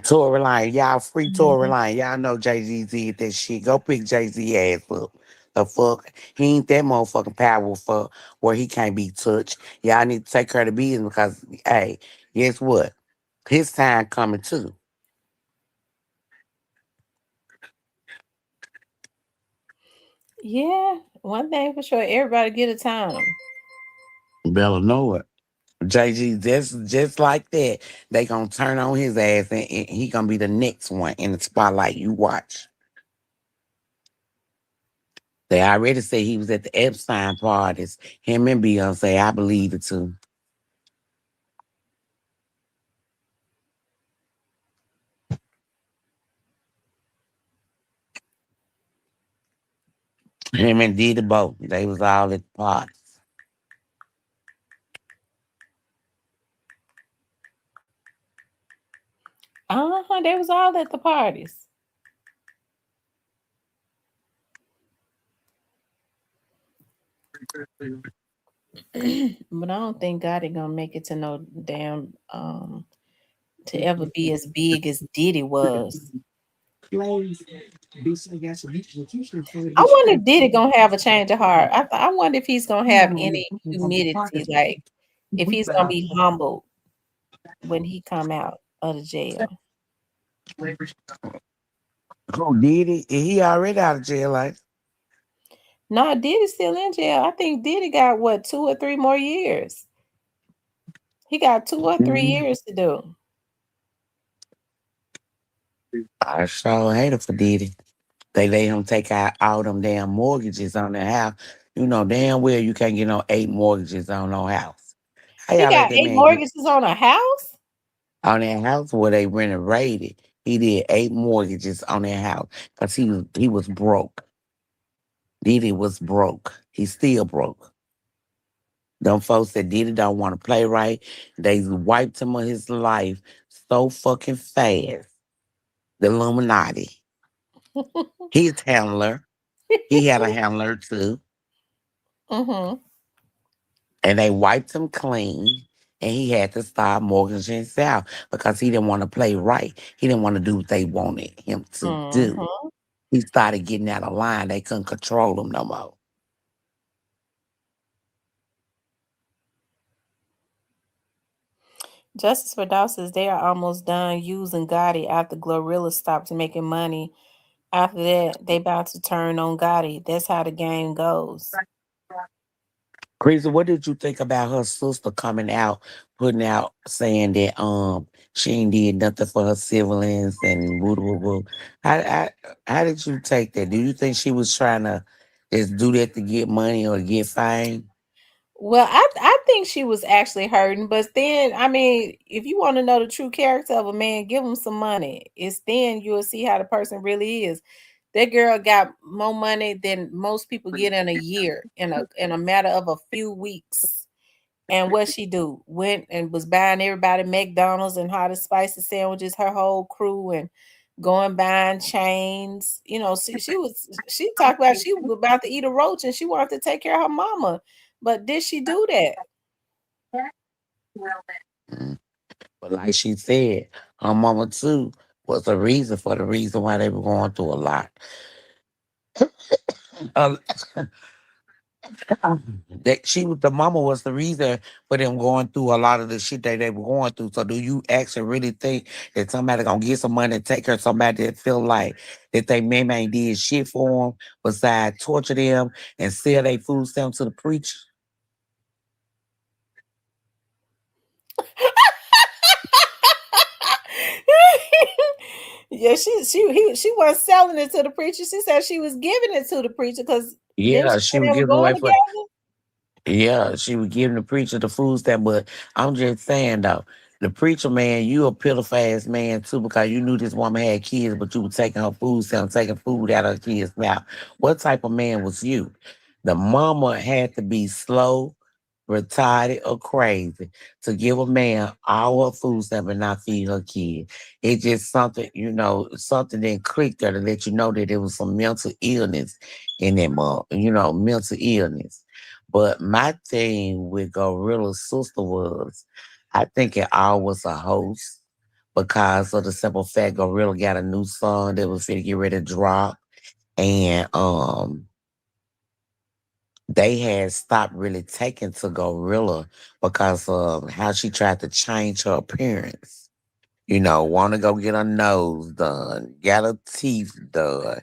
Tory Lane. Y'all free Tory Lane. Y'all know Jay-Z did that shit. Go pick Jay-Z ass up. The fuck? He ain't that motherfucking powerful where he can't be touched. Y'all need to take care of the business because, hey, guess what? His time coming too. Yeah. One thing for sure, everybody get a time. Better know it. Jay-Z, just like that, they gonna turn on his ass and he gonna be the next one in the spotlight. You watch. They already said he was at the Epstein parties. Him and Beyonce, I believe it too. Him and Diddy both. They was all at the parties. They was all at the parties. But I don't think Gotti gonna make it to no damn to ever be as big as Diddy was. I wonder if Diddy gonna have a change of heart. I wonder if he's gonna have any humility, like if he's gonna be humbled when he come out of the jail. Who Diddy? He already out of jail, like. No, Diddy's still in jail. I think Diddy got 2 or 3 more years. He got 2 or 3 years to do. I sure hate it for Diddy. They let him take out all them damn mortgages on the house. You know damn well you can't get no 8 mortgages on no house. How He y'all let got that 8 man mortgages on a house? on that house where they renovated? He did 8 mortgages on that house because he was broke. Diddy was broke. He's still broke. Them folks that Diddy don't want to play right, they wiped him of his life so fucking fast. The Illuminati. He's handler. He had a handler too. Mm-hmm. And they wiped him clean. And he had to start mortgaging himself because he didn't want to play right. He didn't want to do what they wanted him to do. He started getting out of line. They couldn't control him no more. Justice for Dow says they are almost done using Gotti after Glorilla stopped making money. After that, they about to turn on Gotti. That's how the game goes. Crazy, what did you think about her sister coming out, putting out, saying that she ain't did nothing for her siblings and woo woo woo? How, how did you take that? Do you think she was trying to just do that to get money or get fame? Well, I think she was actually hurting, but then I mean, if you want to know the true character of a man, give him some money. It's then you'll see how the person really is. That girl got more money than most people get in a year, in a matter of a few weeks. And what she do? Went and was buying everybody McDonald's and hot and spicy sandwiches, her whole crew, and going buying chains. She talked about she was about to eat a roach and she wanted to take care of her mama. But did she do that? Mm. But like she said, her mama too was the reason for the reason why they were going through a lot. Uh, that she was the mama was the reason for them going through a lot of the shit that they were going through. So do you actually really think that somebody gonna get some money and take care of somebody that feel like that they maybe ain't did shit for them besides torture them and sell their food stamps to the preacher? Yeah, she wasn't selling it to the preacher. She said she was giving it to the preacher because then Yeah, she was they were giving going away for. together. Yeah, she was giving the preacher the food stamp, but I'm just saying though, the preacher man, you a pitiful ass man too because you knew this woman had kids, but you were taking her food stamp, taking food out of her kids' mouth. What type of man was you? The mama had to be slow, retarded, or crazy to give a man all her food stamp and not feed her kid. It's just something, something didn't click there to let you know that there was some mental illness in that mom, mental illness. But my thing with Gorilla's sister was, I think it all was a host because of the simple fact Gorilla got a new song that was finna get ready to drop, and they had stopped really taking to Gorilla because of how she tried to change her appearance. Want to go get her nose done, got her teeth done,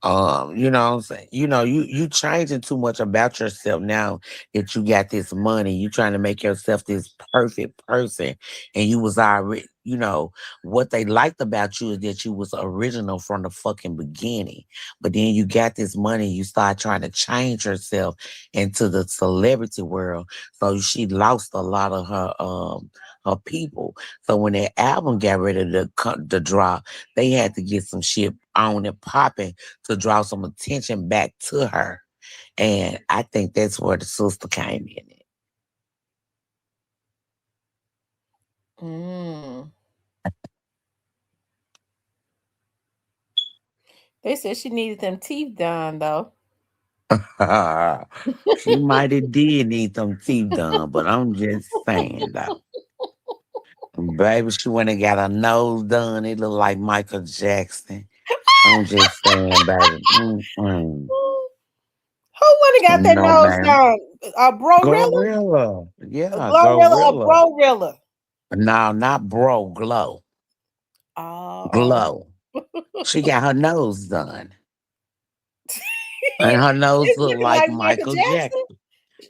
what I'm saying? You changing too much about yourself now that you got this money. You trying to make yourself this perfect person. And you was already, what they liked about you is that you was original from the fucking beginning. But then you got this money, you start trying to change yourself into the celebrity world. So she lost a lot of her people. So when that album got ready to drop, they had to get some shit on and popping to draw some attention back to her. And I think that's where the sister came in. Mm. They said she needed them teeth done though. She might have did need them teeth done, but I'm just saying though. Baby, she went and got her nose done. It looked like Michael Jackson. I'm just saying, baby. Mm-mm. Who went and got their No, nose ma'am. done? A Brorilla? Gorilla. A Yeah, Glorilla or Gorilla. Brorilla? No, not bro, Glow. Oh. Glow. She got her nose done. And her nose It's looked looking like like Michael Michael Jackson. Jackson.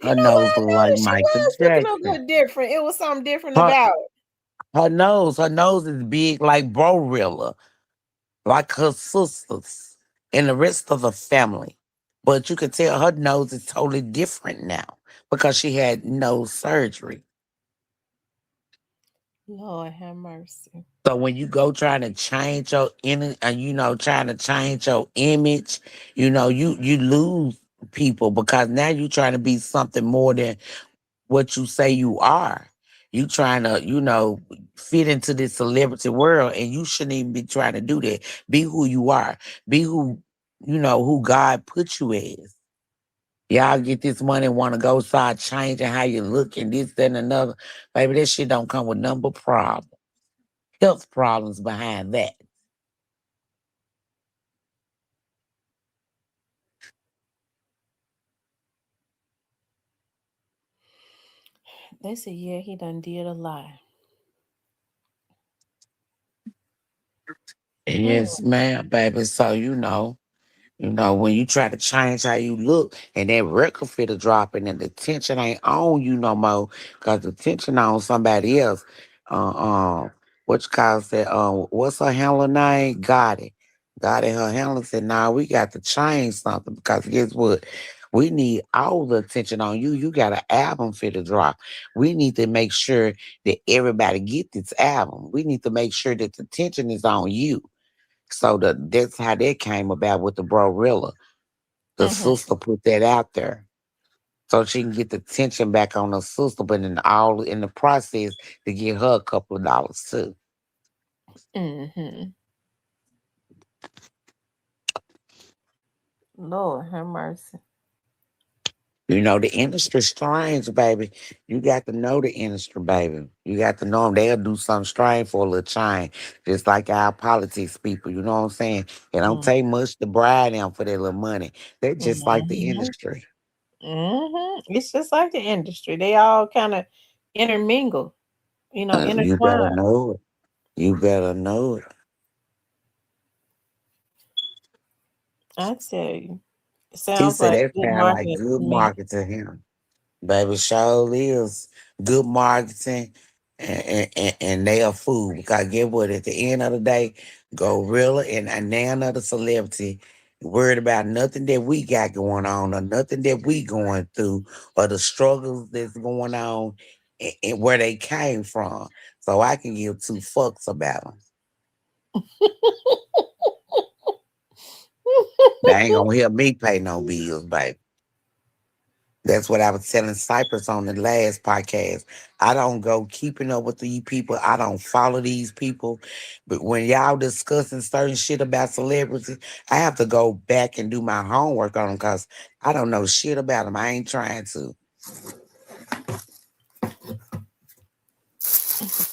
You Her know what? nose I looked like noticed she Michael was looking a Jackson. good different. It was something different Her, about it. her nose is big like Brorilla, like her sisters and the rest of the family. But you can tell her nose is totally different now because she had nose surgery. Lord have mercy. So when you go trying to change your inner, and trying to change your image, you lose people because now you're trying to be something more than what you say you are. You trying to, fit into this celebrity world, and you shouldn't even be trying to do that. Be who you are. Be who God put you as. Y'all get this money and want to go start changing how you look and this, that, and another. Baby, that shit don't come with number problems. Health problems behind that. They said, yeah, he done did a lot. Yes, ma'am, baby. So, You know, when you try to change how you look and that record fit a dropping and the tension ain't on you no more because the tension on somebody else. Uh, what you call that? What's her handler name? Got it. Got it. Her handler said, nah, we got to change something because guess what? We need all the attention on you. You got an album fit to drop. We need to make sure that everybody get this album. We need to make sure that the tension is on you. So that's how that came about with the Brorilla. The sister put that out there so she can get the tension back on her sister, but in all in the process to get her a couple of dollars too. Lord have mercy. You know, the industry strange, baby. You got to know the industry, baby. You got to know them. They'll do something strange for a little change. Just like our politics people, you know what I'm saying? It don't take much to bribe them for their little money. They're just like the industry. It's just like the industry. They all kind of intermingle, You better intertwine. know it. You better know it. I tell you. It He sounds said like that good sound like marketing good to me. marketing to him. Baby, show is good marketing, and they a fool because get what? At the end of the day, Gorilla and now another celebrity worried about nothing that we got going on or nothing that we going through or the struggles that's going on and where they came from. So I can give two fucks about them. They ain't gonna help me pay no bills, baby. That's what I was telling Cypress on the last podcast. I don't go keeping up with these people. I don't follow these people. But when y'all discussing certain shit about celebrities, I have to go back and do my homework on them because I don't know shit about them. I ain't trying to.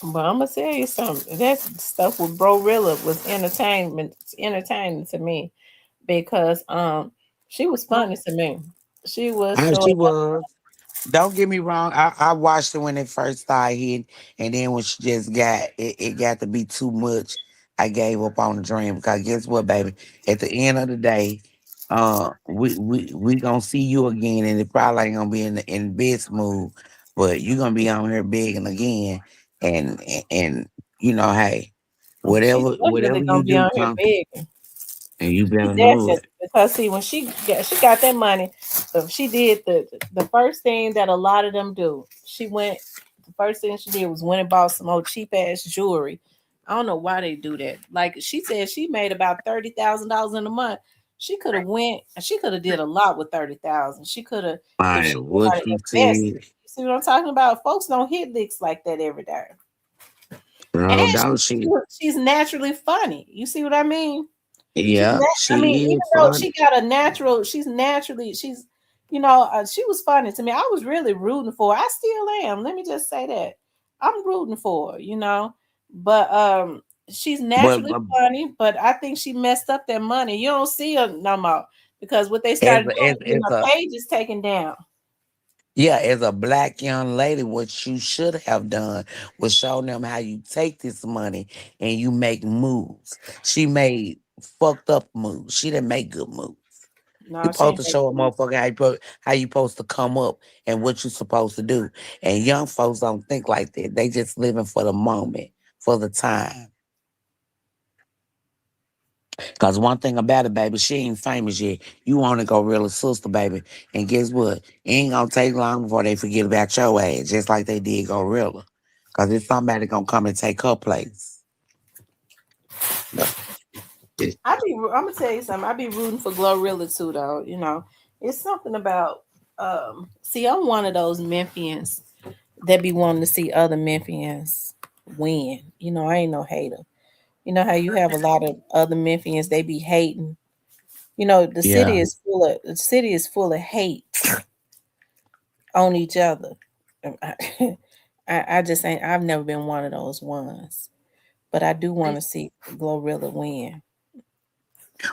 But I'm gonna tell you something. That stuff with Brorilla was entertaining to me because she was funny to me. She was so She was. Don't get me wrong. I watched it when it first started hitting, and then when she just it got to be too much. I gave up on the dream because guess what, baby? At the end of the day, we gonna see you again, and it probably ain't gonna be in best mood, but you gonna be on here begging again, and you know, hey, she's whatever definitely you gonna be do, on here come big. and you She better know definitely it. because see when she got that money, she did the first thing that a lot of them do. The first thing she did was went and bought some old cheap ass jewelry. I don't know why they do that. Like she said, she made about $30,000 in a month. She could have did a lot with 30,000. She could have if she Right, knew how what to you invest. said, You see what I'm talking about? Folks don't hit licks like that every day. And bro, don't she? she's naturally funny. You see what I mean? Yeah, I mean, she even is though funny. she got a natural, she was funny to me. I was really rooting for her. I still am. Let me just say that I'm rooting for her, but she's But, naturally but funny. But I think she messed up that money. You don't see her no more because what they as started a, as, doing, as her a page is taken down. yeah, as a black young lady, what you should have done was show them how you take this money and you make moves. She made fucked up moves. She didn't make good moves. You No, she supposed ain't to making show a moves. motherfucker how you supposed to come up and what you supposed to do. And young folks don't think like that. They just living for the moment, for the time. Cause one thing about it, baby, she ain't famous yet. You want to go real sister, baby. And guess what? It ain't gonna take long before they forget about your ass, just like they did Gorilla. Cause it's somebody gonna come and take her place. No. I'm gonna tell you something. I be rooting for Glorilla too, though. It's something about see, I'm one of those Memphians that be wanting to see other Memphians win. I ain't no hater. You know how you have a lot of other Memphians, they be hating. The city Yeah. is full of hate on each other. I just ain't. I've never been one of those ones, but I do want to see Glorilla win.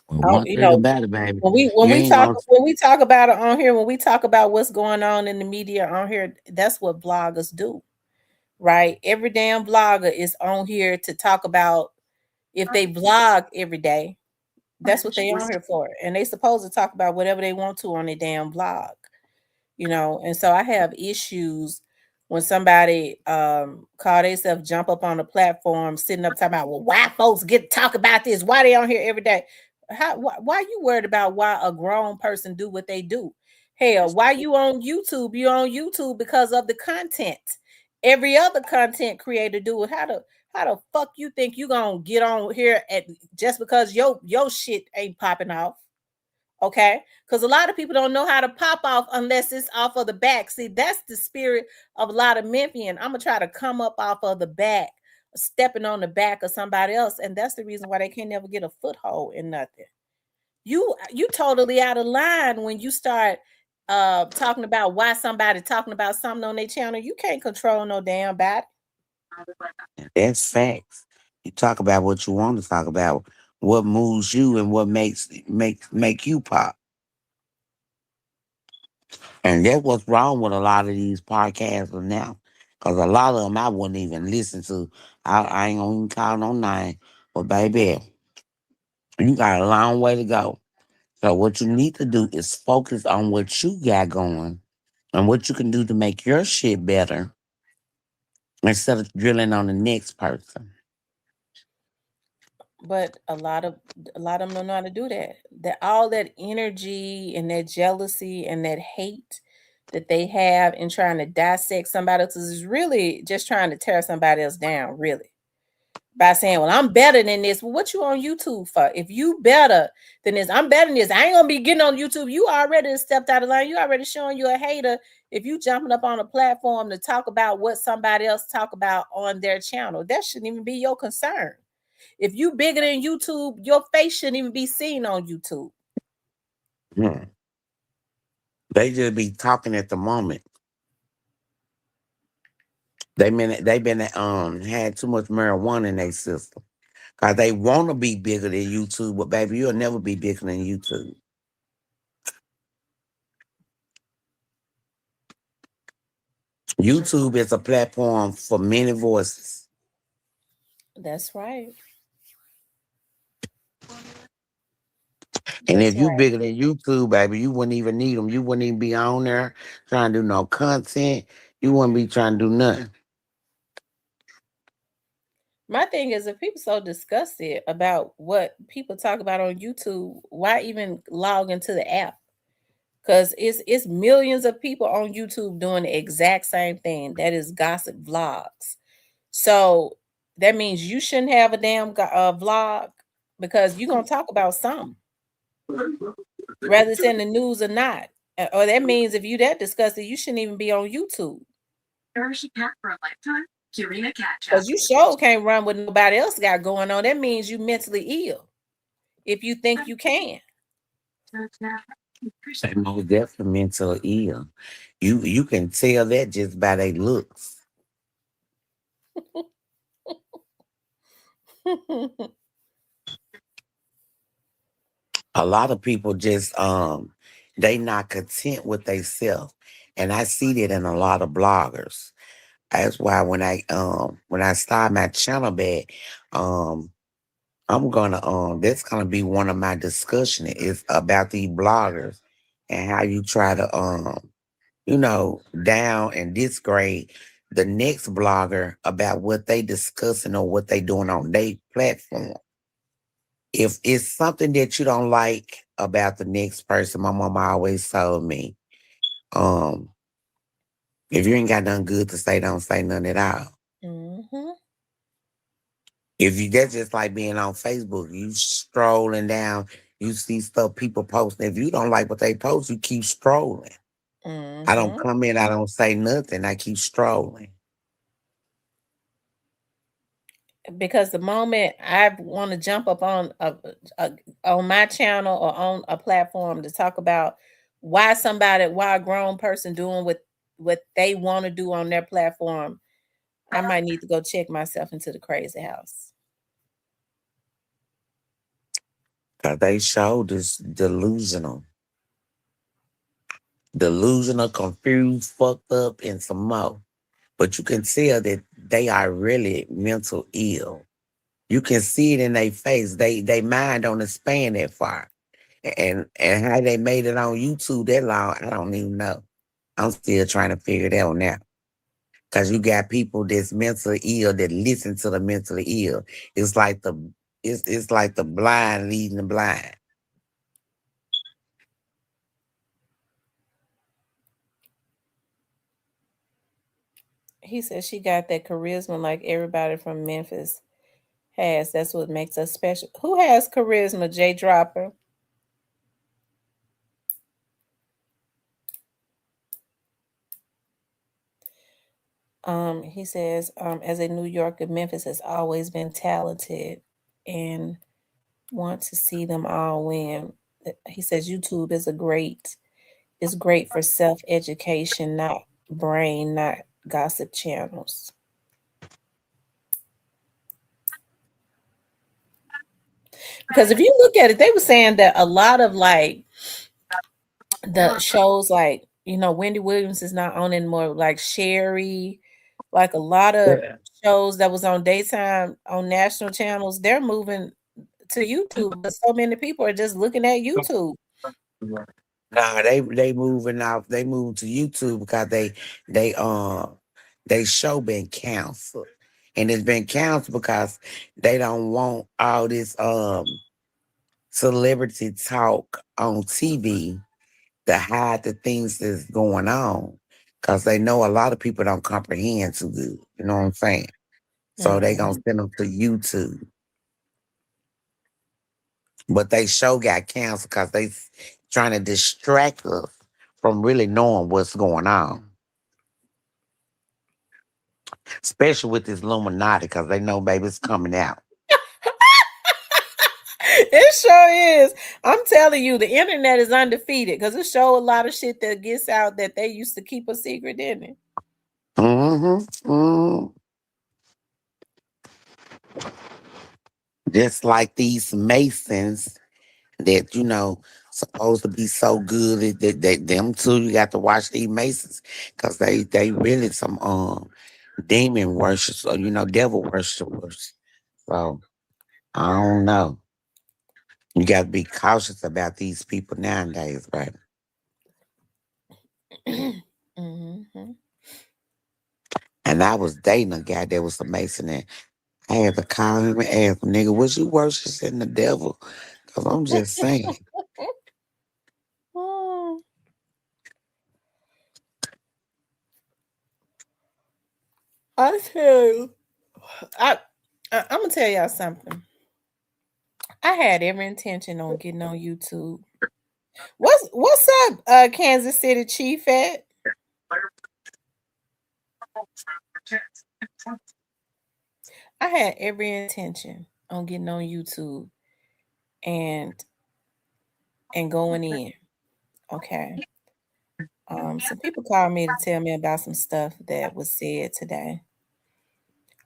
Well, Oh, one thing about it, baby, when we when you we ain't talk gonna. when we talk about it on here, when we talk about what's going on in the media on here, that's what bloggers do, right? Every damn blogger is on here to talk about if they vlog every day. That's what they on here for. And they supposed to talk about whatever they want to on their damn blog. And so I have issues when somebody call themselves jump up on the platform, sitting up talking about, well, why folks get to talk about this? Why they on here every day? Why you worried about why a grown person do what they do? Hell, why you on YouTube? You on YouTube because of the content. Every other content creator do it. How the fuck you think you gonna get on here at just because your shit ain't popping off? Okay, because a lot of people don't know how to pop off unless it's off of the back. See, that's the spirit of a lot of Memphian. I'm gonna try to come up off of the back, stepping on the back of somebody else, and that's the reason why they can't never get a foothold in nothing. You totally out of line when you start talking about why somebody talking about something on their channel. You can't control no damn body. That's facts. You talk about what you want to talk about, what moves you and what make you pop. And that's what's wrong with a lot of these podcasts now. Because a lot of them I wouldn't even listen to. I ain't gonna even call no name. But baby, you got a long way to go. So what you need to do is focus on what you got going and what you can do to make your shit better instead of drilling on the next person. But a lot of them don't know how to do that. That all that energy and that jealousy and that hate that they have in trying to dissect somebody else is really just trying to tear somebody else down, really. By saying, well, I'm better than this. Well, what you on YouTube for? If you better than this, I'm better than this. I ain't gonna be getting on YouTube. You already stepped out of line. You already showing you a hater. If you jumping up on a platform to talk about what somebody else talk about on their channel, that shouldn't even be your concern. If you bigger than YouTube, your face shouldn't even be seen on YouTube. They just be talking at the moment. They been had too much marijuana in their system. Cause they want to be bigger than YouTube, but baby, you'll never be bigger than YouTube. YouTube is a platform for many voices. That's right. And if you bigger than YouTube, baby, you wouldn't even need them. You wouldn't even be on there trying to do no content. You wouldn't be trying to do nothing. My thing is, if people so disgusted about what people talk about on YouTube, why even log into the app? Because it's millions of people on YouTube doing the exact same thing. That is gossip vlogs. So that means you shouldn't have a damn vlog because you're going to talk about something. Whether it's in the news or not. Or that means if you that disgusted, you shouldn't even be on YouTube. Because you sure can't run what nobody else got going on. That means you mentally ill. If you think you can. Most definitely mental ill. You can tell that just by their looks. A lot of people just they not content with themselves. And I see that in a lot of bloggers. That's why when I start my channel back, I'm gonna that's gonna be one of my discussion is about these bloggers and how you try to down and disgrade the next blogger about what they discussing or what they doing on their platform. If it's something that you don't like about the next person, my mama always told me, if you ain't got nothing good to say, don't say nothing at all. Mm-hmm. That's just like being on Facebook. You strolling down, you see stuff people posting. If you don't like what they post, you keep strolling. Mm-hmm. I don't come in, I don't say nothing. I keep strolling. Because the moment I want to jump up on my channel or on a platform to talk about why a grown person doing what they want to do on their platform, I might need to go check myself into the crazy house. Cause they show this delusional, confused, fucked up, and some more. But you can tell that they are really mental ill. You can see it in their face. They mind don't expand that far. And how they made it on YouTube that long, I don't even know. I'm still trying to figure that one out. Cause you got people that's mentally ill that listen to the mentally ill. It's like it's like the blind leading the blind. He said she got that charisma like everybody from Memphis has. That's what makes us special. Who has charisma? Jay Dropper. He says, as a New Yorker, Memphis has always been talented and want to see them all win. He says YouTube is great for self-education, not gossip channels. Because if you look at it, they were saying that a lot of like the shows, like, you know, Wendy Williams is not on anymore, like Sherry, like a lot of shows that was on daytime on national channels, they're moving to YouTube, but so many people are just looking at YouTube. Nah, they moving off. They moved to YouTube because they show been canceled, and it's been canceled because they don't want all this celebrity talk on TV to hide the things that's going on, because they know a lot of people don't comprehend too good. You know what I'm saying? So they gonna send them to YouTube. But they show got canceled because they trying to distract us from really knowing what's going on. Especially with this Illuminati, because they know baby it's coming out. It sure is. I'm telling you, the internet is undefeated because it show a lot of shit that gets out that they used to keep a secret, didn't it? Just like these Masons that, you know, supposed to be so good that them too, you got to watch these Masons because they really some demon worshipers or, you know, devil worshipers. So I don't know. You got to be cautious about these people nowadays, right? And I was dating a guy that was a Mason, and I had to call him and ask him, nigga, was you worshiping the devil? Because I'm just saying. I tell you, I'm gonna tell y'all something. I had every intention on getting on YouTube. What's up, Kansas City Chief at? I had every intention on getting on YouTube and going in. Okay. Some people called me to tell me about some stuff that was said today.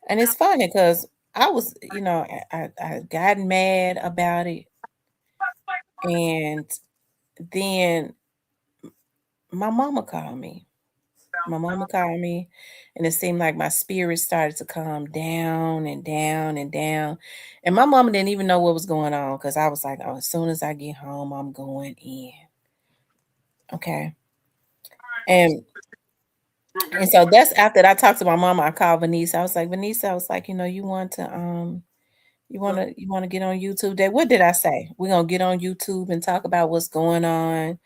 And it's funny because I was, you know, I got mad about it. And then my mama called me. My mama called me, and it seemed like my spirit started to calm down and down and down. And my mama didn't even know what was going on because I was like, oh, as soon as I get home, I'm going in. Okay. And so that's after I talked to my mama. I called Vanessa. I was like, Vanessa, I was like, you know, you want to get on YouTube today? What did I say? We're gonna get on YouTube and talk about what's going on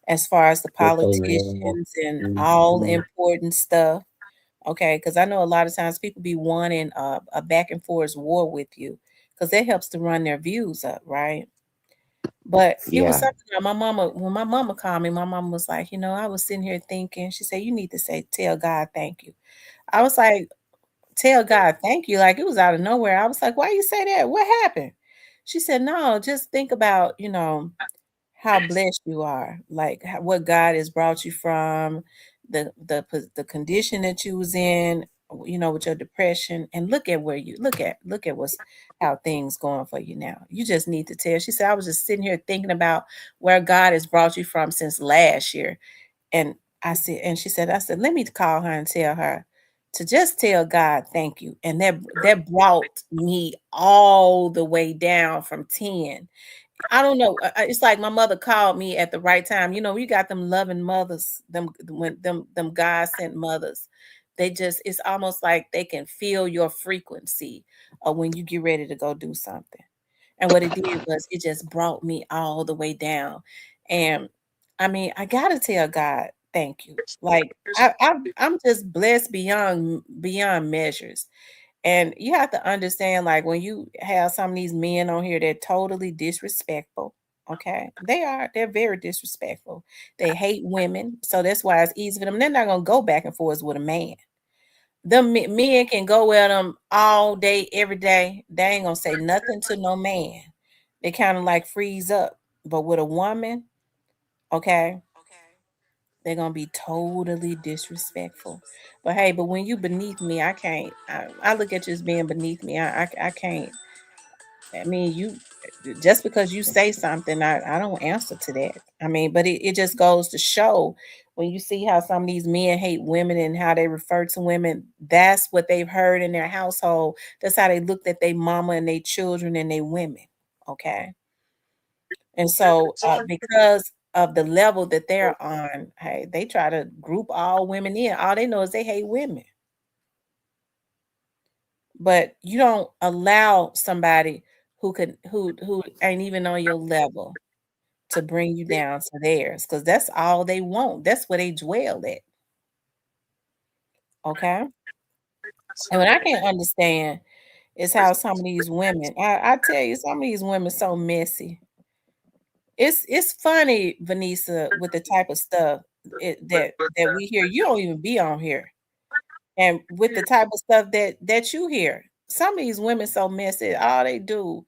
as far as the politicians and all important stuff. Okay, because I know a lot of times people be wanting a back and forth war with you because that helps to run their views up, right? But it was something that my mama, when my mama called me, my mama was like, you know, I was sitting here thinking, she said, you need to tell God thank you. I was like, tell God thank you. Like it was out of nowhere. I was like, why you say that? What happened? She said, no, just think about, you know, how blessed you are, like what God has brought you from, the condition that you was in, you know, with your depression, and look at what's how things going for you now. You just need to tell. She said, I was just sitting here thinking about where God has brought you from since last year, and I said, and she said, I said, let me call her and tell her, to just tell God thank you. And that brought me all the way down from 10. I don't know. It's like my mother called me at the right time. You know, we got them loving mothers, them God sent mothers. They just, it's almost like they can feel your frequency when you get ready to go do something. And what it did was it just brought me all the way down. And I mean, I gotta tell God thank you. Like I'm just blessed beyond measures. And you have to understand, like, when you have some of these men on here, they're totally disrespectful. Okay. They're very disrespectful. They hate women. So that's why it's easy for them. They're not going to go back and forth with a man. Them men can go at them all day, every day. They ain't going to say nothing to no man. They kind of like freeze up. But with a woman, okay, they're gonna be totally disrespectful. But hey, but when you beneath me, I can't. I look at you as being beneath me. I can't. I mean, you just because you say something, I don't answer to that. I mean, but it just goes to show when you see how some of these men hate women and how they refer to women, that's what they've heard in their household. That's how they looked at their mama and their children and their women. Okay. And so, because of the level that they're on, hey, they try to group all women in. All they know is they hate women. But you don't allow somebody who ain't even on your level to bring you down to theirs, because that's all they want. That's where they dwell at. Okay. And what I can't understand is how some of these women, I tell you, some of these women so messy. It's funny, Vanessa, with the type of stuff that we hear. You don't even be on here, and with the type of stuff that you hear, some of these women so messy. All they do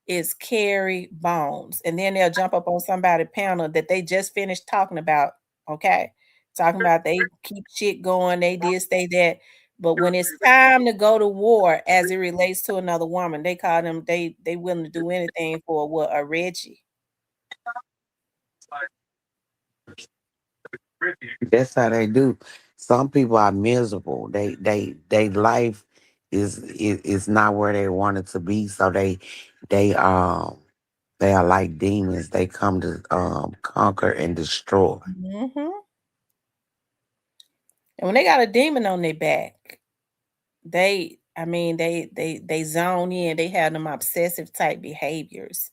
is carry bones, and then they'll jump up on somebody panel that they just finished talking about. Okay, talking about they keep shit going, they this, they that. But when it's time to go to war, as it relates to another woman, they call them they willing to do anything for what, a Reggie. That's how they do. Some people are miserable. They life is not where they want it to be. So they are like demons. They come to conquer and destroy. Mm-hmm. And when they got a demon on their back, I mean, they zone in. They have them obsessive type behaviors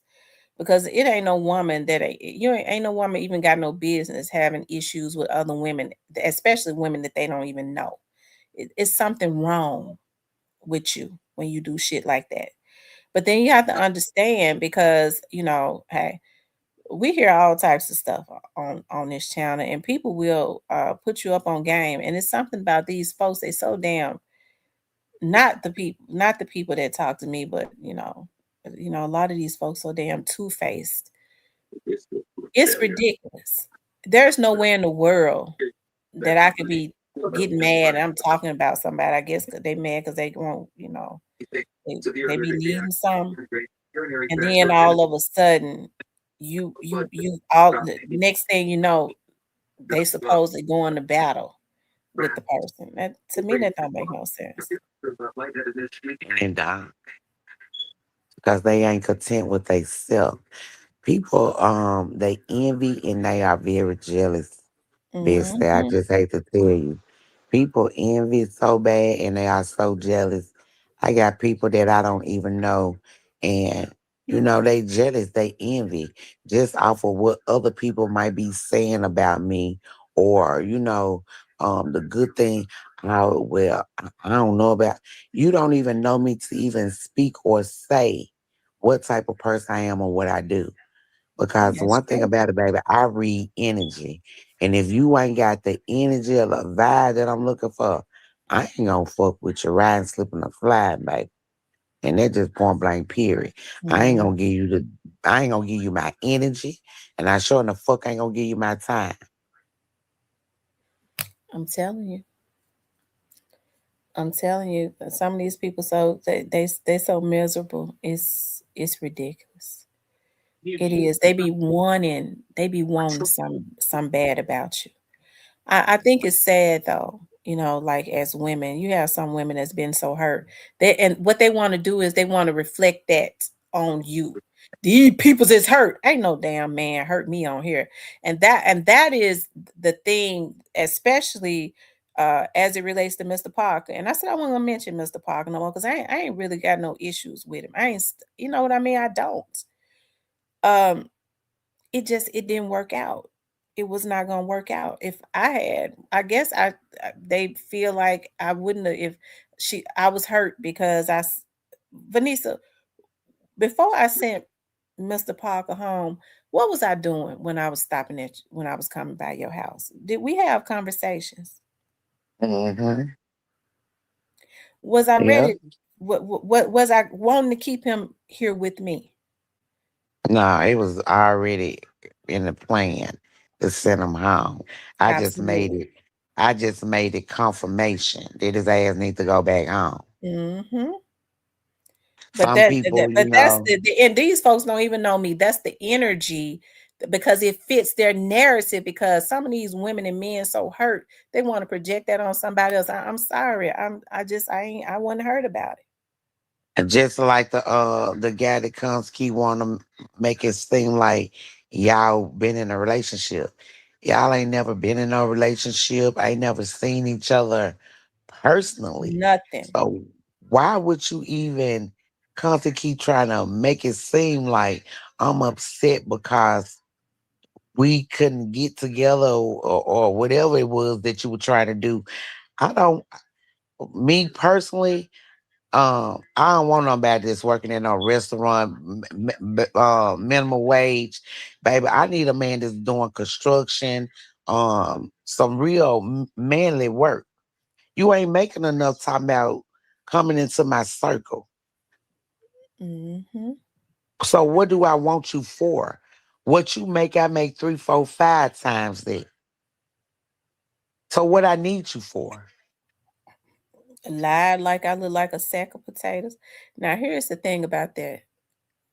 because it ain't no woman ain't no woman even got no business having issues with other women, especially women that they don't even know. It's something wrong with you when you do shit like that. But then you have to understand because hey, we hear all types of stuff on this channel, and people will put you up on game. And it's something about these folks. They so damn not the people that talk to me, but a lot of these folks so damn two-faced. It's ridiculous. There's nowhere in the world that I could be getting mad and I'm talking about somebody. I guess 'cause they mad because they won't, they be needing some. And then all of a sudden, you all the next thing you know, they supposedly going to battle with the person. That to me, that don't make no sense. And because they ain't content with themselves. People they envy and they are very jealous. Basically, I Mhm. just hate to tell you. People envy so bad and they are so jealous. I got people that I don't even know. And, they jealous, they envy just off of what other people might be saying about me or, the good thing. Oh, well, I don't know about you don't even know me to even speak or say what type of person I am or what I do. Because That's one thing true. about it, baby, I read energy. And if you ain't got the energy or the vibe that I'm looking for, I ain't gonna fuck with you riding, slipping, or flying, baby. And that's just point blank period. Mhm. I ain't gonna give you my energy, and I sure in the fuck ain't gonna give you my time. I'm telling you. I'm telling you, some of these people so they so miserable. It's ridiculous. It is. They be wanting some bad about you. I think it's sad though. You know, like as women, you have some women that's been so hurt. And what they want to do is they want to reflect that on you. These people's is hurt. Ain't no damn man hurt me on here. And that is the thing, especially as it relates to Mr. Parker. And I said I wasn't gonna mention Mr. Parker no more because I ain't really got no issues with him. I ain't, you know what I mean? I don't. Um, it didn't work out. It was not going to work out. If I had, I guess they feel like I wouldn't have, if I was hurt because Vanessa, before I sent Mr. Parker home, what was I doing when I was stopping when I was coming by your house? Did we have conversations? Mm-hmm. Was I Yep. ready? What was I wanting to keep him here with me? No, it was already in the plan to send him home. I just made Absolutely. it. I just made it confirmation that his ass need to go back home. Mm-hmm. But Some people, you but that's know, and these folks don't even know me. That's the energy because it fits their narrative. Because some of these women and men so hurt, they want to project that on somebody else. I'm sorry. I wasn't hurt about it. just like the guy that comes keep want to make it seem like y'all been in a relationship. Y'all ain't never been in a relationship. Ain't never seen each other personally. Nothing. So why would you even constantly keep trying to make it seem like I'm upset because we couldn't get together or whatever it was that you were trying to do? I don't, me personally, I don't want nobody that's working in a restaurant, minimum wage, baby. I need a man that's doing construction, some real manly work. You ain't making enough time about coming into my circle. Mm-hmm. So what do I want you for? What you make, I make 3, 4, 5 times that. So what I need you for? Lied like I look like a sack of potatoes. Now here's the thing about that.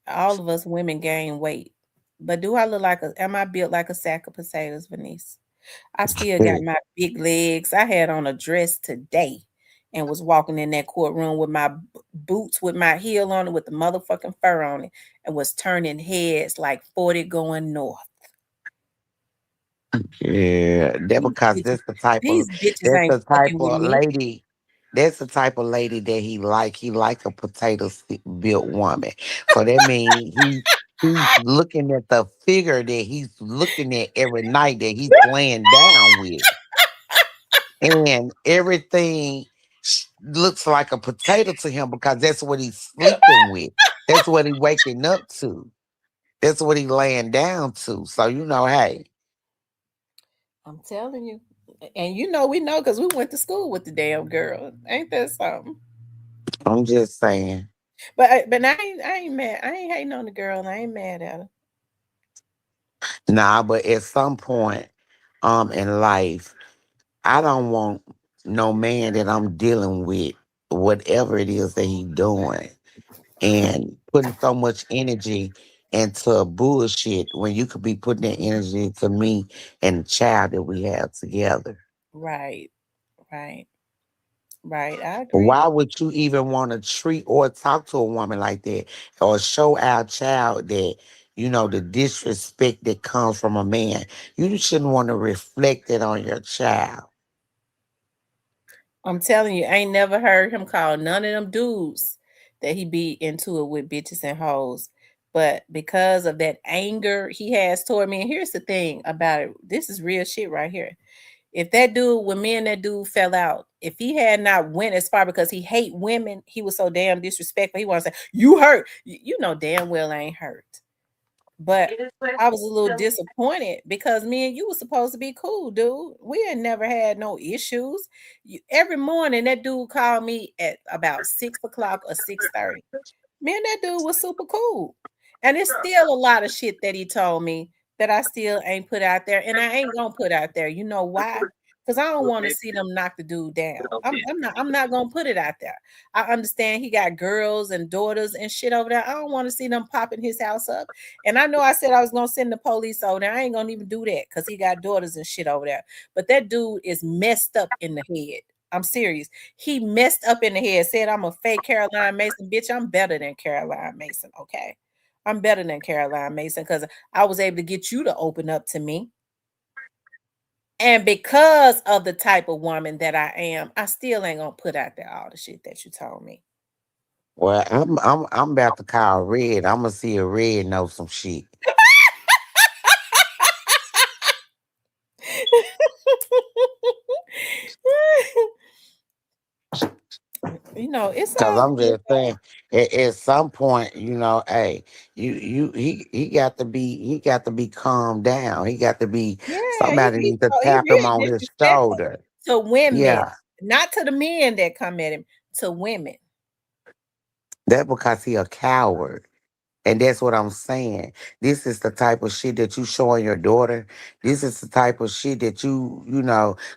All of us women gain weight. But do I look like am I built like a sack of potatoes, Venice? I still got my big legs. I had on a dress today and was walking in that courtroom with my boots with my heel on it with the motherfucking fur on it and was turning heads like 40 going north. Yeah, that because These bitches that's ain't the type fucking with of me. lady. That's the type of lady that he like. He like a built woman. So that means he's looking at the figure that he's looking at every night that he's laying down with, and everything looks like a potato to him because that's what he's sleeping with. That's what he waking up to. That's what he laying down to. So you know, hey. I'm telling you. And you know, we know because we went to school with the damn girl. Ain't that something? I'm just saying. But I ain't mad. I ain't hating on the girl and I ain't mad at her. Nah, but at some point in life, I don't want no man that I'm dealing with, whatever it is that he's doing, and putting so much energy into bullshit when you could be putting that energy into me and the child that we have together. Right. Right. Right. I agree. Why would you even want to treat or talk to a woman like that or show our child that, you know, the disrespect that comes from a man? You shouldn't want to reflect it on your child. I'm telling you, I ain't never heard him call none of them dudes that he be into it with bitches and hoes. But because of that anger he has toward me, and here's the thing about it. This is real shit right here. If that dude, when me and that dude fell out, if he had not went as far because he hate women, he was so damn disrespectful. He want to say, you hurt. You know damn well I ain't hurt. But I was a little disappointed because me and you were supposed to be cool, dude. We had never had no issues. Every morning that dude called me at about 6 o'clock or 6:30. Me and that dude was super cool. And it's still a lot of shit that he told me that I still ain't put out there. And I ain't gonna put out there. You know why? Because I don't want to see them knock the dude down. I'm not gonna put it out there. I understand he got girls and daughters and shit over there. I don't want to see them popping his house up. And I know I said I was gonna send the police over there. I ain't gonna even do that because he got daughters and shit over there. But that dude is messed up in the head. I'm serious. He messed up in the head. Said I'm a fake Caroline Mason. Bitch, I'm better than Caroline Mason. Okay. I'm better than Caroline Mason because I was able to get you to open up to me. And because of the type of woman that I am, I still ain't gonna put out there all the shit that you told me. Well, I'm about to call Red. I'm gonna see if Red know some shit. You know, it's Cause all I'm good. just saying, at some point, hey, he got to be calmed down. He got to be Yeah, somebody he needs to he tap him really on his disrespectful shoulder. to women, Yeah, not to the men that come at him, to women. that's because he a coward. And that's what I'm saying. This is the type of shit that you showing your daughter. This is the type of shit that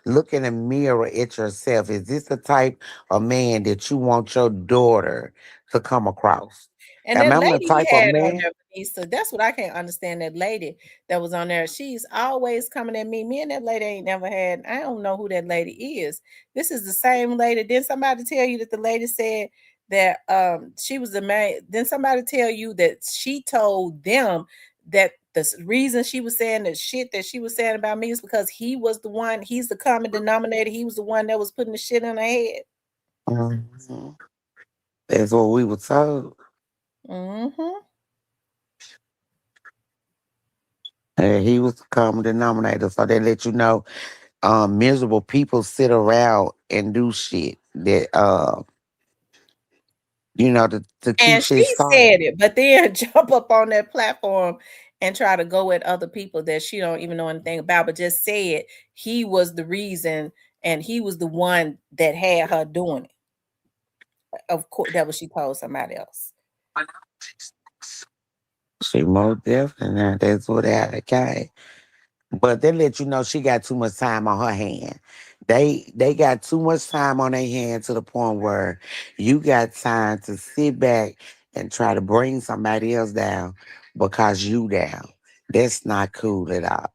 look in the mirror at yourself. Is this the type of man that you want your daughter to come across? And Am that I the lady he type of had on man? there, Vanessa, that's what I can't understand. That lady that was on there, she's always coming at me. Me and that lady ain't never had. I don't know who that lady is. This is the same lady. Didn't somebody tell you that the lady said that she was the man? Then somebody tell you that she told them that the reason she was saying the shit that she was saying about me is because he was the one. He's the common denominator. He was the one that was putting the shit in her head. Mm-hmm. That's what we were told. Mm-hmm. And he was the common denominator. So they let you know miserable people sit around and do shit that to keep And shit she said started. it, but then jump up on that platform and try to go at other people that she don't even know anything about, but just say it. He was the reason, and he was the one that had her doing it. Of course, that was she told somebody else. She most definitely that's what I came. But they let you know she got too much time on her hand. They got too much time on their hand to the point where you got time to sit back and try to bring somebody else down because you down. That's not cool at all.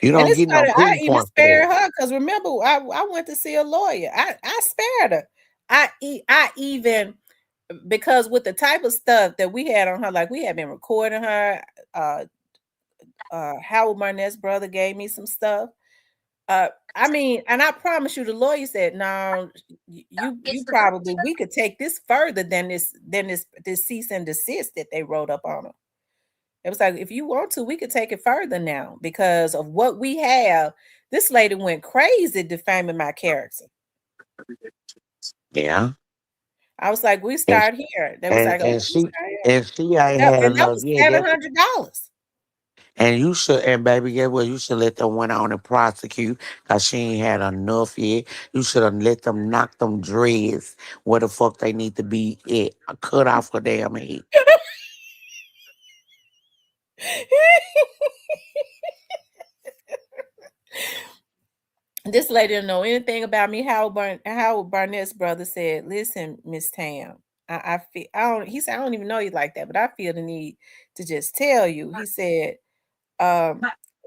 You And don't it's get no funny, I cool even points for that. spared her because remember, I went to see a lawyer. I spared her. I even because with the type of stuff that we had on her, like we had been recording her. Howard Barnett's brother gave me some stuff. I mean, and I promise you, the lawyer said, "No, you probably we could take this further than this cease and desist that they wrote up on her." It was like, if you want to, we could take it further now because of what we have. This lady went crazy defaming my character. Yeah. I was like, we And start here. They was and, like, okay, and we she start here. and she ain't That, had and that enough was yet. $700. And you should, and baby, get what you should let them went on and prosecute because she ain't had enough yet. You should have let them knock them dreads where the fuck they need to be at. Cut off her damn head. This lady didn't know anything about me. Howard Barnett's brother said, "Listen, Miss Tam, I feel I don't." He said, "I don't even know you like that, but I feel the need to just tell you." Um,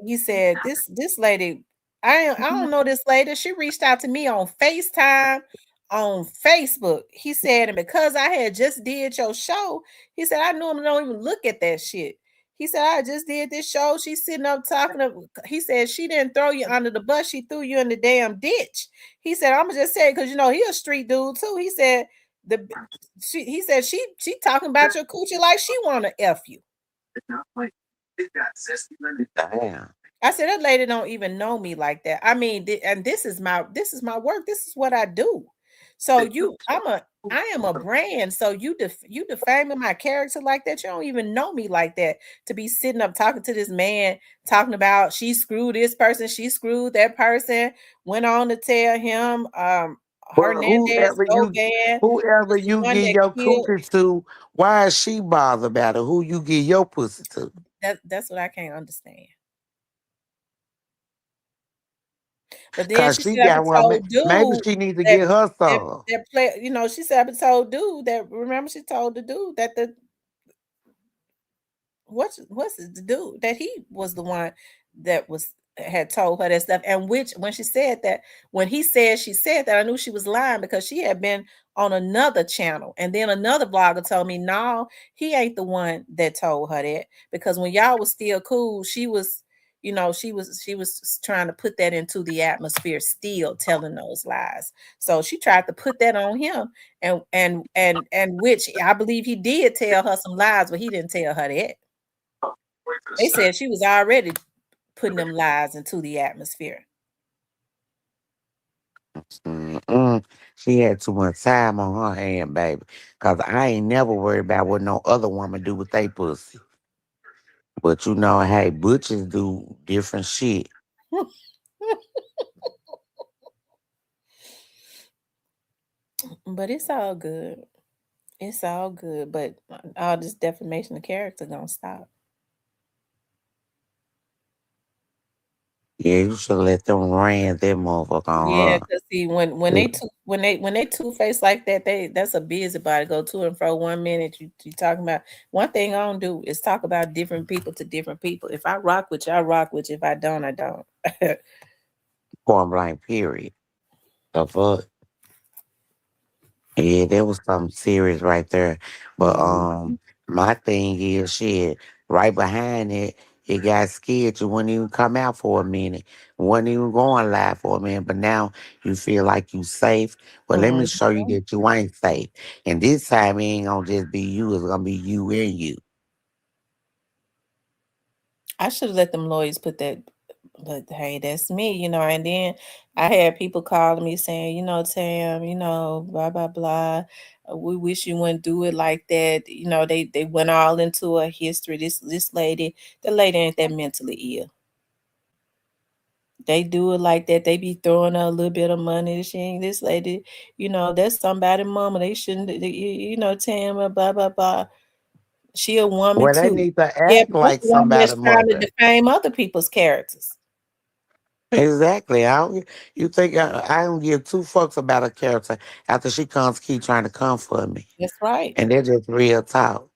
he said, "This lady, I don't know this lady. She reached out to me on FaceTime, on Facebook." He said, "And because I had just did your show, he said I normally don't even look at that shit." He said, "I just did this show. She's sitting up talking to," he said, "She didn't throw you under the bus. She threw you in the damn ditch." He said, "I'm gonna just say it because he a street dude too." He said, he said she talking about your coochie like she wanna F you. Damn. I said that lady don't even know me like that. I mean, and this is my work. This is what I do. So I am a brand. So you defaming my character like that. You don't even know me like that to be sitting up talking to this man, talking about she screwed this person, she screwed that person. Went on to tell him, Well, Hernandez Govan whoever was the you one give that your killed. coochie to, why is she bothered about it? Who you give your pussy to? That's what I can't understand. But then Cause she she said, I've got been one. told Maybe dude she need to that get her some. that play, you know, she said, I've been told dude that, remember she told the dude that what's the dude that he was the one that was had told her that stuff, and which when she said that, when he said she said that, I knew she was lying because she had been on another channel, and then another blogger told me no, he ain't the one that told her that, because when y'all was still cool, she was, you know, she was trying to put that into the atmosphere, still telling those lies. So she tried to put that on him, and which I believe he did tell her some lies, but he didn't tell her that. They said she was already putting them lies into the atmosphere. Mm-mm. She had too much time on her hand, baby. Cause I ain't never worried about what no other woman do with they pussy. But you know, hey, butches do different shit. But it's all good. It's all good. But all this defamation of character gonna stop. Yeah, you should let them ran that motherfucker Yeah, on because see, when her. they two faced like that, that's a busybody. Go to and fro. 1 minute you talking about one thing. I don't do is talk about different people to different people. If I rock with you, I rock with you. If I don't, I don't. Point blank, period. The fuck? Yeah, there was something serious right there. But Mhm. my thing is shit. Right behind it, you got scared. You wouldn't even come out for a minute. Wasn't even going live for a minute. But now you feel like you safe. Well, let me show you Mhm. that you ain't safe. And this time it ain't gonna just be you. It's gonna be you and you. I should have let them lawyers put that, but hey, that's me, you know. And then I had people calling me saying, you know, Tam, you know, blah blah blah. We wish you wouldn't do it like that. You know, they went all into a history. This lady, the lady ain't that mentally ill. They do it like that. They be throwing her a little bit of money. She ain't this lady, you know, that's somebody mama. They shouldn't, you know, Tam, blah blah blah. She a woman Well, they too. need to Yeah, act but this like woman somebody that's trying to mother. defame other people's characters. Exactly. You think I don't give two fucks about a character after she comes keep trying to come for me. That's right. And they're just real talk.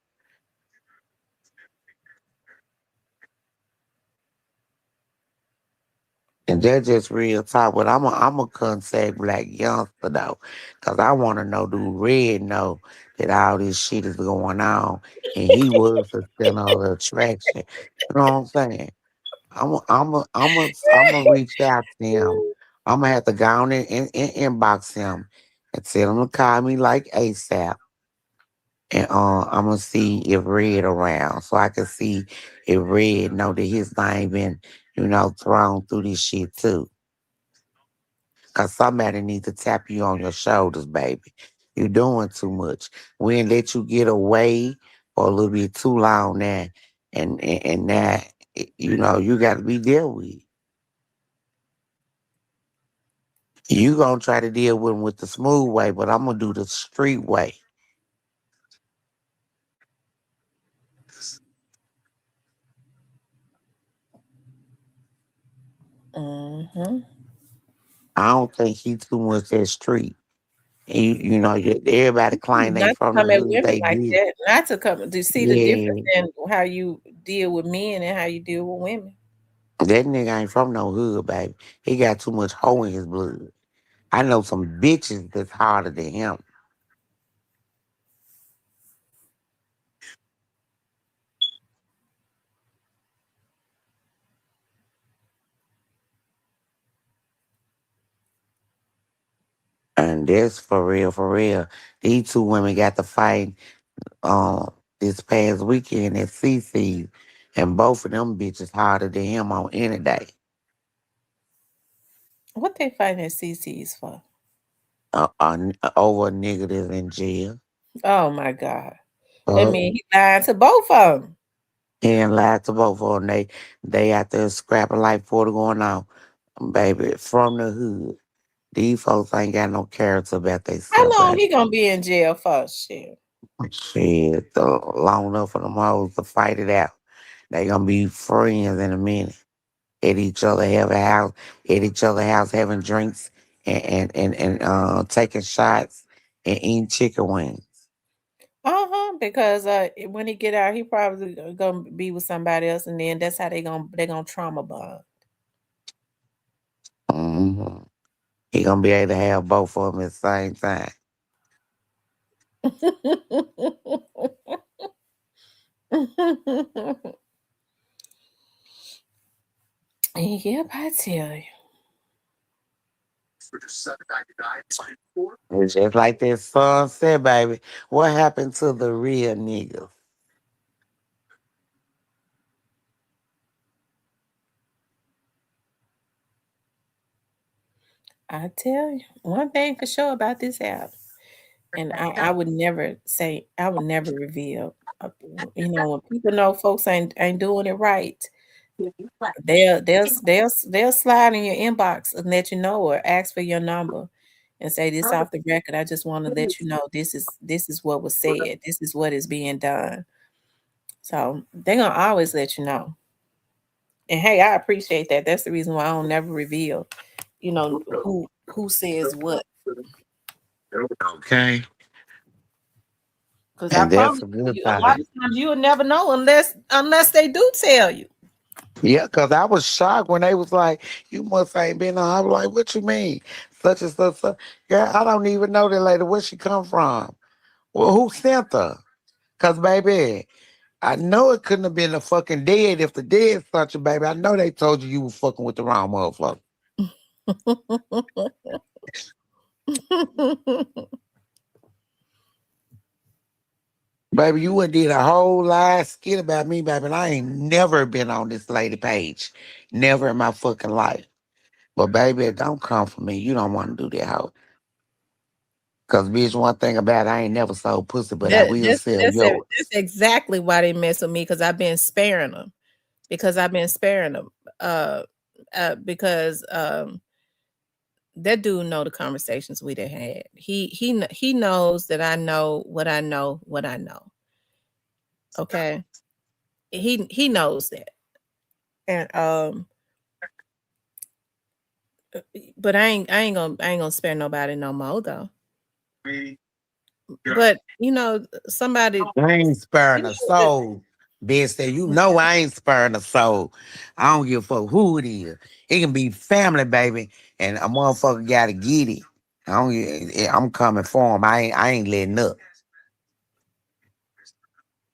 And they're just real talk. But I'm a contact black youngster though. Cause I wanna know, do Red know that all this shit is going on and he was the center of the attraction. You know what I'm saying? I'm a reach out to him. I'm gonna have to go on and inbox him and tell him to call me like ASAP. And I'm gonna see if Red around, so I can see if Red know that his name been, thrown through this shit too. Cause somebody need to tap you on your shoulders, baby. You're doing too much. We ain't let you get away for a little bit too long now, and now you got to be dealt with. You gonna try to deal with him with the smooth way, but I'm gonna do the street way. Mm-hmm. I don't think he too much that street. Everybody claim they Not to from the come at hood. women They like good. that. Not to come to see the difference Yeah, in how you deal with men and how you deal with women. that nigga ain't from no hood, baby. He got too much hoe in his blood. I know some bitches that's harder than him. And that's for real, for real. These two women got to fight this past weekend at CC's, and both of them bitches harder than him on any day. What they fighting at CC's for? Over a nigga that's in jail. Oh my God. That Uh, mean he lied to both of them. and lied to both of them. They out there scrapping like 40 going on. Baby, from the hood. These folks ain't got no character about How themselves, long baby. he gonna be in jail for? Shit. Shit, long enough for them hoes to fight it out. They gonna be friends in a minute. at each other having drinks and taking shots and eating chicken wings. Because when he get out, he probably gonna be with somebody else, and then that's how they gonna trauma bond. Mm-hmm. He gonna be able to have both of them at the same time. Yep, I tell you. It's just like that song said, baby. What happened to the real niggas? I tell you, one thing for sure about this app, and I would never say, I would never reveal. When people know folks ain't doing it right, they'll slide in your inbox and let you know, or ask for your number and say, this off the record. I just want to let you know this is what was said. This is what is being done. So they're gonna always let you know. And hey, I appreciate that. That's the reason why I don't never reveal, who says what. Okay. Because I And that's promise a good you, a lot thing. of times you will never know unless they do tell you. Yeah, because I was shocked when they was like, you must ain't been on. I was like, what you mean? Such and such. Girl, I don't even know that lady. Where she come from? Well, who sent her? Because, baby, I know it couldn't have been the fucking dead. If the dead sent you, baby, I know they told you was fucking with the wrong motherfucker. Baby, you would did a whole live skit about me, baby, and I ain't never been on this lady page. Never in my fucking life. But, baby, don't come for me. You don't want to do that, hoe. Because, bitch, one thing about it, I ain't never sold pussy, but I will sell yours. That's exactly why they mess with me, because I've been sparing them. Because that dude know the conversations we done had. He knows that I know what I know. Okay. He knows that. And but I ain't gonna spare nobody no more though. But somebody I ain't sparing a soul. Bitch said, you know I ain't sparing a soul. I don't give a fuck who it is. It can be family, baby, and a motherfucker gotta get it. I'm coming for him. I ain't letting up.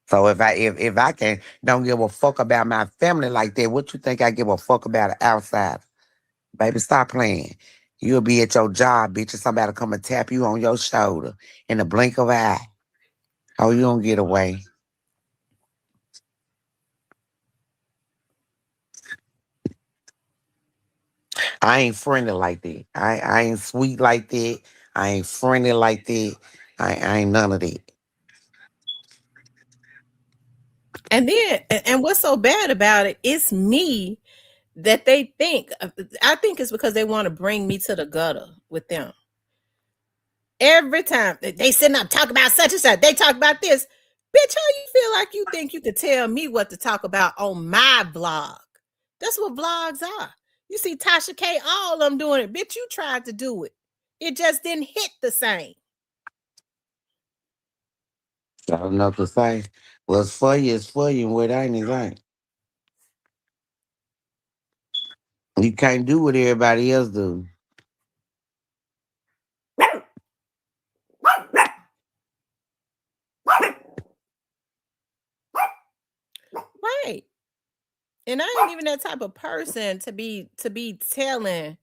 So if I can don't give a fuck about my family like that, what you think I give a fuck about it outside? Baby, stop playing. You'll be at your job, bitch, and somebody come and tap you on your shoulder in the blink of an eye. Oh, you don't get away. I ain't friendly like that. I ain't sweet like that. I ain't friendly like that. I ain't none of that. And then, and what's so bad about it, it's me that they think. I think it's because they want to bring me to the gutter with them. Every time they sitting up talk about such and such, they talk about this. Bitch, how you feel like you think you could tell me what to talk about on my blog? That's what blogs are. You see Tasha K, all of them doing it. Bitch, you tried to do it. It just didn't hit the same. I don't know what to say. What's for you is for you, and what ain't is ain't. You can't do what everybody else do. Right. And I ain't even that type of person to be telling.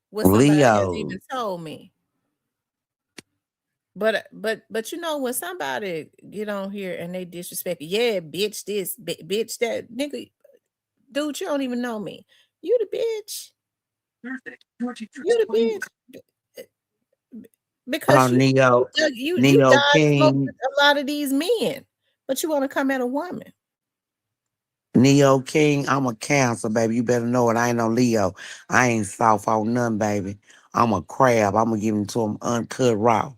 What somebody has Leo. even told me. But when somebody get on here and they disrespect, yeah, bitch this, bitch that, nigga, dude, you don't even know me. You the bitch. You the bitch. Because Neo you died smoking King. a lot of these men, but you want to come at a woman. Neo King, I'm a Cancer, baby. You better know it. I ain't no Leo. I ain't soft on none, baby. I'm a crab. I'm gonna give them to them uncut raw.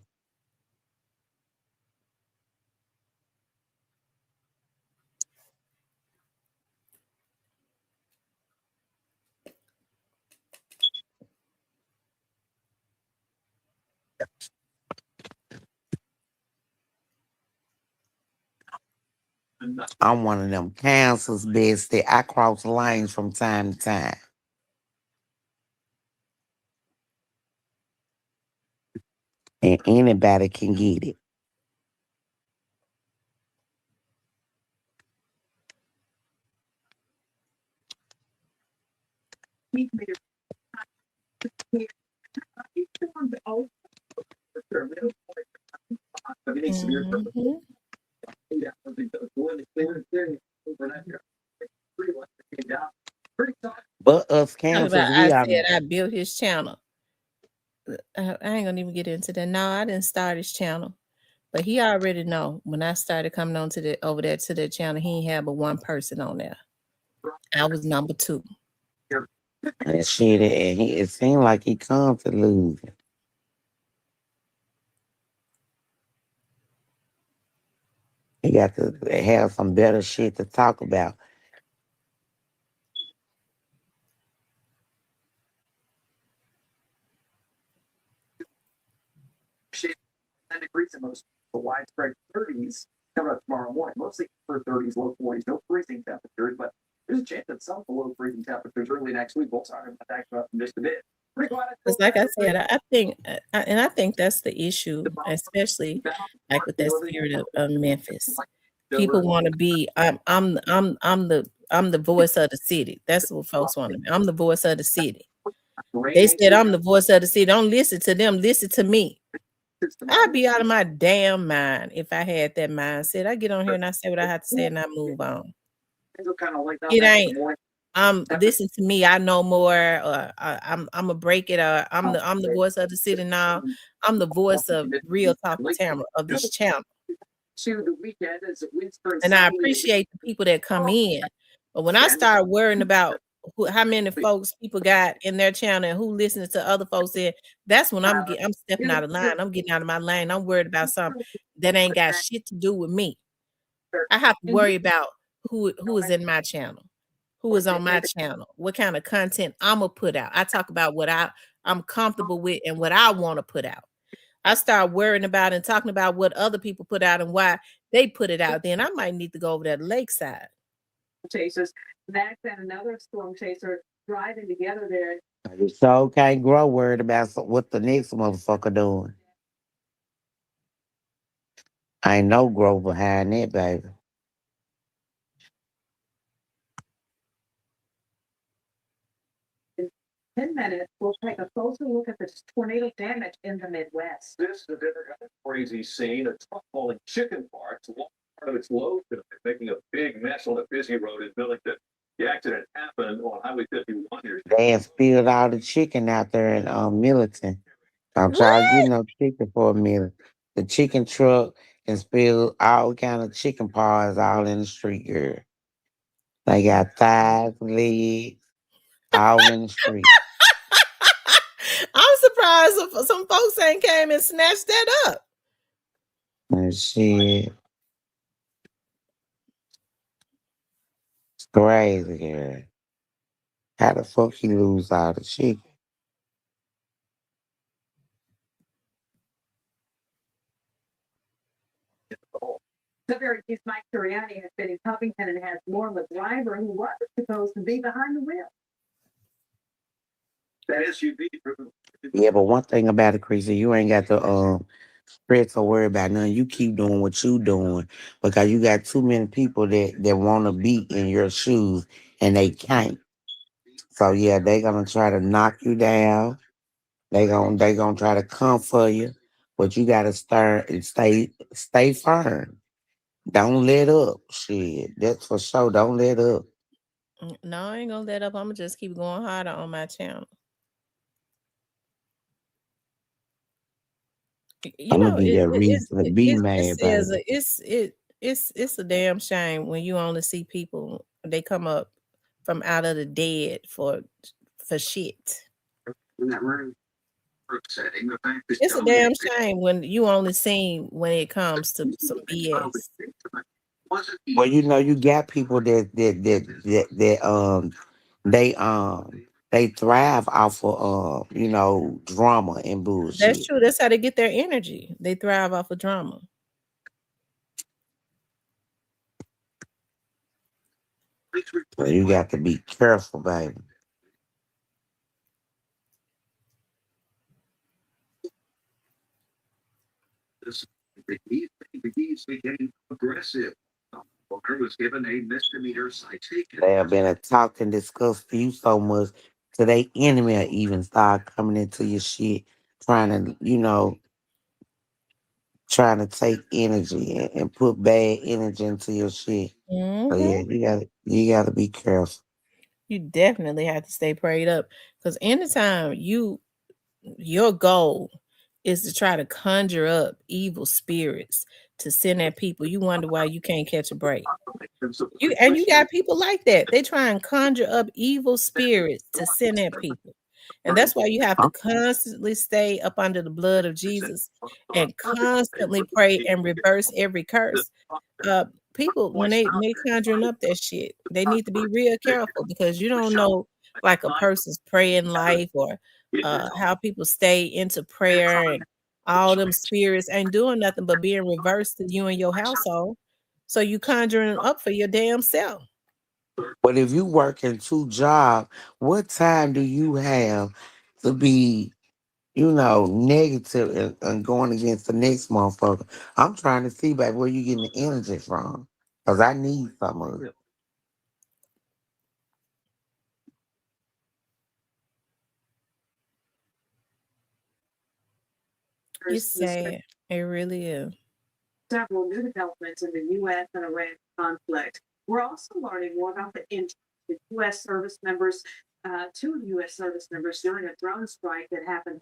I'm one of them cancers, bestie. I cross lanes from time to time. And anybody can get it. Mhm. But us Talk about cancers, I we are. said I built his channel. I ain't gonna even get into that. No, I didn't start his channel. But he already know when I started coming on to the over there to the channel, he ain't had but one person on there. I was number 2. That shit, and it seemed like he comes to lose. He got to have some better shit to talk about. Degrees in most widespread 30s coming up tomorrow morning. Mostly for 30s, low 40s, no freezing temperatures, but there's a chance that some below freezing temperatures early next week. We'll talk about that in just a bit. Because like I said, I think and I think that's the issue, especially like with that spirit of Memphis. People want to be I'm the voice of the city. That's what folks want to be. I'm the voice of the city. They said I'm the voice of the city. Don't listen to them, listen to me. I'd be out of my damn mind if I had that mindset. I get on here and I say what I have to say and I move on. It ain't listen to me. I know more. I'm gonna break it. I'm the voice of the city now. I'm the voice of Real Talk with Tamara of this channel. And I appreciate the people that come in. But when I start worrying about how many folks people got in their channel and who listens to other folks in, that's when I'm stepping out of line. I'm getting out of my lane. I'm worried about something that ain't got shit to do with me. I have to worry about who is in my channel, who is on my channel, what kind of content I'm gonna put out. I talk about what I'm comfortable with and what I want to put out. I start worrying about and talking about what other people put out and why they put it out. Then I might need to go over there to Lakeside. Chasers, Max and another storm chaser driving together there. You so can't grow worried about what the next motherfucker doing. Ain't no growth behind that, baby. In 10 minutes, we'll take a closer look at this tornado damage in the Midwest. This is a crazy scene. A truck hauling chicken parts along part of its load, making a big mess on a busy road in Millington. The accident happened on Highway 51 here. They had spilled all the chicken out there in Millington. I'm trying to get no chicken for a minute. The chicken truck and spilled all kind of chicken paws all in the street here. They got thighs, legs, all in the street. I'm surprised if some folks ain't came and snatched that up. And shit. It's crazy here. How the fuck he lose all the chicken? Severe Chief Mike Turiani has been in Covington and has warned the driver who was supposed to be behind the wheel. That SUV. Yeah, but one thing about it, Chrissy, you ain't got to stress or worry about nothing. You keep doing what you doing because you got too many people that want to be in your shoes and they can't. So yeah, they gonna try to knock you down. They gonna try to come for you, but you gotta start and stay firm. Don't let up. Shit, that's for sure. Don't let up. No, I ain't gonna let up. I'm gonna just keep going harder on my channel. You I'm gonna know, be that reason to be mad, baby. it's a damn shame when you only see people they come up from out of the dead for shit. In that room. It's a damn shame when you only seen when it comes to some BS. Well, you got people they thrive off of drama and That's bullshit. true. That's how they get their energy. They thrive off of drama. So you got to be careful, baby. They have been a talk and discuss for you so much to their enemy will even start coming into your shit, trying to, trying to take energy and put bad energy into your shit. So yeah, Mm-hmm. you gotta be careful. You definitely have to stay prayed up because anytime your goal is to try to conjure up evil spirits to send at people, you wonder why you can't catch a break. You got people like that. They try and conjure up evil spirits to send at people. And that's why you have to constantly stay up under the blood of Jesus and constantly pray and reverse every curse. Uh People when they conjuring up that shit, they need to be real careful because you don't know like a person's praying life or how people stay into prayer and all them spirits ain't doing nothing but being reversed to you and your household. So you conjuring it up for your damn self. But if you working 2 jobs, what time do you have to be, negative and going against the next motherfucker? I'm trying to see, baby, where you getting the energy from. Because I need some of it. It's sad. It really is. Several new developments in the U.S. and Iran conflict. We're also learning more about the injuries to U.S. service members, two U.S. service members during a drone strike that happened.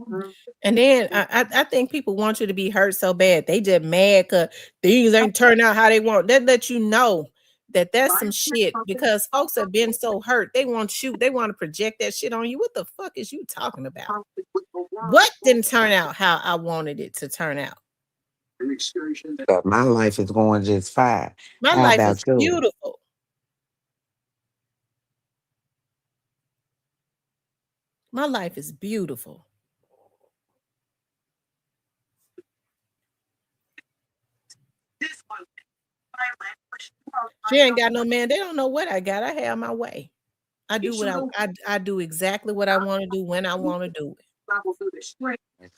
And then I think people want you to be hurt so bad. They just mad because things ain't turn out how they want. That let you know that that's some shit because folks have been so hurt. They want to project that shit on you. What the fuck is you talking about? What didn't turn out how I wanted it to turn out? But my life is going just fine. My How life is about yours? beautiful. My life is beautiful. She ain't got no man. They don't know what I got. I have my way. I do what I do exactly what I want to do when I want to do it.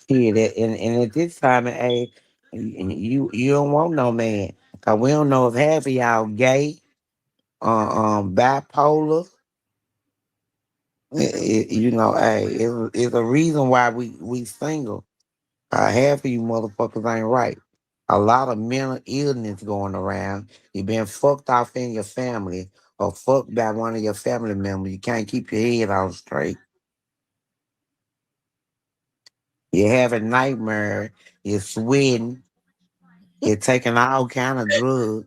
Yeah, and at this time of age, you don't want no man. Cause we don't know if half of y'all gay, bipolar. Hey, it's a reason why we single. Half of you motherfuckers ain't right. A lot of mental illness going around. You been fucked off in your family or fucked by one of your family members. You can't keep your head on straight. You're having nightmares. You're sweating. You're taking all kind of drugs.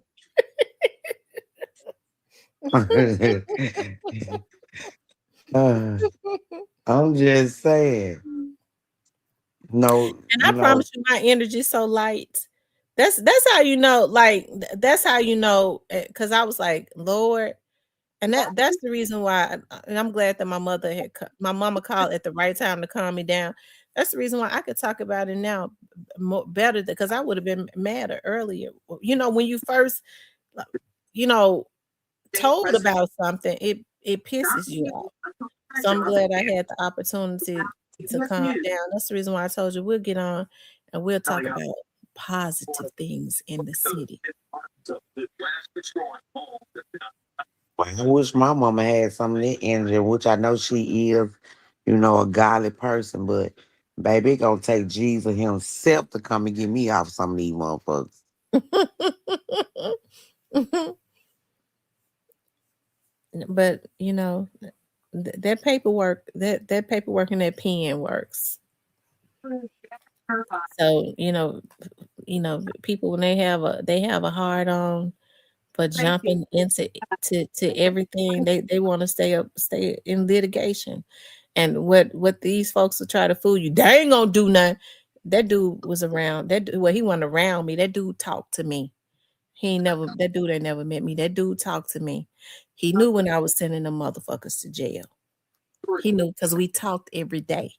Uh, I'm just saying. No, And I promise you, my energy is so light. That's how you know. Like that's how you know. Because I was like, Lord, and that's the reason why. And I'm glad that my mama called at the right time to calm me down. That's the reason why I could talk about it now better because I would have been madder earlier. When you first, told about something, it pisses you off. So I'm glad I had the opportunity to calm down. That's the reason why I told you we'll get on and we'll talk about positive things in the city. I wish my mama had some of that energy, which I know she is, a godly person, but baby, it gonna take Jesus himself to come and get me off some of these motherfuckers. But that paperwork, that paperwork and that pen works. So people when they have a hard on for jumping into everything, they want to stay in litigation, And what these folks will try to fool you, they ain't gonna do nothing. That dude was around. He wasn't around me. That dude talked to me. That dude ain't never met me. That dude talked to me. He knew when I was sending them motherfuckers to jail. He knew because we talked every day.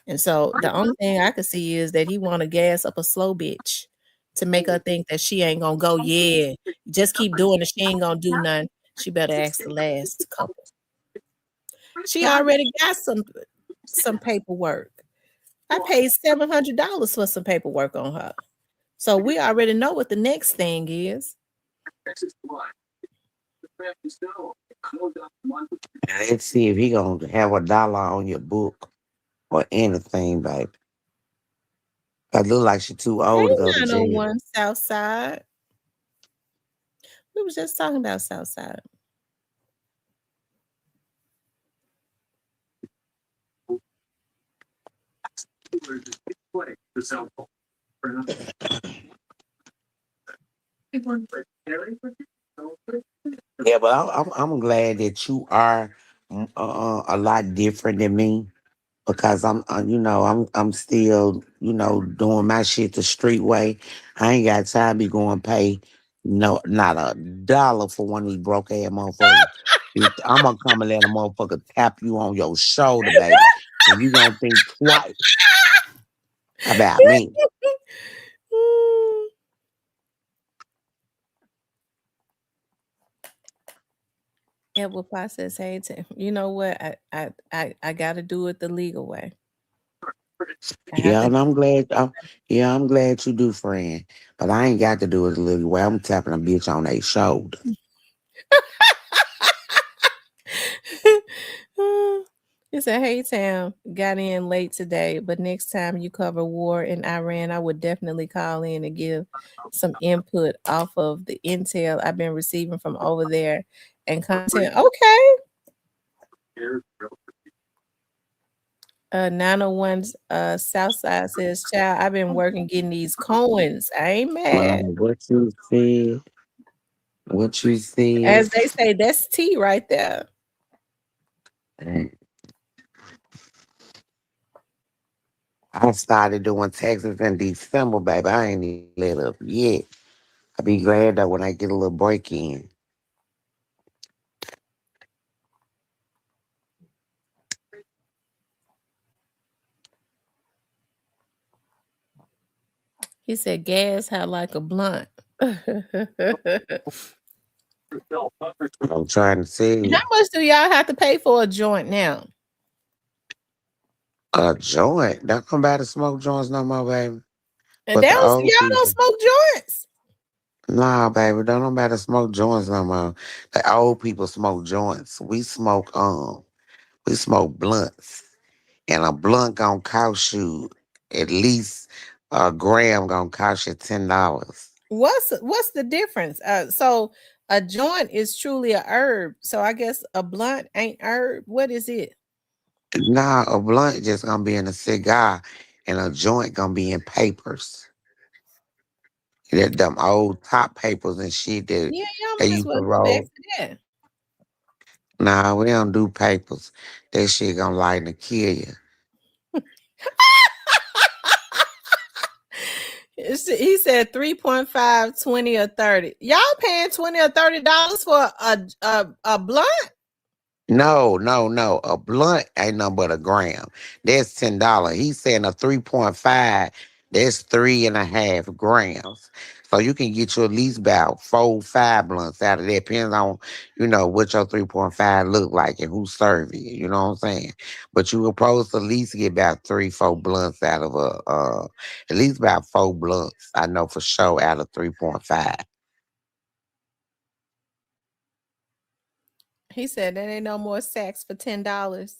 And so the only thing I could see is that he want to gas up a slow bitch to make her think that she ain't gonna go. Yeah, just keep doing it. She ain't gonna do nothing. She better ask the last couple. She already got some paperwork. I paid $700 for some paperwork on her. So we already know what the next thing is. Let's see if he gonna have $1 on your book or anything, baby. I look like she too old to go to Hey, jail. 901 Southside. We was just talking about Southside. Yeah, but I'm glad that you are a lot different than me because I'm still doing my shit the street way. I ain't got time to be going pay not $1 for one of these broke ass motherfuckers. I'm gonna come and let a motherfucker tap you on your shoulder, baby, and you gonna think twice about me. Edward Process, hey, you know what? I got to do it the legal way. Yeah, and I'm glad. I'm glad you do, friend. But I ain't got to do it the legal way. I'm tapping a bitch on their shoulder. He said, hey, Tam, got in late today, but next time you cover war in Iran, I would definitely call in and give some input off of the intel I've been receiving from over there and content. Okay. 901 Southside says, child, I've been working getting these coins. I ain't mad. What you said? What you said? As they say, that's tea right there. I started doing taxes in December, baby. I ain't even let up yet. I'll be glad though when I get a little break in. He said gas had like a blunt. I'm trying to see. How much do y'all have to pay for a joint now? A joint? Don't come by to smoke joints no more, baby. And y'all don't smoke joints? Nah, baby, don't nobody smoke joints no more. The old people smoke joints. We smoke blunts. And a blunt gonna cost you at least a gram gonna cost you $10. What's the difference? So a joint is truly a herb. So I guess a blunt ain't herb. What is it? Nah, a blunt just gonna be in a cigar, and a joint gonna be in papers. That them old top papers and shit that Yeah, y'all they might as used well to go back roll. to that. Nah, we don't do papers. That shit gonna lighten to kill you. He said 3.5, 20, or 30. Y'all paying $20 or $30 for a blunt? No. A blunt ain't nothing but a gram. That's $10. He's saying a 3.5, that's 3.5 grams. So you can get you at least about 4-5 blunts out of that. Depends on, what your 3.5 look like and who's serving you. You know what I'm saying? But you supposed to at least get about 3-4 blunts out of at least about 4 blunts. I know for sure out of 3.5. He said there ain't no more sacks for $10.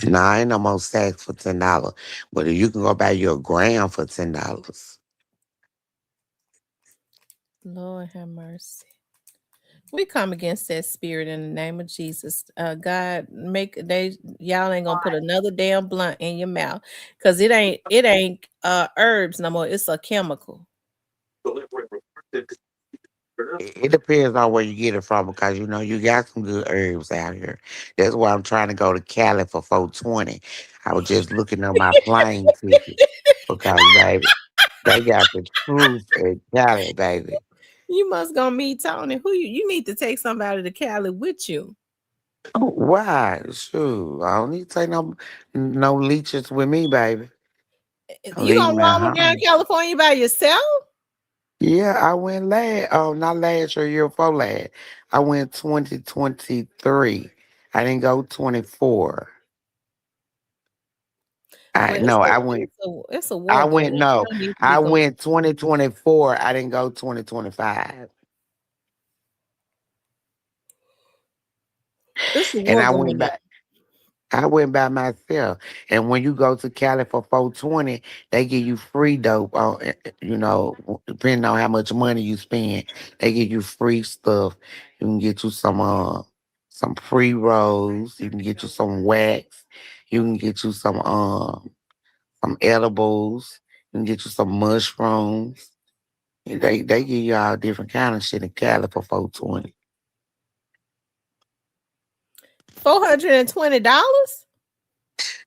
Nah, ain't no more sacks for $10. But if you can go buy you a gram for $10. Lord have mercy. We come against that spirit in the name of Jesus. God, y'all ain't gonna put another damn blunt in your mouth because it ain't herbs no more. It's a chemical. It depends on where you get it from because you know you got some good herbs out here. That's why I'm trying to go to Cali for 420. I was just looking at my plane ticket because baby, they got the truth in Cali, baby. You must gonna meet Tony. Who you need to take somebody to Cali with you. Oh, why? Shoot, I don't need to take no leeches with me, baby. I You leave gonna them at roam around home. California by yourself? Yeah, I went last. Oh, not last year before last. I went 2023. I didn't go 24. I Well, no, I went. it's a I war going went on. You no. don't need to be I going. went 2024. I didn't go 2025. It's a And war I going went on. back. I went by myself. And when you go to Cali for 420, they give you free dope. You know, depending on how much money you spend, they give you free stuff. You can get you some pre rolls. You can get you some wax. You can get you some edibles. You can get you some mushrooms. And they give you all different kind of shit in Cali for 420. $420?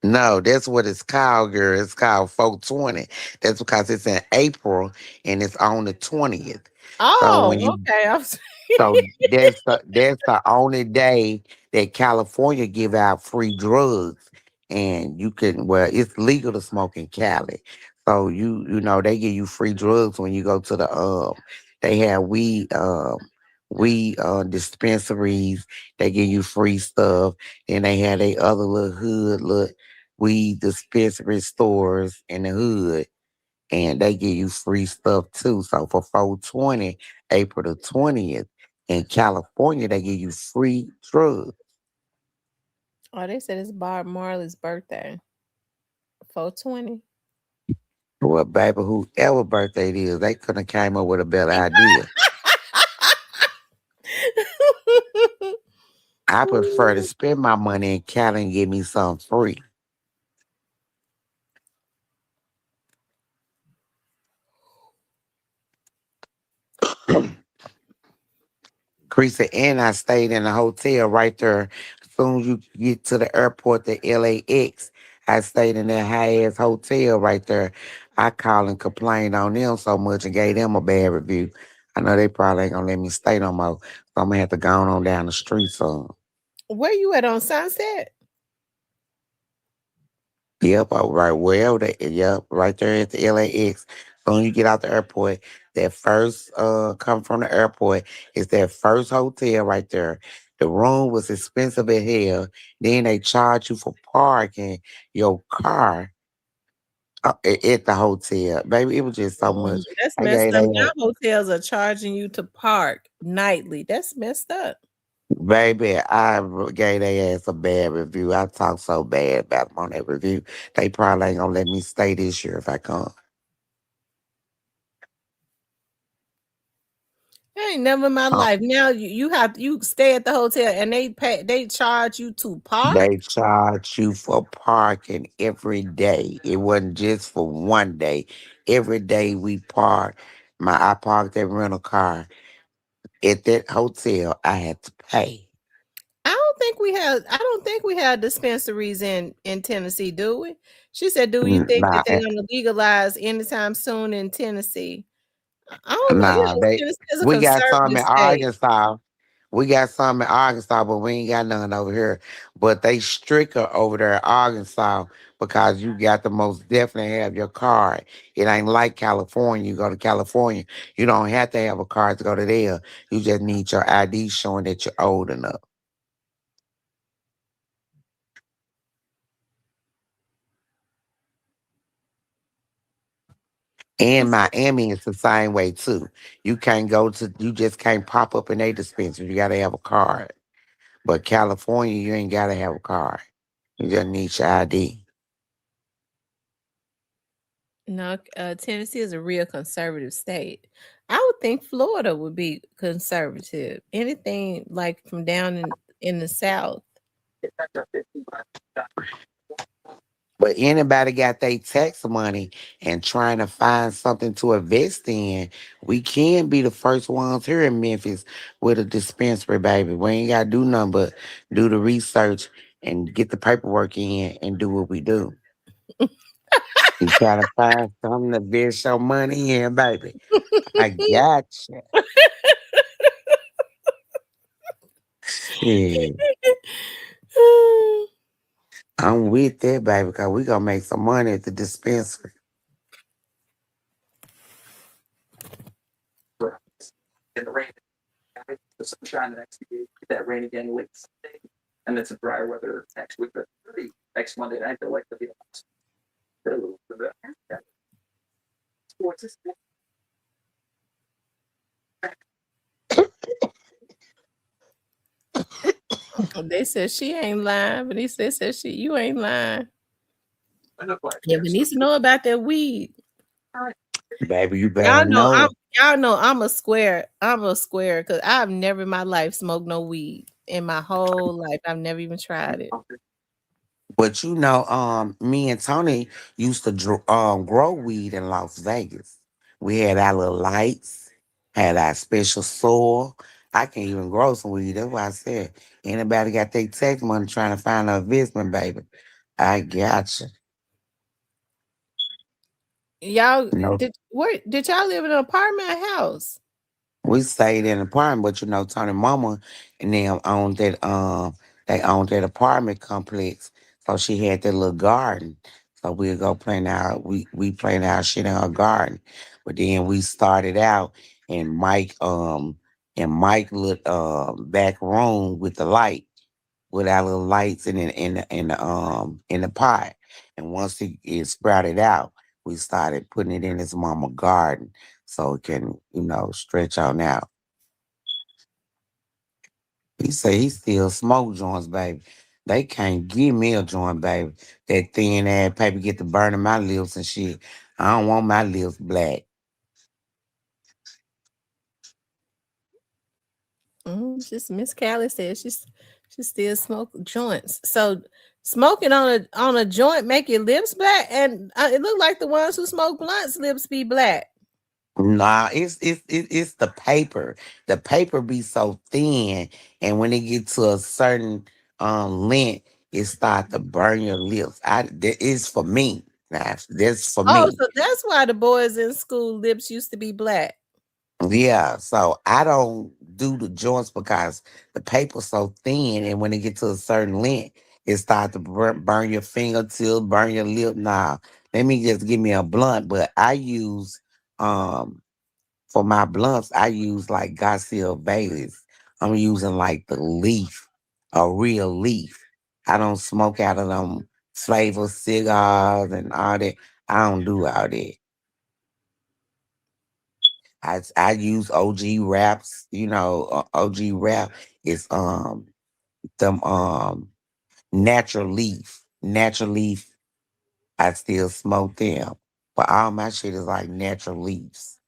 No, that's what it's called, girl. It's called 420. That's because it's in April and it's on the 20th. So when Oh, you okay. so that's the only day that California give out free drugs. And you can well, it's legal to smoke in Cali. So you know, they give you free drugs when you go to the they have weed dispensaries, they give you free stuff. Then they have they other little hood look weed dispensary stores in the hood and they give you free stuff too. So for 420, April the 20th, in California, they give you free drugs. Oh, they said it's Bob Marley's birthday. 420. Well, baby, whoever birthday it is, they couldn't have came up with a better idea. I prefer to spend my money in Cali and give me something free. Creasy, and I stayed in a hotel right there. As soon as you get to the airport, the LAX, I stayed in that high ass hotel right there. I called and complained on them so much and gave them a bad review. I know they probably ain't gonna let me stay no more. So I'm gonna have to go on down the street some. Where you at on Sunset? Yep, right. Well, yep, right there at the LAX. When you get out the airport, that first come from the airport is that first hotel right there. The room was expensive as hell. Then they charge you for parking your car at the hotel. Baby, it was just so much. That's I messed gave up. they Now hotels are charging you to park nightly. That's messed up. baby, I gave their ass a bad review. I talked so bad about them on that review. They probably ain't gonna let me stay this year if I come. Ain't never in my life. Now you stay at the hotel and they charge you to park. They charge you for parking every day. It wasn't just for one day. Every day we park. I parked that rental car at that hotel. I had to pay. I don't think we have dispensaries in Tennessee, do we? She said, do you think that Nah, they're gonna legalize anytime soon in Tennessee? I don't know. nah. Tennessee is a We got some conservative in state. Arkansas. We got some in Arkansas, but we ain't got none over here. But they stricter over there in Arkansas because you got to most definitely have your card. It ain't like California. You go to California, you don't have to have a card to go to there. You just need your ID showing that you're old enough. And Miami is the same way too. You just can't pop up in a dispensary. You gotta have a card. But California, you ain't gotta have a card. You just need your ID. No, Tennessee is a real conservative state. I would think Florida would be conservative. Anything like from down in the South. But anybody got their tax money and trying to find something to invest in, we can be the first ones here in Memphis with a dispensary, baby. We ain't got to do nothing but do the research and get the paperwork in and do what we do. You try to find something to invest your money in, baby. I got you. Shit. I'm with that, baby, because we going to make some money at the dispensary. In the rain, the sunshine the next day, get that rain again late Sunday, and then some drier weather next week. But really, next Monday night, they're like to be a little bit of sports is They said she ain't lying, but he said she you ain't lying. Yeah, we need to know about that weed. Baby, you better know. Y'all know I'm a square because I've never in my life smoked no weed in my whole life. I've never even tried it. But you know, me and Tony used to grow weed in Las Vegas. We had our little lights, had our special soil. I can't even grow some weed. That's why I said, anybody got their tax money trying to find an investment, baby, I got you. Y'all No. did y'all live in an apartment or house? We stayed in an apartment, but you know, Tony mama and them owned that they owned that apartment complex. So she had that little garden. So we'd go plant our we plant our shit in her garden. But then we started out in Mike lit back room with the light, with our little lights in the pot. And once it sprouted out, we started putting it in his mama garden so it can, stretch on out. He say he still smoke joints, baby. They can't give me a joint, baby. That thin ass paper get to burning my lips and shit. I don't want my lips black. Just Miss Cali said she still smoke joints. So smoking on a joint make your lips black, and it look like the ones who smoke blunts lips be black. Nah, it's the paper. The paper be so thin, and when it get to a certain length, it start to burn your lips. That is for me. Nah, that's for Oh, me. so that's why the boys in school lips used to be black. Yeah, so I don't do the joints because the paper's so thin, and when it get to a certain length, it start to burn your fingertips, burn your lip. Nah, let me just give me a blunt. But I use for my blunts, I use like Garcia Bailey's. I'm using like the leaf, a real leaf. I don't smoke out of them flavor cigars and all that. I don't do all that. I use OG wraps. OG wrap is them natural leaf. Natural leaf. I still smoke them, but all my shit is like natural leaves.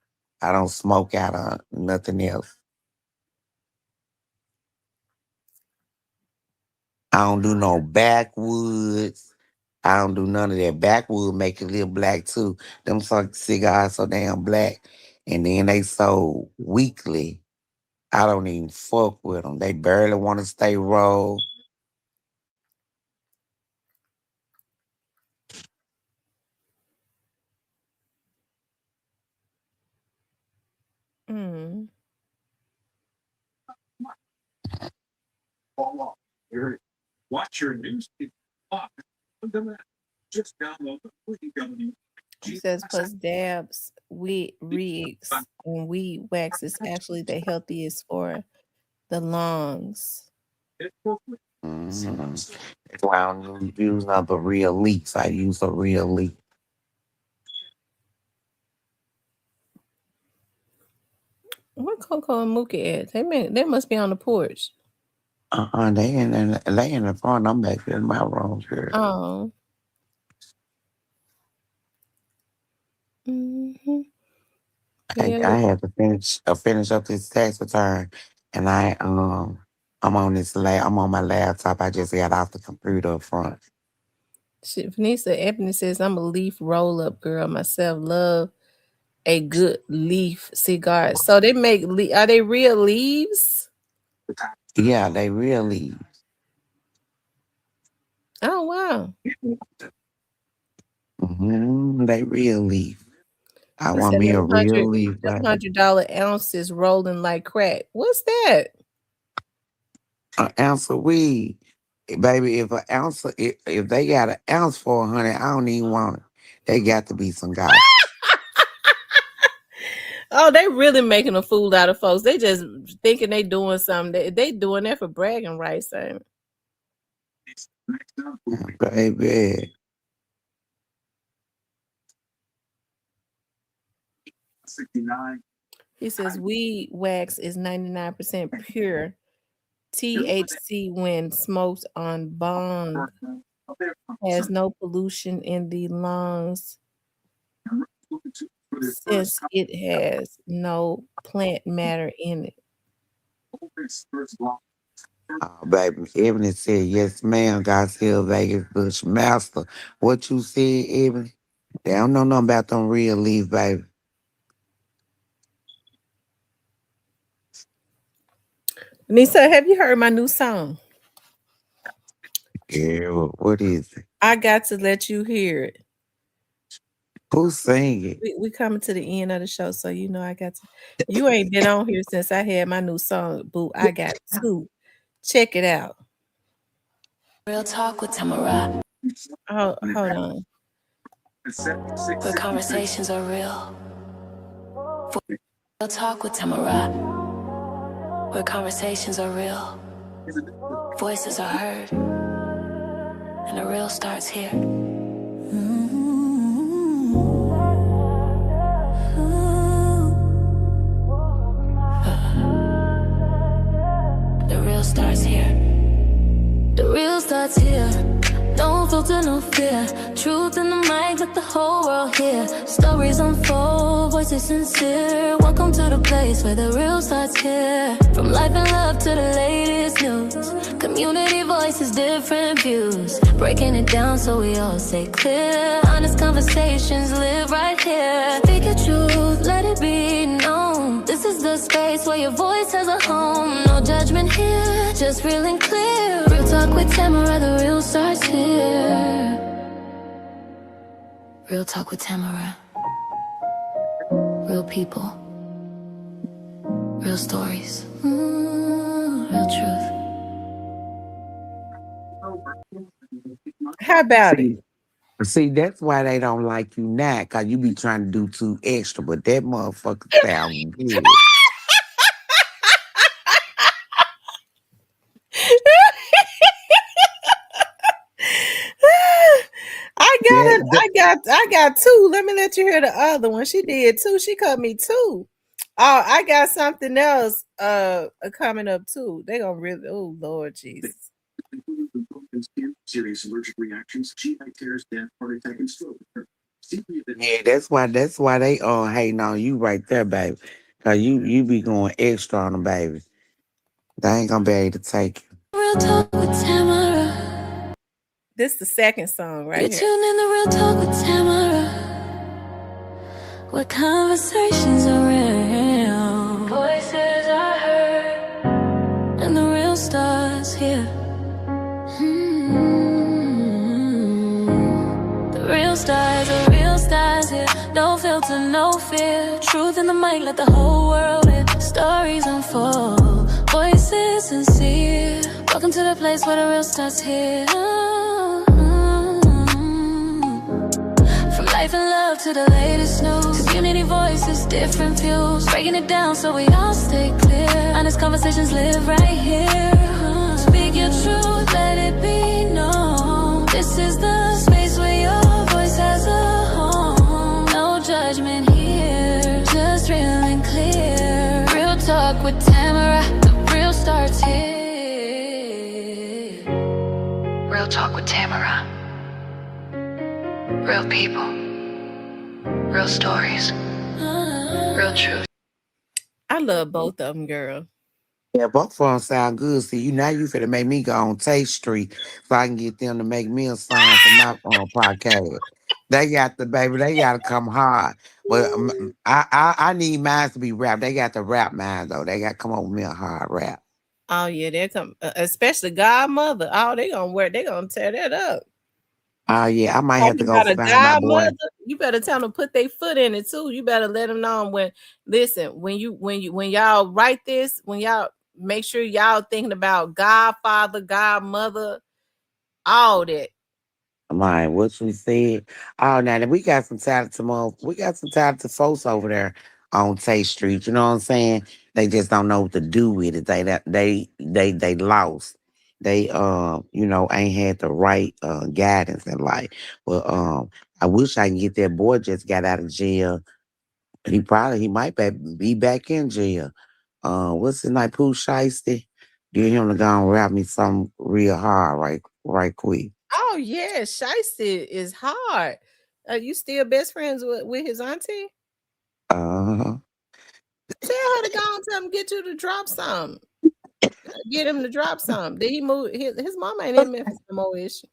I don't smoke out of nothing else. I don't do no backwoods. I don't do none of that. Backwood make it live black too. Them cigars so damn black, and then they so weekly. I don't even fuck with them. They barely want to stay rolled. Mm. Watch your news. Just download the It says plus dabs, weed rigs, and weed wax is actually the healthiest for the lungs. That's why I don't use the real leaves. I use a real leaf. Where Coco and Mookie at? They must be on the porch. They in the front. I'm back in my room here. Oh. Mm-hmm. Yeah. I have to finish up this tax return, and I'm on my laptop. I just got off the computer up front. Vanessa Ebony says, I'm a leaf roll up girl myself. Love a good leaf cigar. So they make are they real leaves? Yeah, they real leaves. Oh wow. They real leaf. I He want said me a them real leaf, them baby. $100 ounces rolling like crack. What's that? An ounce of weed. Baby, if they got an ounce for 100, I don't even want it. They got to be some guy. Oh, they really making a fool out of folks. They just thinking they doing something. They doing that for bragging rights. Baby. He says weed wax is 99% pure THC when smoked on bong. Has no pollution in the lungs since it has no plant matter in it. Oh, baby, Ebony said, yes, ma'am, Godzilla Vegas Bushmaster. What you said, Ebony? They don't know nothing about them real leaf, baby. Nisa, have you heard my new song? Girl, what is it? I got to let you hear it. Who's singing? We coming to the end of the show, so you know I got to. You ain't been on here since I had my new song, boo. I got to check it out. Real talk with Tamara. Oh, hold on. The conversations are real. Real talk with Tamara. Where conversations are real. Voices are heard. And the real starts here. The real starts here. The real starts here. No filter, no fear. Truth in the mic, let the whole world hear. Stories unfold, voices sincere. Welcome to the place where the real starts here. From life and love to the latest news. Community voices, different views. Breaking it down so we all stay clear. Honest conversations live right here. Speak your truth, let it be known. This is the space where your voice has a home. No judgment here, just real and clear. Real talk with Tamara, the real starts here. Real talk with Tamara. Real people. Real stories. Real truth. How about it? See, that's why they don't like you now, because you be trying to do too extra, but that motherfucker sound good. I got two. Let me let you hear the other one. She did too. She cut me too. Oh, I got something else coming up too. They gonna really, oh Lord Jesus. Serious allergic reactions, GI tears, death, heart attack, and stroke. Yeah, that's why they hating on you right there, baby. Cause you be going extra on them, baby. They ain't gonna be able to take you. Real talk with Tamara. This is the second song right You're here. tuned in to Real Talk with Tamara. Where conversations are real. Voices are heard. And the real starts here. The real stars here. No filter, no fear. Truth in the mic, let the whole world hear. Stories unfold, voices sincere. Welcome to the place where the real starts here. From life and love to the latest news. Community voices, different views. Breaking it down so we all stay clear. Honest conversations live right here. Speak your truth, let it be known. This is the space where your voice has a home. No judgment here, just real and clear. Real talk with Tamara, the real starts here. Real talk with Tamara. Real people. Real stories. Real truth. I love both of them, girl. Yeah, both of them sound good. See, now you finna make me go on Tate Street so I can get them to make me a song for my podcast. They got the baby. They got to come hard. But I need mine to be rap. They got to rap mine though. They got to come up with me a hard rap. Oh yeah, they come, especially Godmother. Oh, they gonna wear. They gonna tear that up. Oh yeah, I might have to Talking go about a find my boy. godmother, you better tell them to put their foot in it too. You better let them know when. Listen, when y'all write this, when y'all make sure y'all thinking about Godfather, Godmother, all that. Mine, what you said. Oh, now we got some talented folks over there on Tate Street. You know what I'm saying? They just don't know what to do with it. They lost. They ain't had the right guidance in life. Well, I wish I can get that boy just got out of jail. He might be back in jail. What's his name? Pooh Shiesty. Get him to go and rap me something real hard right quick. Oh yeah, Shiesty is hard. You still best friends with his auntie? Uh-huh. Tell her to go and tell him get you to drop some. Get him to drop some. Did he move? His mama ain't in Memphis no more, is she?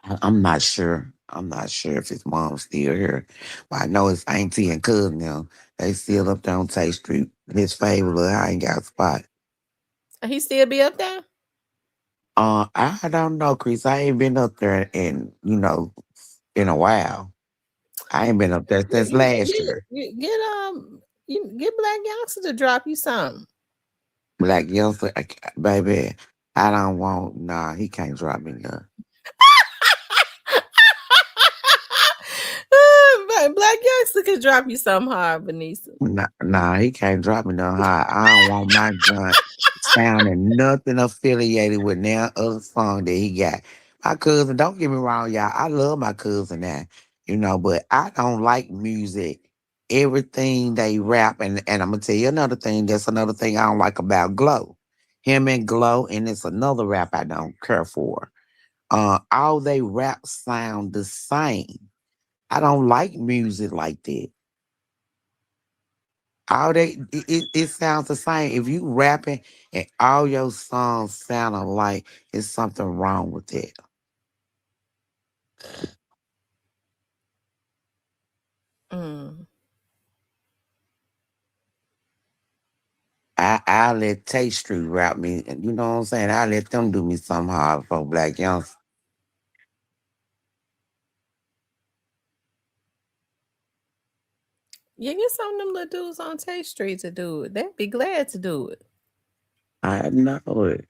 I'm not sure. I'm not sure if his mom's still here. But I know his auntie and cousin now. They still up there on Tate Street. His favorite little hangout spot. He still be up there? I don't know, Chris. I ain't been up there in a while. I ain't been up there since last year. Get Black Youngster to drop you something. Black youngster, baby, I don't want. Nah, he can't drop me none. Black Youngster could drop you something hard, Benisa. Nah, he can't drop me no high. I don't want my joint sounding nothing affiliated with now other song that he got. My cousin, don't get me wrong, y'all. I love my cousin now, but I don't like music. Everything they rap, and I'm gonna tell you another thing. That's another thing I don't like about Glow. Him and Glow, and it's another rap I don't care for. All they rap sound the same. I don't like music like that. It sounds the same. If you rapping and all your songs sound alike, it's something wrong with it. I'll let Tate Street rap me. You know what I'm saying? I'll let them do me something hard for Black Youngster. Yeah, get some of them little dudes on Tate Street to do it. They'd be glad to do it. I know it.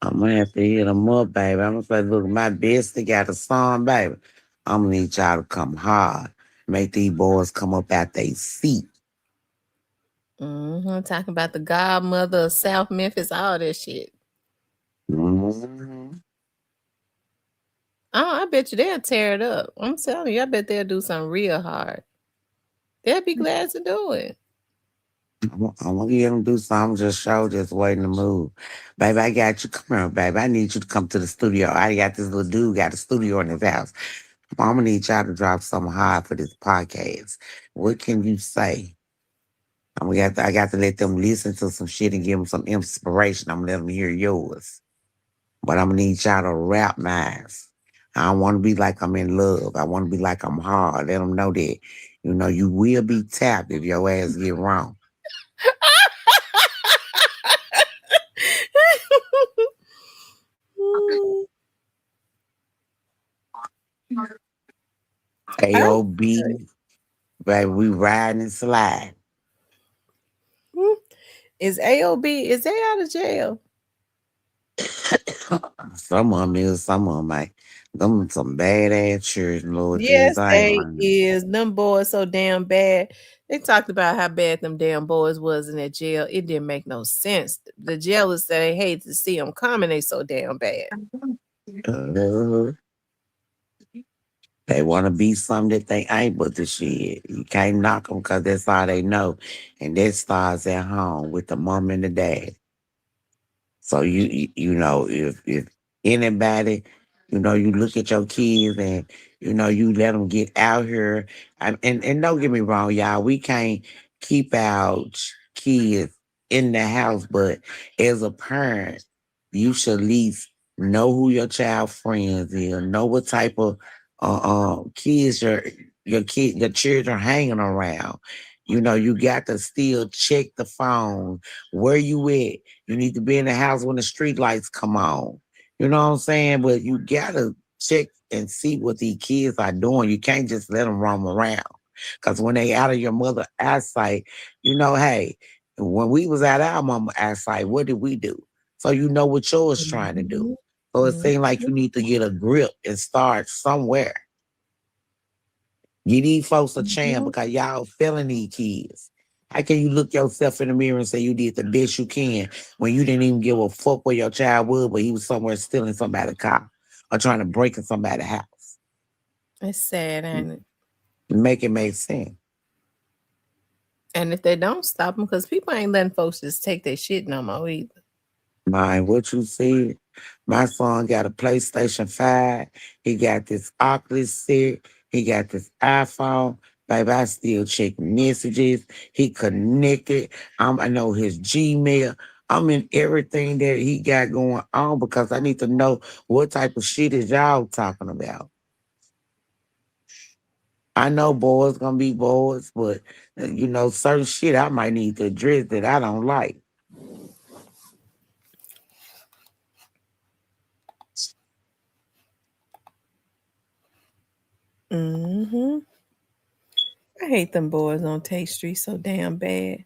I'm gonna have to hit them up, baby. I'm gonna say, look, my bestie got a song, baby. I'm gonna need y'all to come hard. Make these boys come up out their seat. Talking about the godmother of South Memphis, all that shit. Mm-hmm. Oh, I bet you they'll tear it up. I'm telling you, I bet they'll do something real hard. They'll be glad to do it. I'm gonna get them to do something, just waiting to move. Baby, I got you. Come here, baby. I need you to come to the studio. I got this little dude got a studio in his house. I'm gonna need y'all to drop something hard for this podcast. What can you say? I got to let them listen to some shit and give them some inspiration. I'm gonna let them hear yours. But I'm gonna need y'all to rap mine. I don't want to be like I'm in love. I want to be like I'm hard. Let them know that, you will be tapped if your ass get wrong. AOB, baby, we riding and slide. Is AOB, is they out of jail? Some of them is, some of them ain't. Them some badass church, Lord Yes, Jesus. I they ain't is. Them boys so damn bad. They talked about how bad them damn boys was in that jail. It didn't make no sense. The jailers said they hate to see them coming. They so damn bad. They want to be something that they ain't, but the shit. You can't knock them because that's all they know. And that starts at home with the mom and the dad. So if anybody, you look at your kids and you let them get out here. And don't get me wrong, y'all. We can't keep our kids in the house, but as a parent, you should at least know who your child friends is, know what type of kids your children hanging around. You know, you got to still check the phone. Where you at? You need to be in the house when the street lights come on. You know what I'm saying? But you gotta check and see what these kids are doing. You can't just let them roam around. Because when they out of your mother eyesight, you know, hey, when we was out our mama eyesight, what did we do? So you know what yours trying to do. So it seems like you need to get a grip and start somewhere. Give these folks a chance because y'all failing these kids. How can you look yourself in the mirror and say you did the best you can when you didn't even give a fuck where your child was, but he was somewhere stealing somebody's car or trying to break in somebody's house? It's sad, ain't it? Make it make sense. And if they don't stop them, because people ain't letting folks just take their shit no more either. Mind what you said. My son got a PlayStation 5. He got this Oculus set. He got this iPhone. Baby, I still check messages. He connected. I know his Gmail. I'm in everything that he got going on because I need to know what type of shit is y'all talking about. I know boys gonna be boys, but you know, certain shit I might need to address that I don't like. Mm-hmm. I hate them boys on Tate Street so damn bad.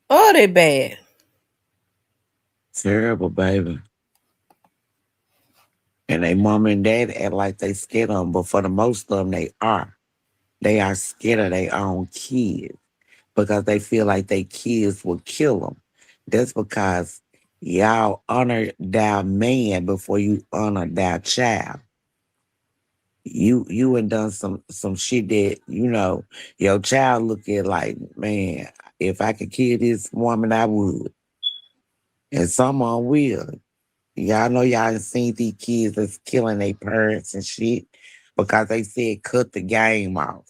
Oh, they bad. Terrible, baby. And they mom and dad act like they scared of them, but for the most of them, they are. They are scared of their own kids because they feel like their kids will kill them. That's because y'all honor their man before you honor their child. You had done some shit that, you know, your child look at like, man, if I could kill this woman, I would. And some of them will. Y'all know y'all ain't seen these kids that's killing their parents and shit because they said cut the game off.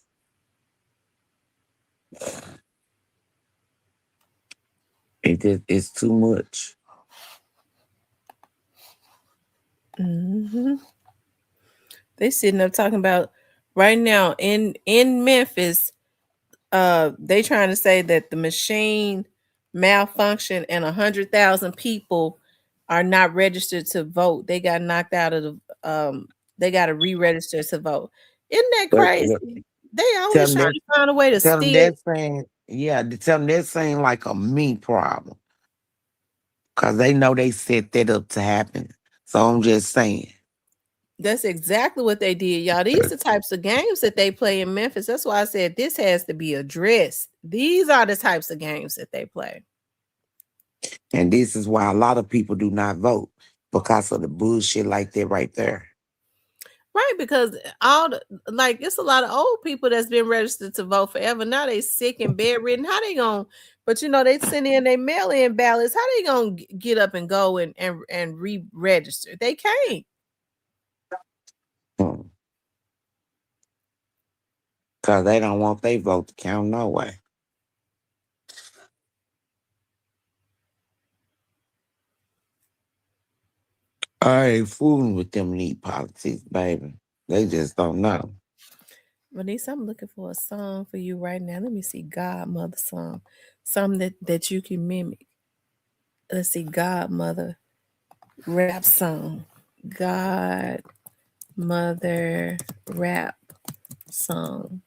It's too much. Mm-hmm. They sitting up talking about right now in Memphis. They trying to say that the machine malfunctioned and 100,000 people are not registered to vote. They got knocked out of the. They got to re-register to vote. Isn't that But crazy? They tell always them trying that to find a way to tell them steal. that saying, yeah, tell them that saying like a me problem. Cause they know they set that up to happen. So I'm just saying. That's exactly what they did, y'all. These are the types of games that they play in Memphis. That's why I said this has to be addressed. These are the types of games that they play. And this is why a lot of people do not vote because of the bullshit like that right there. Right, because it's a lot of old people that's been registered to vote forever. Now they sick and bedridden. How they gonna? But you know they send in their mail-in ballots. How they gonna get up and go and re-register? They can't. Cause they don't want their vote to count no way. I ain't fooling with them neat politics, baby. They just don't know. Vanessa, I'm looking for a song for you right now. Let me see, Godmother song, something that you can mimic. Let's see, Godmother rap song, Godmother rap song.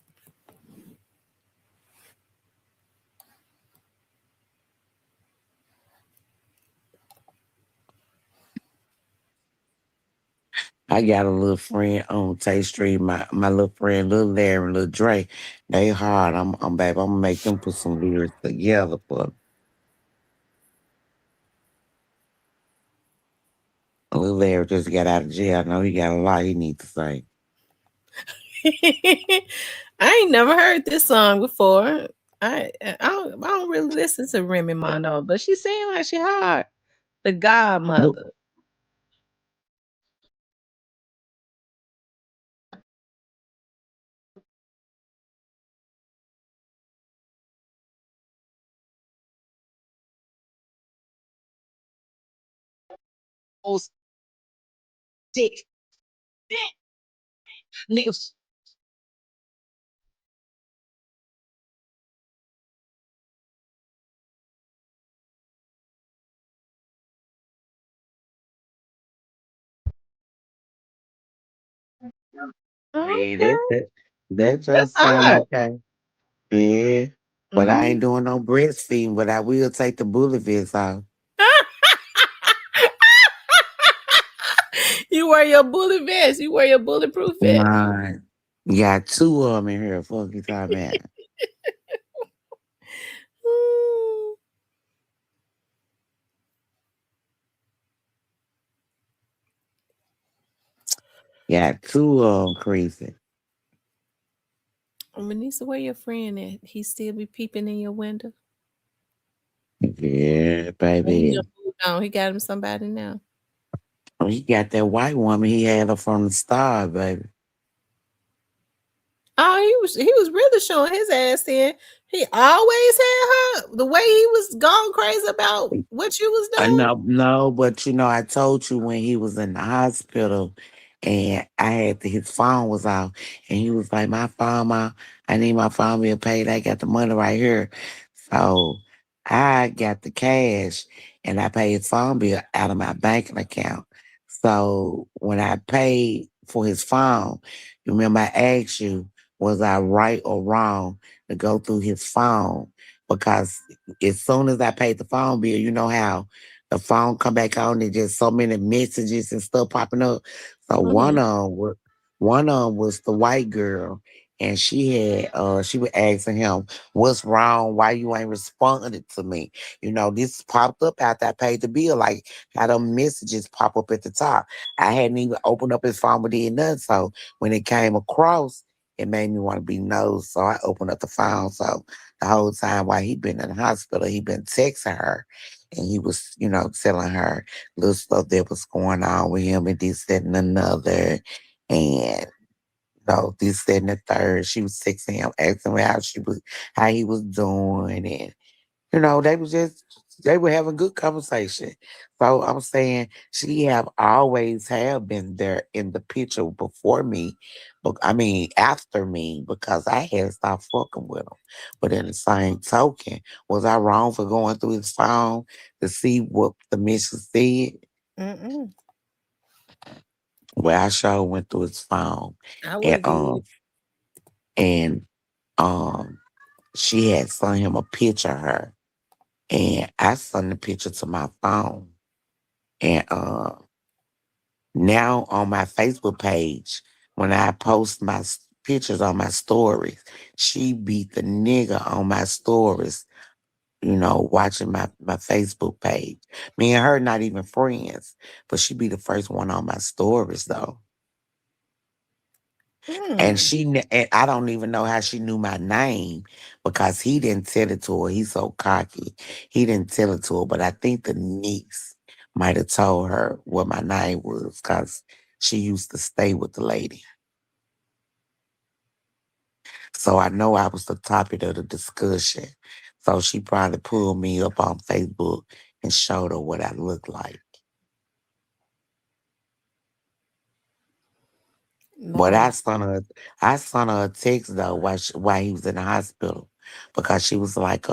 I got a little friend on Tate Street, my little friend, little Larry and little Dre. They hard. I'm baby. I'm gonna make them put some lyrics together for me. Little Larry just got out of jail. I know he got a lot he needs to say. I ain't never heard this song before. I don't really listen to Remy Ma, no, but she seemed like she hard. The Godmother. Dick. Niggas. Okay. Yeah, that That's just sound hard. okay. Yeah. But I ain't doing no breastfeeding, but I will take the bullet vest off. You wear your bullet vest. You wear your bulletproof vest. Right. You got two of them in here. Fuck you talking about. Ooh. Got two of them crazy. Manisa, where your friend at? He still be peeping in your window? Yeah, Or he baby. done moved on. He got him somebody now. Oh, he got that white woman. He had her from the start, baby. Oh, he was really showing his ass then. He always had her. The way he was going crazy about what you was I doing. know, no, but I told you when he was in the hospital and his phone was off and he was like, my phone, I need my phone bill paid. I got the money right here. So I got the cash and I paid his phone bill out of my banking account. So when I paid for his phone, you remember I asked you, was I right or wrong to go through his phone? Because as soon as I paid the phone bill, you know how the phone come back on and just so many messages and stuff popping up. So one of 'em was the white girl, and she was asking him, "What's wrong? Why you ain't responding to me?" This popped up after I paid the bill, like how them messages pop up at the top. I hadn't even opened up his phone, but did nothing. So when it came across, it made me want to be nosy. So I opened up the phone. So the whole time while he been in the hospital, he been texting her and he was, telling her little stuff that was going on with him and this, that, and another. And this, that, and the third. She was texting him, asking him how he was doing. And they were having good conversation. So I'm saying she always have been there in the picture before me, but I mean after me because I had stopped fucking with him. But in the same token, was I wrong for going through his phone to see what the mission said? Mm-mm. Well, I sure went through his phone, I would and have did. and um she had sent him a picture of her. And I sent the picture to my phone. And now on my Facebook page, when I post my pictures on my stories, she beat the nigga on my stories, watching my Facebook page. Me and her not even friends, but she be the first one on my stories though. And and I don't even know how she knew my name because he didn't tell it to her. He's so cocky. He didn't tell it to her, but I think the niece might have told her what my name was because she used to stay with the lady. So I know I was the topic of the discussion. So she probably pulled me up on Facebook and showed her what I look like. But Lord. I sent her a text though while he was in the hospital because she was like,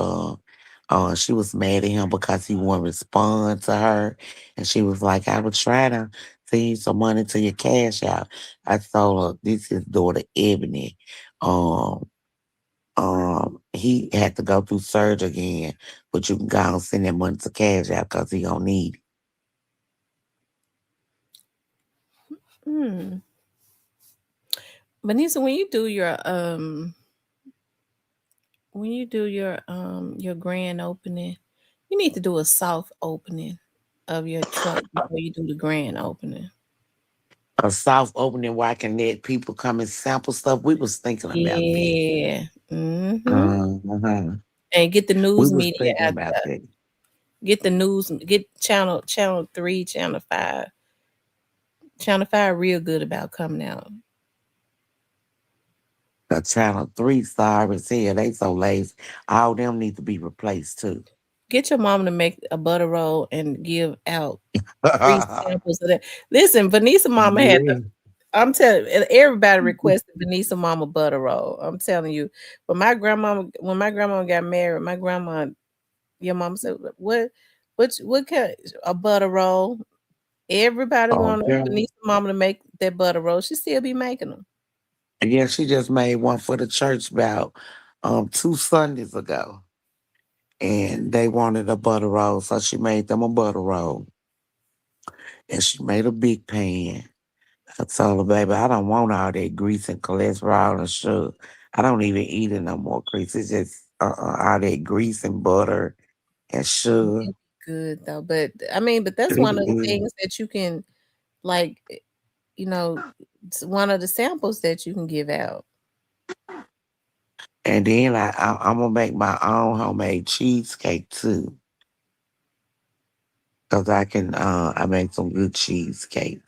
she was mad at him because he wouldn't respond to her, and she was like, I would try to send you some money to your cash out. I told her this is daughter Ebony. Um, he had to go through surgery again, but you can go and send that money to cash out because he gonna need it. Hmm. Vanessa, when you do your grand opening, you need to do a soft opening of your truck before you do the grand opening. A soft opening where I can let people come and sample stuff. We was thinking about that. Yeah. Mm-hmm. Uh-huh. And get the We news was media thinking out about there. that. Get the news, get channel 3, channel 5. Channel 5 real good about coming out. The channel 3 sorry as hell. They so lazy. All them need to be replaced too. Get your mom to make a butter roll and give out free samples of that. Listen, Vanessa mama had Yeah. I'm telling everybody requested Vanessa mama butter roll. I'm telling you. When my grandma got married, my grandma, your mom said, what kind a butter roll? Everybody wanted Okay. Vanessa mama to make that butter roll. She still be making them. Yeah, she just made one for the church about 2 Sundays ago. And they wanted a butter roll, so she made them a butter roll. And she made a big pan. I told her, baby, I don't want all that grease and cholesterol and sugar. I don't even eat it no more, Chris. It's just all that grease and butter and sugar. Good though. But I mean, but that's one of the things that you can like, you know, it's one of the samples that you can give out. And then I'm gonna make my own homemade cheesecake too, cause I make some good cheesecake.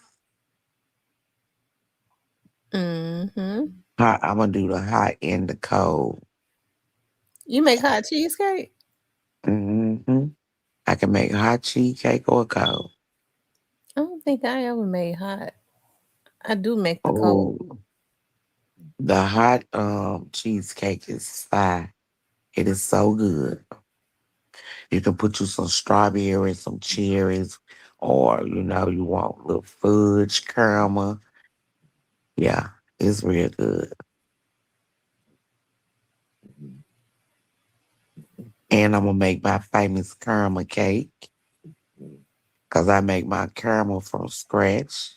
Mm-hmm. I'm gonna do the hot and the cold. You make hot cheesecake? Hmm I can make hot cheesecake or cold. I don't think I ever made hot. I do make the cold. Oh, the hot cheesecake is fire. It is so good. You can put you some strawberries, some cherries, or you want a little fudge, caramel. Yeah, it's real good. And I'm gonna make my famous caramel cake because I make my caramel from scratch.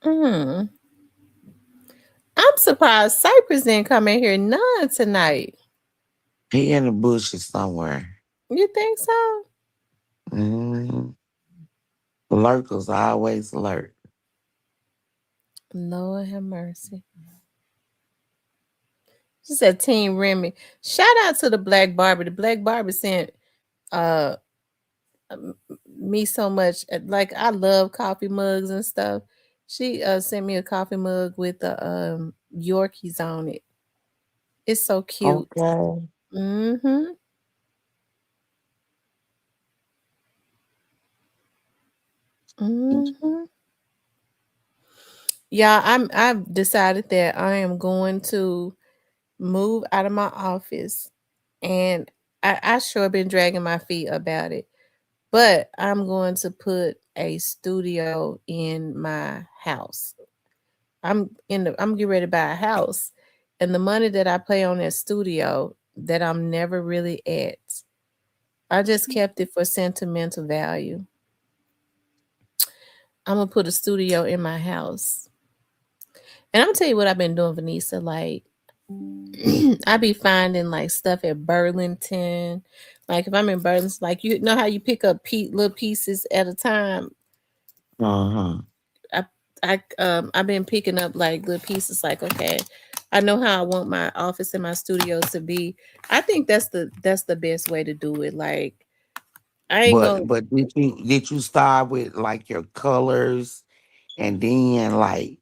Mm. I'm surprised Cypress didn't come in here none tonight. He in the bushes somewhere. You think so? Mm-hmm. Lurkers always lurk. Lord have mercy. She said Team Remy. Shout out to the Black Barbie. The Black Barbie sent uh me so much. Like I love coffee mugs and stuff. She sent me a coffee mug with the Yorkies on it. It's so cute. Okay. Mm-hmm. Mm-hmm. Yeah, I've decided that I am going to move out of my office, and I sure been dragging my feet about it. But I'm going to put a studio in my house. I'm getting ready to buy a house. And the money that I pay on that studio that I'm never really at, I just kept it for sentimental value. I'm gonna put a studio in my house. And I'm gonna tell you what I've been doing, Vanessa. Like I be finding like stuff at Burlington. Like if I'm in Burlington, like you know how you pick up little pieces at a time. Uh-huh. I've been picking up like little pieces. Like okay, I know how I want my office and my studio to be. I think that's the best way to do it. Like I ain't gonna. But did you start with like your colors and then like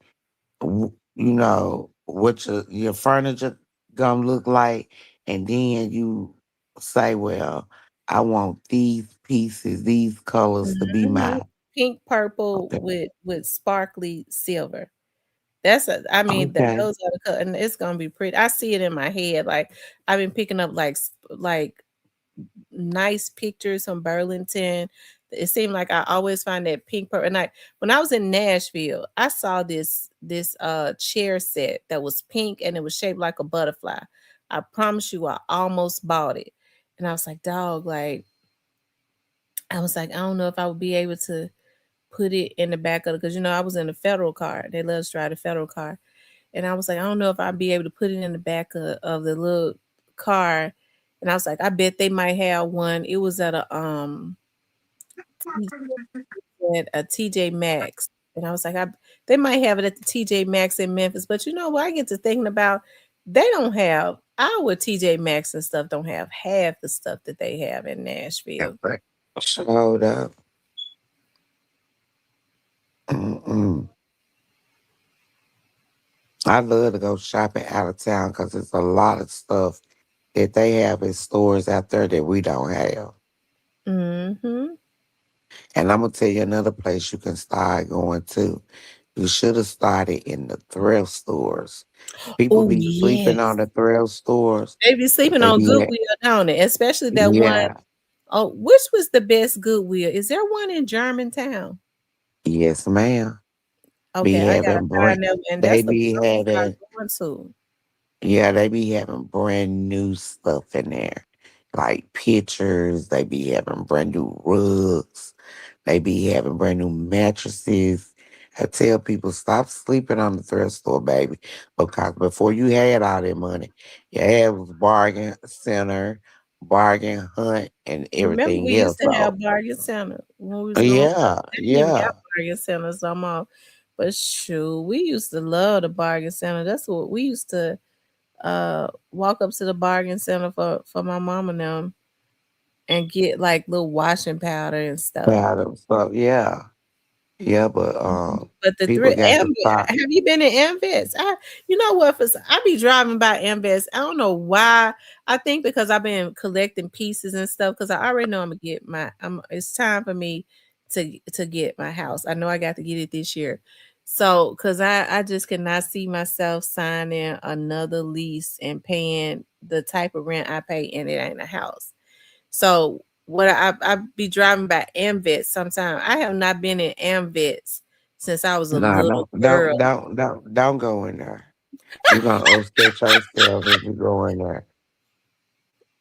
what your furniture gonna look like, and then you say, well, I want these pieces, these colors to be Mhm. my Pink, purple okay. with sparkly silver. I mean, Okay. those are the color, and it's gonna be pretty. I see it in my head. Like I've been picking up like nice pictures from Burlington. It seemed like I always find that pink purple. And when I was in Nashville, I saw this chair set that was pink and it was shaped like a butterfly. I promise you, I almost bought it, and I was like, dog, like I was like, I don't know if I would be able to put it in the back of it because I was in a federal car. They let us drive the federal car. And I was like, I don't know if I'd be able to put it in the back of the little car. And I was like, I bet they might have one. It was at a TJ Maxx. And I was like, they might have it at the TJ Maxx in Memphis. But you know what? I get to thinking about they don't have our TJ Maxx and stuff don't have half the stuff that they have in Nashville. Showed up. Mm-mm. I love to go shopping out of town because there's a lot of stuff that they have in stores out there that we don't have. Mm-hmm. And I'm gonna tell you another place you can start going to. You should have started in the thrift stores. People Oh be sleeping on yes. the thrift stores, They be but sleeping they on be Goodwill, don't they? Especially that one. yeah, Oh, which was the best Goodwill? Is there one in Germantown? yes, ma'am. Be Okay, I gotta having find brand. that one. They That's the be one I'm gonna having start going to. yeah, they be having brand new stuff in there, like pictures. They be having brand new rugs. They be having brand new mattresses. I tell people stop sleeping on the thrift store, baby, because before you had all that money, you had was bargain center, bargain hunt, and Remember, everything we used else. to have So bargain center when we was growing up. yeah, They didn't even got yeah. bargain centers no more. But shoot, we used to love the bargain center. That's what we used to walk up to the bargain center for my mom and them and get like little washing powder and stuff. Powder stuff, yeah, yeah. But But the people three got to stop. have you been in Amvets? You know what? I be driving by Amvets. I don't know why. I think because I've been collecting pieces and stuff. Because I already know I'm gonna get my. It's time for me to get my house. I know I got to get it this year. So, because I just cannot see myself signing another lease and paying the type of rent I pay, and it ain't a house. So what I be driving by Amvets sometime. I have not been in Amvets since I was a No, little girl. don't go in there. You're gonna upset yourself if you go in there.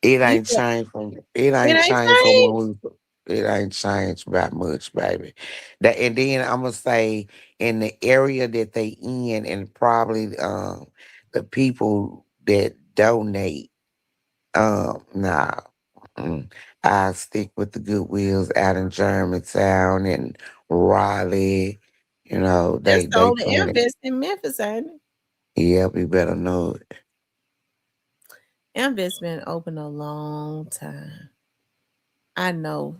It You ain't changed from it it ain't ain't changed from changed. when it ain't changed that much, baby. That and then I'm gonna say in the area that they in and probably the people that donate, nah. I stick with the Goodwills out in Germantown and Raleigh. You know, That's the they only plenty. Amvets in Memphis, ain't it? Yep, you better know it. Amvets been open a long time. I know.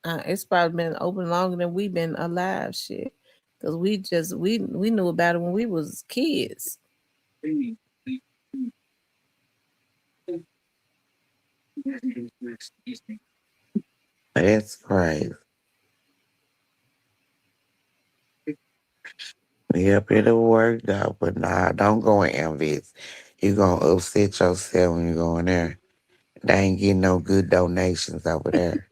It's probably been open longer than we've been alive. Shit, because we knew about it when we was kids. That's crazy. Yep, it'll work out, but nah, don't go in Envious. You're gonna upset yourself when you go in there. They ain't getting no good donations over there.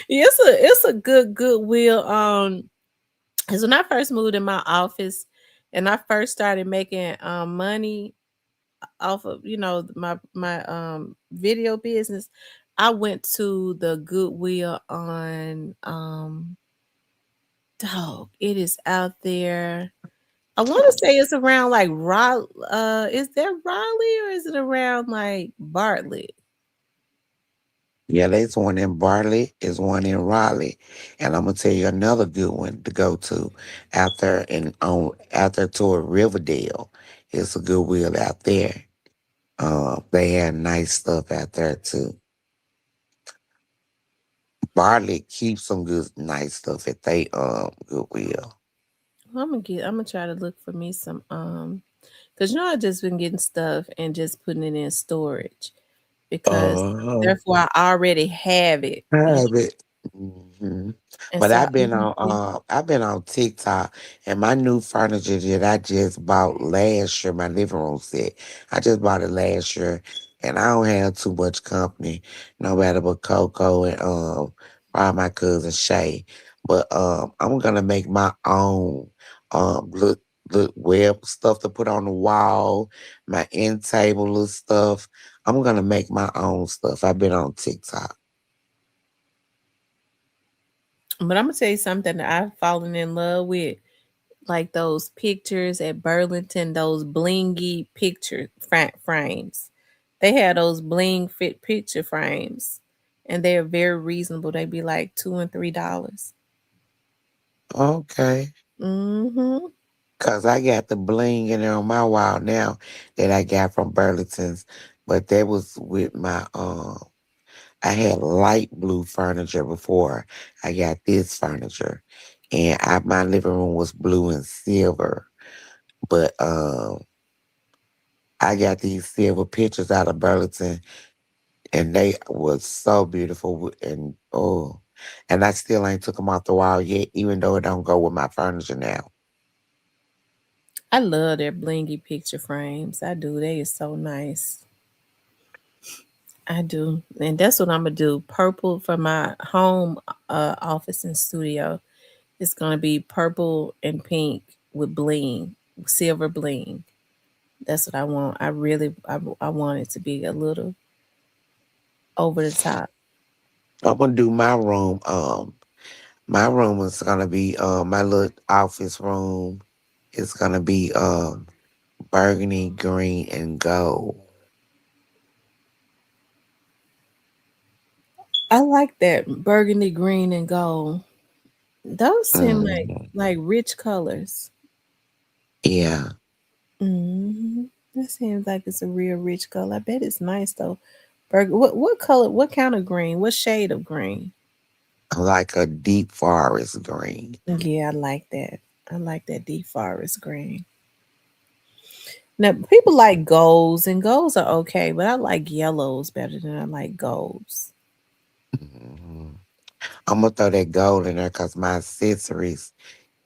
It's a good Goodwill. Because when I first moved in my office and I first started making money off of my video business, I went to the Goodwill on dog. It is out there. I want to say it's around like Raleigh. Is that Raleigh or is it around like Bartlett? Yeah, there's one in Bartlett, there's one in Raleigh. And I'm gonna tell you another good one to go to out there toward Riverdale. It's a Goodwill out there. They have nice stuff out there too. Bartlett keeps some good nice stuff at they Goodwill. I'm gonna try to look for me some because I just been getting stuff and just putting it in storage because Uh therefore I already have it. have it. Mhm. And But so I've been on TikTok and my new furniture that I just bought last year, my living room set. I just bought it last year and I don't have too much company, nobody but Coco and probably my cousin Shay. But I'm gonna make my own look web stuff to put on the wall, my end table little stuff. I'm gonna make my own stuff. I've been on TikTok. but I'm gonna tell you something that I've fallen in love with, like those pictures at Burlington, those blingy picture frames. They had those bling fit picture frames, and they're very reasonable. They be like $2 and $3. Okay. Mm-hmm. Cause I got the bling in there on my wall now that I got from Burlington's, but that was with my I had light blue furniture before I got this furniture. and my living room was blue and silver. But I got these silver pictures out of Burlington, and they was so beautiful. And I still ain't took them off the wall yet, even though it don't go with my furniture now. I love their blingy picture frames. I do. They is so nice. I do. And that's what I'm gonna do. Purple for my home office and studio. It's gonna be purple and pink with bling, silver bling. That's what I want. I want it to be a little over the top. I'm gonna do my room. My room is gonna be my little office room. It's gonna be burgundy, green, and gold. I like that burgundy, green, and gold. Those seem Mm, like rich colors. yeah, Hmm. That seems like it's a real rich color. I bet it's nice though. What color? What kind of green? What shade of green? like a deep forest green. Yeah, I like that. I like that deep forest green. Now people like golds, and golds are okay, but I like yellows better than I like golds. Mhm. I'm gonna throw that gold in there because my accessories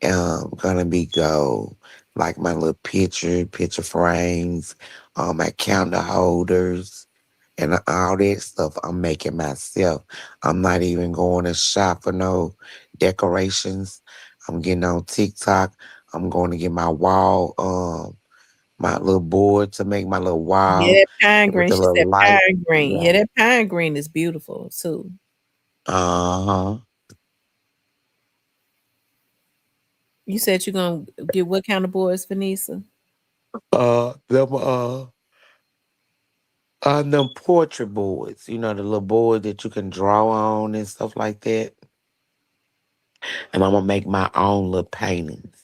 gonna be gold, like my little picture frames, my candle holders, and all that stuff. I'm making myself. I'm not even going to shop for no decorations. I'm getting on TikTok. I'm going to get my wall, my little board to make my little Yeah, wall that pine with green. the She little said light. pine green. Yeah. Yeah, that pine green is beautiful too. Uh-huh. You said you're gonna get what kind of boards, Vanessa? Them portrait boards, the little board that you can draw on and stuff like that. And I'm gonna make my own little paintings.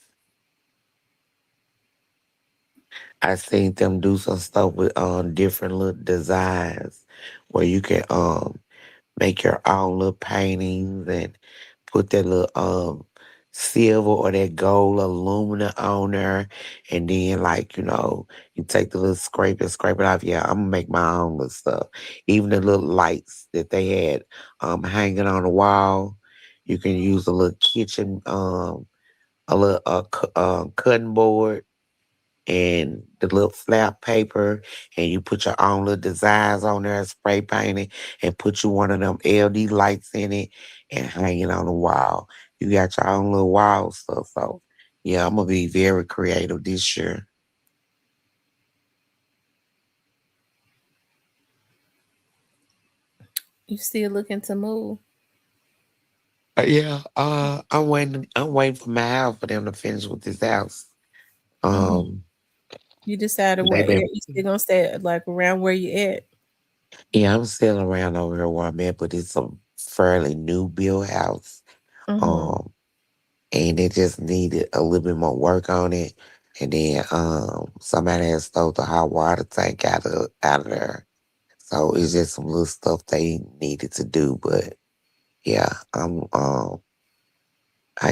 I seen them do some stuff with different little designs where you can make your own little paintings and put that little silver or that gold aluminum on there, and then you take the little scrape and scrape it off. Yeah, I'm gonna make my own little stuff. Even the little lights that they had hanging on the wall, you can use a little kitchen a little cutting board and the little flap paper, and you put your own little designs on there, spray paint it, and put you one of them LED lights in it and hang it on the wall. You got your own little wall stuff. So, yeah, I'm going to be very creative this year. You still looking to move? Yeah, I'm waiting. I'm waiting for my house for them to finish with this house. Mhm. Um, You decided where they been, you still gonna stay like around where you at? yeah, I'm still around over here where I'm at, but it's a fairly new build house. Hmm. Um, and it just needed a little bit more work on it. And then somebody had stole the hot water tank out of there. So it's just some little stuff they needed to do. But yeah, I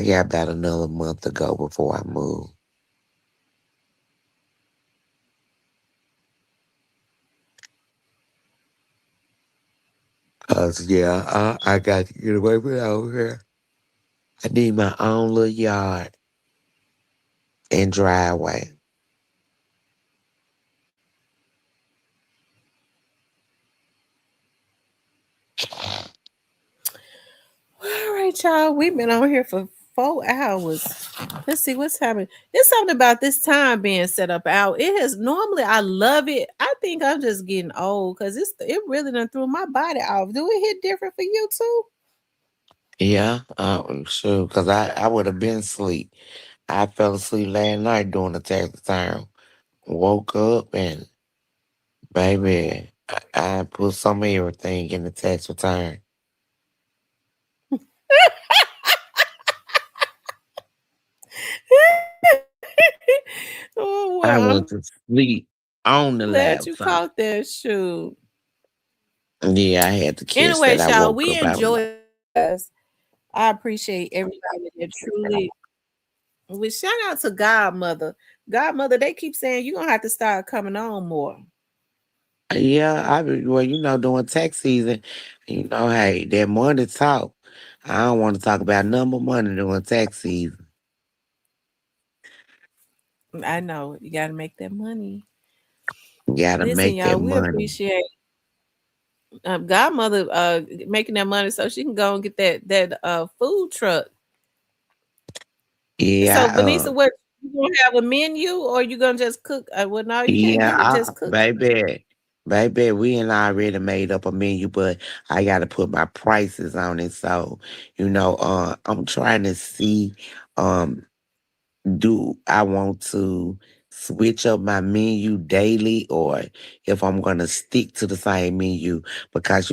got about another month to go before I move. Cause yeah, I got to get away from over here. I need my own little yard and driveway. All right, y'all. We've been on here for 4 hours. Let's see what's happening. There's something about this time being set up out. It has normally I love it. I think I'm just getting old because it really done threw my body off. Do it hit different for you too? Yeah, sure. Cause I would have been asleep. I fell asleep last night during the tax return. Woke up and baby, I put some of everything in the tax return. Oh I wow. went to sleep on the Glad you laptop. caught that shoe. Yeah, I had to catch Anyway, that. I y'all, woke we up out of enjoy this. I appreciate everybody that truly. We shout out to Godmother. Godmother, they keep saying you're gonna have to start coming on more. Yeah, well, during tax season, hey, that money talk. I don't want to talk about number money during tax season. I know you got to make that money. Gotta Listen, make that y'all, we money. appreciate Godmother making that money so she can go and get that food truck. So, Yeah, Vanessa, what you gonna have a menu or you gonna just cook? Well, no, you can't get it. Just cook. baby, we ain't already made up a menu, but I gotta put my prices on it. So, I'm trying to see, um, do I want to switch up my menu daily or if I'm gonna stick to the same menu because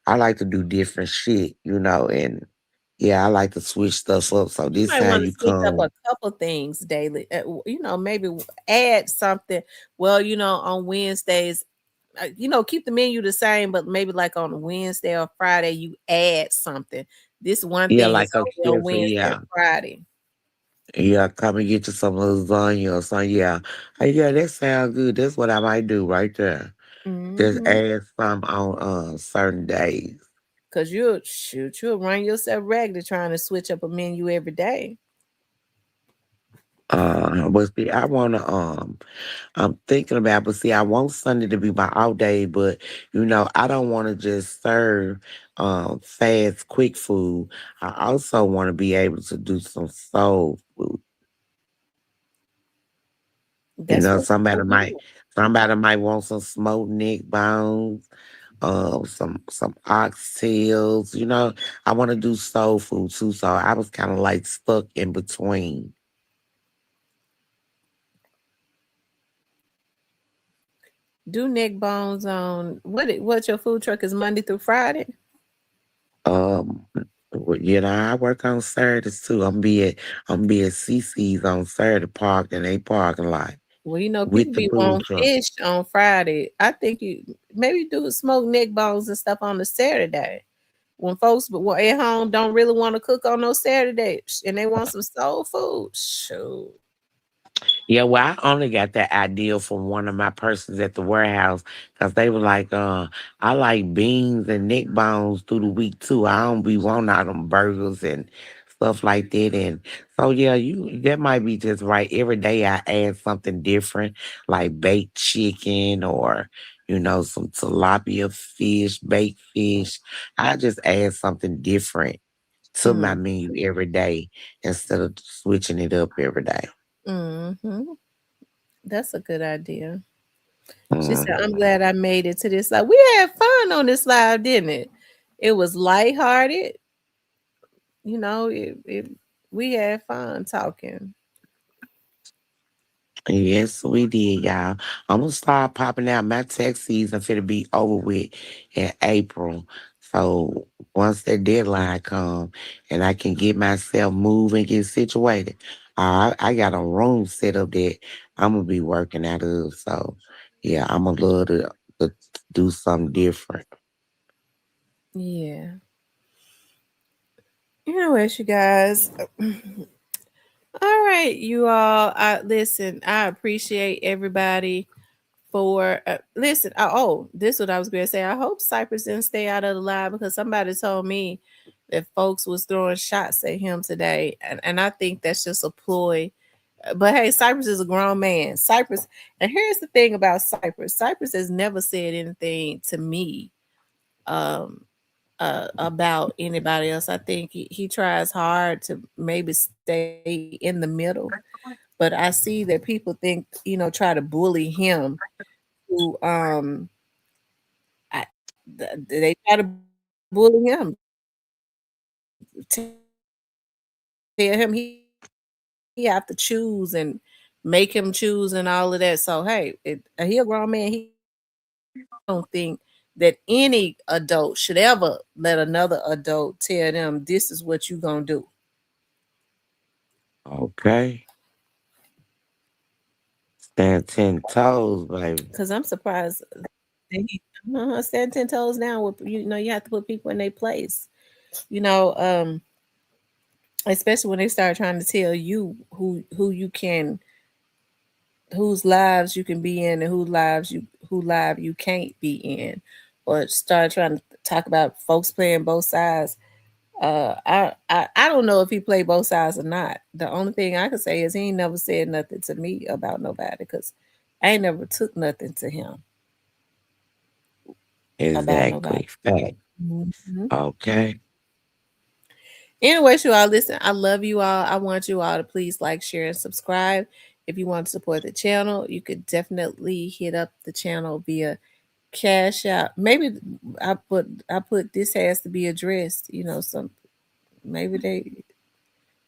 I like to do different shit, and yeah, I like to switch stuff up. So You this might time want to you switch up a come, couple things daily. Maybe add something. Well, on Wednesdays, keep the menu the same, but maybe like on Wednesday or Friday, you add something. This one yeah, thing is like a only on different, Wednesday or yeah. Friday. Yeah, come and get you some lasagna or something. Yeah. Hey, yeah, that sounds good. That's what I might do right there. Just Mm-hmm. add some on certain days. Cause you'll run yourself ragged trying to switch up a menu every day. But see, I'm thinking about, but see, I want Sunday to be my out day, but I don't want to just serve fast, quick food. I also want to be able to do some soul food. That's what Somebody you might do. want some smoked neck bones, some oxtails. I want to do soul food too. So I was kind of like stuck in between. Do neck bones on what your food truck is Monday through Friday? Um, I work on Saturdays too. I'm be at CC's on Saturday park in a parking lot Well, with people the be food wanting truck. fish on Friday. I think you maybe do smoked neck bones and stuff on the Saturday. When folks at home don't really want to cook on no Saturday and they want some soul food, shoot. Yeah, well, I only got that idea from one of my persons at the warehouse because they were like, I like beans and neck bones through the week too. I don't be wanting all them burgers and stuff like that. And so, yeah, that might be just right. Every day I add something different, like baked chicken or, some tilapia fish, baked fish. I just add something different to my menu every day instead of switching it up every day. Mm-hmm. That's a good idea. She said, I'm Mhm. glad I made it to this live. We had fun on this live, didn't it? It was lighthearted. We had fun talking. Yes, we did, y'all. I'm gonna start popping out. My tax season finna be over with in April. So once that deadline come and I can get myself moved and get situated, I got a room set up that I'm gonna be working out of. So yeah, I'm gonna love to do something different. Yeah. You know what, you guys? All right, you all. Listen, I appreciate everybody for listen. This is what I was going to say. I hope Cypress didn't stay out of the live because somebody told me that folks was throwing shots at him today, and I think that's just a ploy. But hey, Cypress is a grown man. Cypress, and here's the thing about Cypress. Cypress has never said anything to me um about anybody else. I think he tries hard to maybe stay in the middle, but I see that people think, try to bully him who they try to bully him, tell him he have to choose and make him choose and all of that. So hey, he a grown man. He don't think that any adult should ever let another adult tell them this is what you gonna do. Okay. Stand 10 toes, baby. Because I'm surprised that he stand 10 toes down with you have to put people in their place. You know, especially when they start trying to tell you who you can, whose lives you can be in and who live you can't be in, or start trying to talk about folks playing both sides. I don't know if he played both sides or not. The only thing I can say is he ain't never said nothing to me about nobody, because I ain't never took nothing to him about nobody. Exactly. Fact. Mhm. Okay. Anyways, you all, listen, I love you all. I want you all to please like, share, and subscribe. If you want to support the channel, you could definitely hit up the channel via Cash App. Maybe I put this has to be addressed. You know, some maybe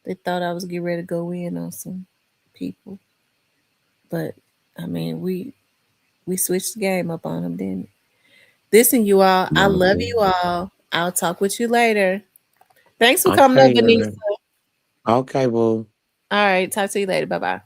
they thought I was getting ready to go in on some people, but I mean we switched the game up on them, didn't we? Listen, you all, I love you all. I'll talk with you later. Thanks for coming up, Okay. Vanessa. Okay, well. All right, talk to you later. Bye bye.